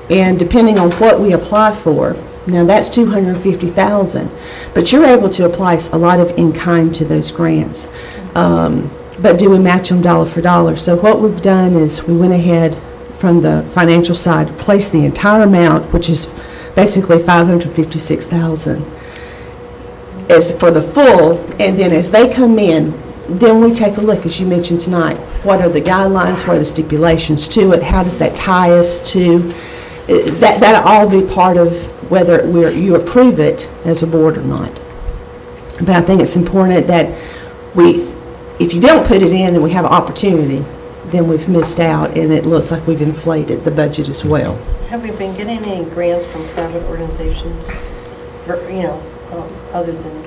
[SPEAKER 12] and depending on what we apply for, now that's $250,000, but you're able to apply a lot of in-kind to those grants. But do we match them dollar for dollar? So what we've done is we went ahead from the financial side, placed the entire amount, which is basically $556,000. As for the full, and then as they come in, then we take a look, as you mentioned tonight, what are the guidelines, what are the stipulations to it, how does that tie us to, that'll all be part of whether you approve it as a board or not. But I think it's important that if you don't put it in and we have an opportunity, then we've missed out, and it looks like we've inflated the budget as well.
[SPEAKER 1] Have we been getting any grants from private organizations, other than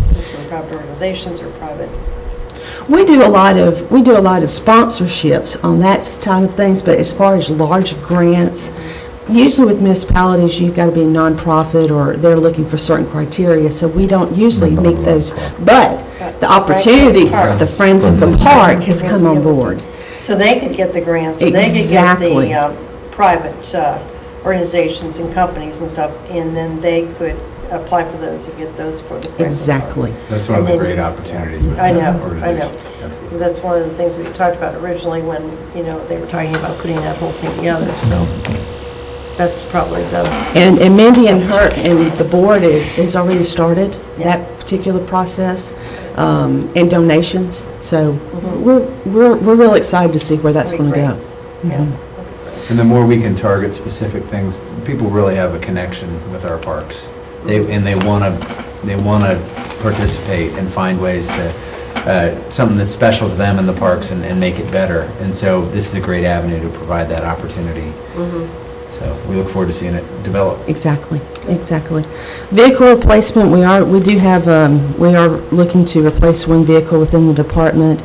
[SPEAKER 1] just from private organizations or private?
[SPEAKER 12] We do a lot of sponsorships on that kind of things, but as far as large grants, usually with municipalities, you've got to be a nonprofit or they're looking for certain criteria, so we don't usually meet those. But the opportunity for the Friends of the Park has come on board.
[SPEAKER 1] So they could get the grants, so
[SPEAKER 12] Exactly.
[SPEAKER 1] they could get the private organizations and companies and stuff, and then they could apply for those and get those for the Friends of the Park.
[SPEAKER 12] Exactly.
[SPEAKER 5] That's one of the great opportunities with
[SPEAKER 1] I
[SPEAKER 5] that
[SPEAKER 1] know.
[SPEAKER 5] organization.
[SPEAKER 1] That's one of the things we talked about originally when, they were talking about putting that whole thing together, so that's probably the...
[SPEAKER 12] And Mindy and her, and the board has already started that particular process, and donations, so we're real excited to see where that's going to go.
[SPEAKER 1] Yeah.
[SPEAKER 5] And the more we can target specific things, people really have a connection with our parks. They want to participate and find ways to, something that's special to them in the parks and make it better. And so this is a great avenue to provide that opportunity. So we look forward to seeing it develop.
[SPEAKER 12] Exactly. Vehicle replacement, we are looking to replace one vehicle within the department,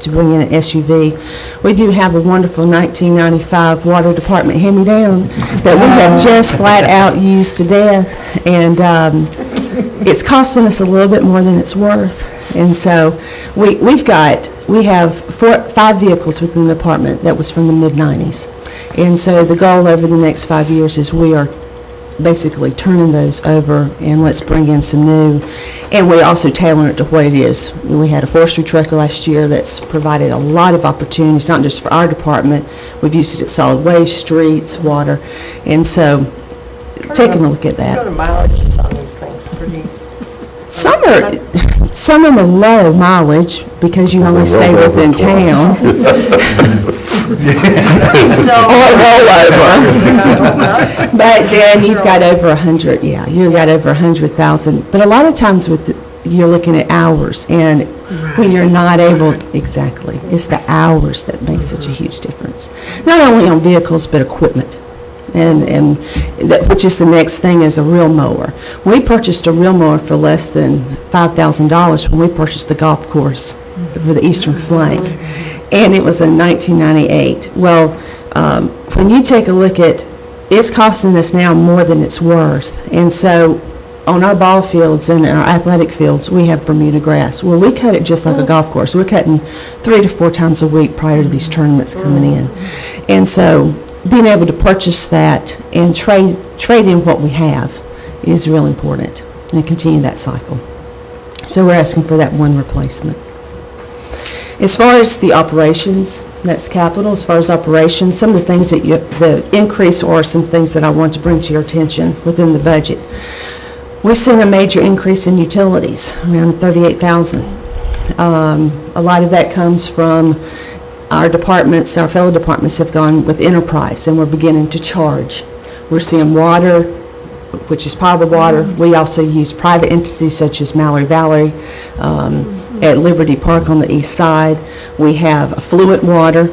[SPEAKER 12] to bring in an SUV. We do have a wonderful 1995 water department hand-me-down that we have just flat out used to death, and it's costing us a little bit more than it's worth. And so we have 5 vehicles within the department that was from the mid-90s. And so the goal over the next 5 years is we are basically turning those over and let's bring in some new. And we also tailor it to what it is. We had a forestry truck last year that's provided a lot of opportunities, not just for our department. We've used it at solid waste, streets, water. And so taking a look at that.
[SPEAKER 1] What are the mileages on these things? Pretty...
[SPEAKER 12] Some of them are low mileage because you only stay within town. But then you've got over 100, you've got over 100,000. But a lot of times you're looking at hours, and when you're not able, exactly, it's the hours that make such a huge difference. Not only on vehicles, but equipment. And which is the next thing, is a reel mower. We purchased a reel mower for less than $5,000 when we purchased the golf course for the eastern flank, and it was in 1998. Well, when you take a look at, it's costing us now more than it's worth, and so on our ball fields and our athletic fields, we have Bermuda grass. Well, we cut it just like a golf course. We're cutting 3 to 4 times a week prior to these tournaments coming in, and so being able to purchase that and trade in what we have is real important, and continue that cycle. So we're asking for that one replacement. As far as the operations, that's capital. As far as operations, some of the things that the increase are some things that I want to bring to your attention within the budget. We've seen a major increase in utilities, around $38,000. A lot of that comes from our departments, our fellow departments have gone with enterprise, and we're beginning to charge. We're seeing water, which is potable water. We also use private entities such as Mallory Valley at Liberty Park on the east side. We have affluent water,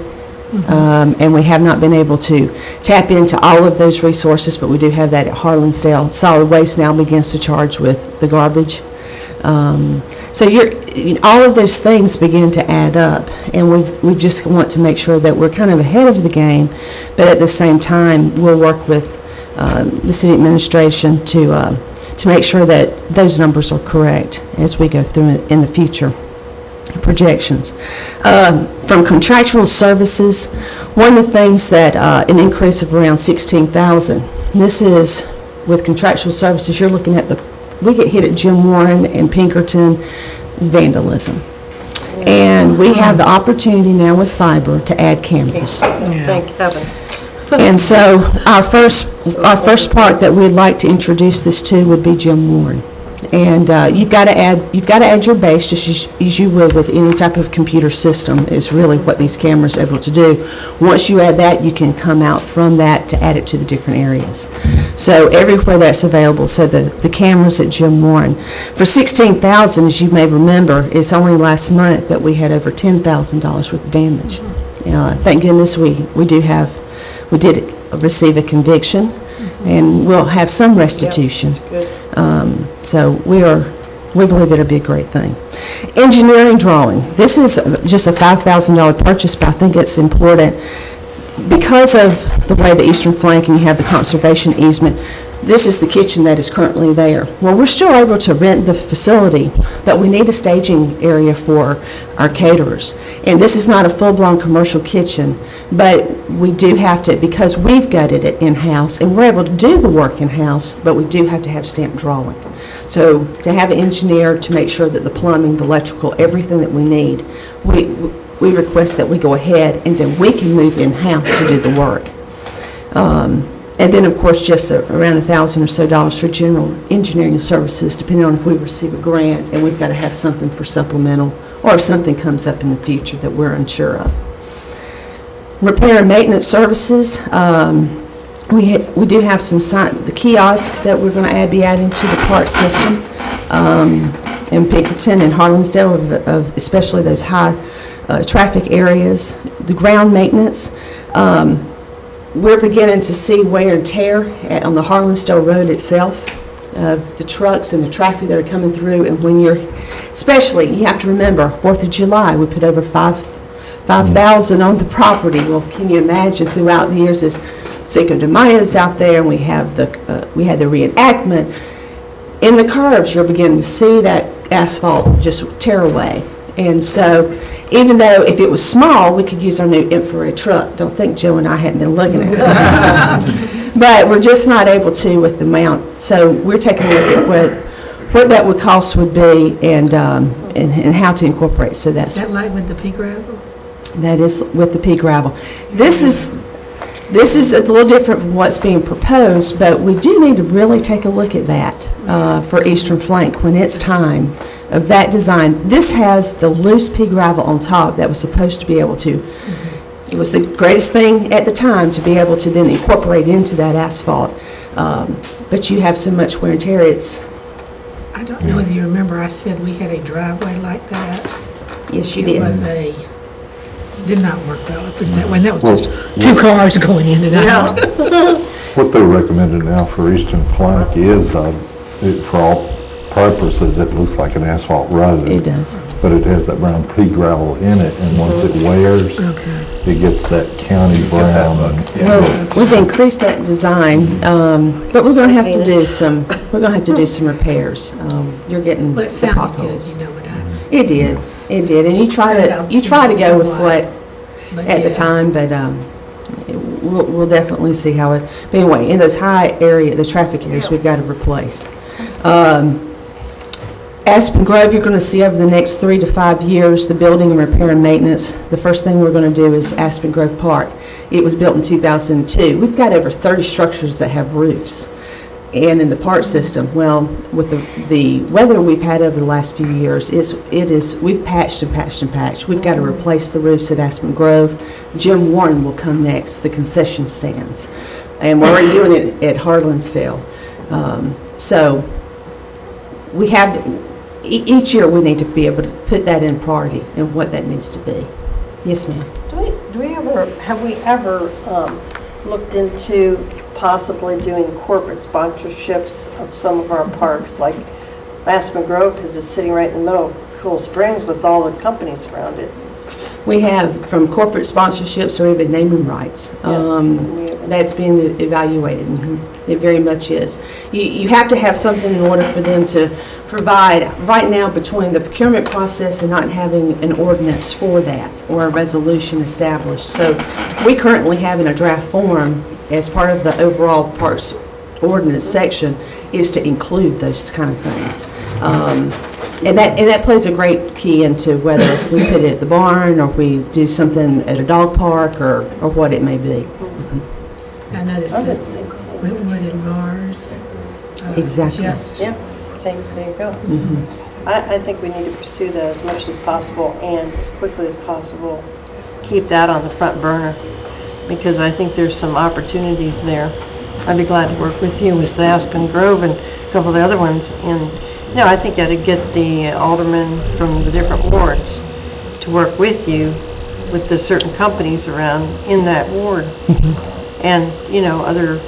[SPEAKER 12] and we have not been able to tap into all of those resources, but we do have that at Harlansdale. Solid Waste now begins to charge with the garbage. So all of those things begin to add up, and we just want to make sure that we're kind of ahead of the game, but at the same time, we'll work with the city administration to make sure that those numbers are correct as we go through it in the future projections. From contractual services, one of the things that an increase of around $16,000. This is with contractual services. You're looking at we get hit at Jim Warren and Pinkerton vandalism. And we have the opportunity now with fiber to add cameras.
[SPEAKER 1] Thank heaven.
[SPEAKER 12] And so our first park that we'd like to introduce this to would be Jim Warren. And you've got to add your base just as you would with any type of computer system, is really what these cameras are able to do. Once you add that, you can come out from that to add it to the different areas. So everywhere that's available, so the cameras at Jim Warren. For $16,000, as you may remember, it's only last month that we had over $10,000 worth of damage. Thank goodness we did receive a conviction, and we'll have some restitution. So we believe it'll be a great thing. Engineering drawing. This is just a $5,000 purchase, but I think it's important because of the way the eastern flank and you have the conservation easement. This is the kitchen that is currently there. Well, we're still able to rent the facility, but we need a staging area for our caterers. And this is not a full-blown commercial kitchen, but we do have to, because we've gutted it in-house, and we're able to do the work in-house, but we do have to have stamped drawing. So to have an engineer to make sure that the plumbing, the electrical, everything that we need, we request that we go ahead, and then we can move in-house to do the work. And then, of course, just around $1,000 or so for general engineering services, depending on if we receive a grant, and we've got to have something for supplemental, or if something comes up in the future that we're unsure of. Repair and maintenance services, we do have some the kiosk that we're going to be adding to the park system in Pinkerton and Harlinsdale, especially those high traffic areas. The ground maintenance. We're beginning to see wear and tear on the Harlinsdale Road itself of the trucks and the traffic that are coming through. And when especially, you have to remember, 4th of July, we put over 5,000 on the property. Well, can you imagine throughout the years as Cinco de Mayo's out there, and we had the reenactment. In the curves, you're beginning to see that asphalt just tear away. And so, even though if it was small, we could use our new infrared truck. Don't think Joe and I hadn't been looking at it. But we're just not able to with the mount. So we're taking a look at what that would cost would be and how to incorporate. So
[SPEAKER 7] Is that like with the pea gravel?
[SPEAKER 12] That is with the pea gravel. This is a little different from what's being proposed, but we do need to really take a look at that for Eastern Flank when it's time of that design. This has the loose pea gravel on top that was supposed to be able to, it was the greatest thing at the time to be able to then incorporate into that asphalt. But you have so much wear and tear,
[SPEAKER 7] I don't know whether you remember, I said we had a driveway like that.
[SPEAKER 12] Yes, you did.
[SPEAKER 7] It did not work well, put it that way. That was just two cars going in and out.
[SPEAKER 3] What they're recommending now for Eastern Flank is, for all purposes, it looks like an asphalt road.
[SPEAKER 12] It does.
[SPEAKER 3] But it has that brown pea gravel in it, and once it wears, it gets that county brown.
[SPEAKER 12] Well, we've increased that design, but we're going to have to do some. We're going to have to do some repairs. You're getting
[SPEAKER 7] Well, it
[SPEAKER 12] the
[SPEAKER 7] sounded
[SPEAKER 12] potholes.
[SPEAKER 7] good, but
[SPEAKER 12] It did, and you try to go with what at the time, but we'll definitely see how it. But anyway, in those high area, the traffic areas, we've got to replace. Aspen Grove, you're going to see over the next 3 to 5 years, the building and repair and maintenance. The first thing we're going to do is Aspen Grove Park. It was built in 2002. We've got over 30 structures that have roofs. And in the park system, well, with the weather we've had over the last few years, we've patched and patched and patched. We've got to replace the roofs at Aspen Grove. Jim Warren will come next, the concession stands. And we're already doing it at Harlinsdale. So we have, each year we need to be able to put that in priority and what that needs to be. Yes, ma'am.
[SPEAKER 1] Have we ever looked into possibly doing corporate sponsorships of some of our parks, like Aspen Grove, because it's sitting right in the middle of Cool Springs with all the companies around it?
[SPEAKER 12] We have from corporate sponsorships or even naming rights. That's being evaluated. It very much is. You have to have something in order for them to provide. Right now, between the procurement process and not having an ordinance for that or a resolution established. So we currently have in a draft form, as part of the overall parks ordinance section, is to include those kind of things. And that plays a great key into whether we put it at the barn or we do something at a dog park or what it may be.
[SPEAKER 7] I noticed that Wentwood and Mars.
[SPEAKER 12] Exactly.
[SPEAKER 1] There you go. I think we need to pursue that as much as possible and as quickly as possible. Keep that on the front burner, because I think there's some opportunities there. I'd be glad to work with you with the Aspen Grove and a couple of the other ones. And I think you ought to get the aldermen from the different wards to work with you with the certain companies around in that ward. And, you know, other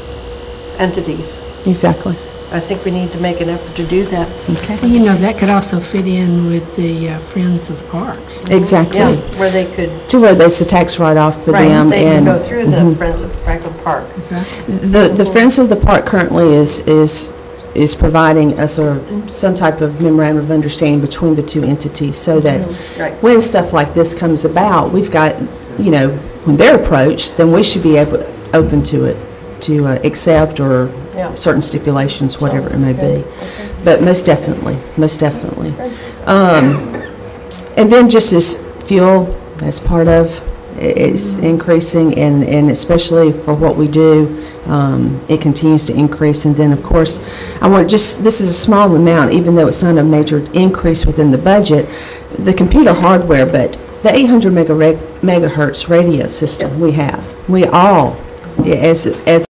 [SPEAKER 1] entities.
[SPEAKER 12] Exactly.
[SPEAKER 1] I think we need to make an effort to do that.
[SPEAKER 12] Okay.
[SPEAKER 7] You know, that could also fit in with the Friends of the Parks.
[SPEAKER 12] Exactly.
[SPEAKER 1] Yeah, where they could,
[SPEAKER 12] To where there's a tax write-off for
[SPEAKER 1] right,
[SPEAKER 12] them.
[SPEAKER 1] they can
[SPEAKER 12] and-
[SPEAKER 1] go through the Friends of Franklin Park.
[SPEAKER 12] The Friends of the Park currently is providing us some type of memorandum of understanding between the two entities, so that
[SPEAKER 1] Right.
[SPEAKER 12] when stuff like this comes about, we've got, you know, when they're approached, then we should be open to it, to accept or
[SPEAKER 1] Yeah.
[SPEAKER 12] certain stipulations, whatever it may
[SPEAKER 1] Okay,
[SPEAKER 12] be. But most definitely, most definitely. And then just as fuel, as part of, it's increasing, and especially for what we do, it continues to increase. And then, of course, this is a small amount, even though it's not a major increase within the budget, the computer hardware, but the 800 megahertz radio system we have, we all, as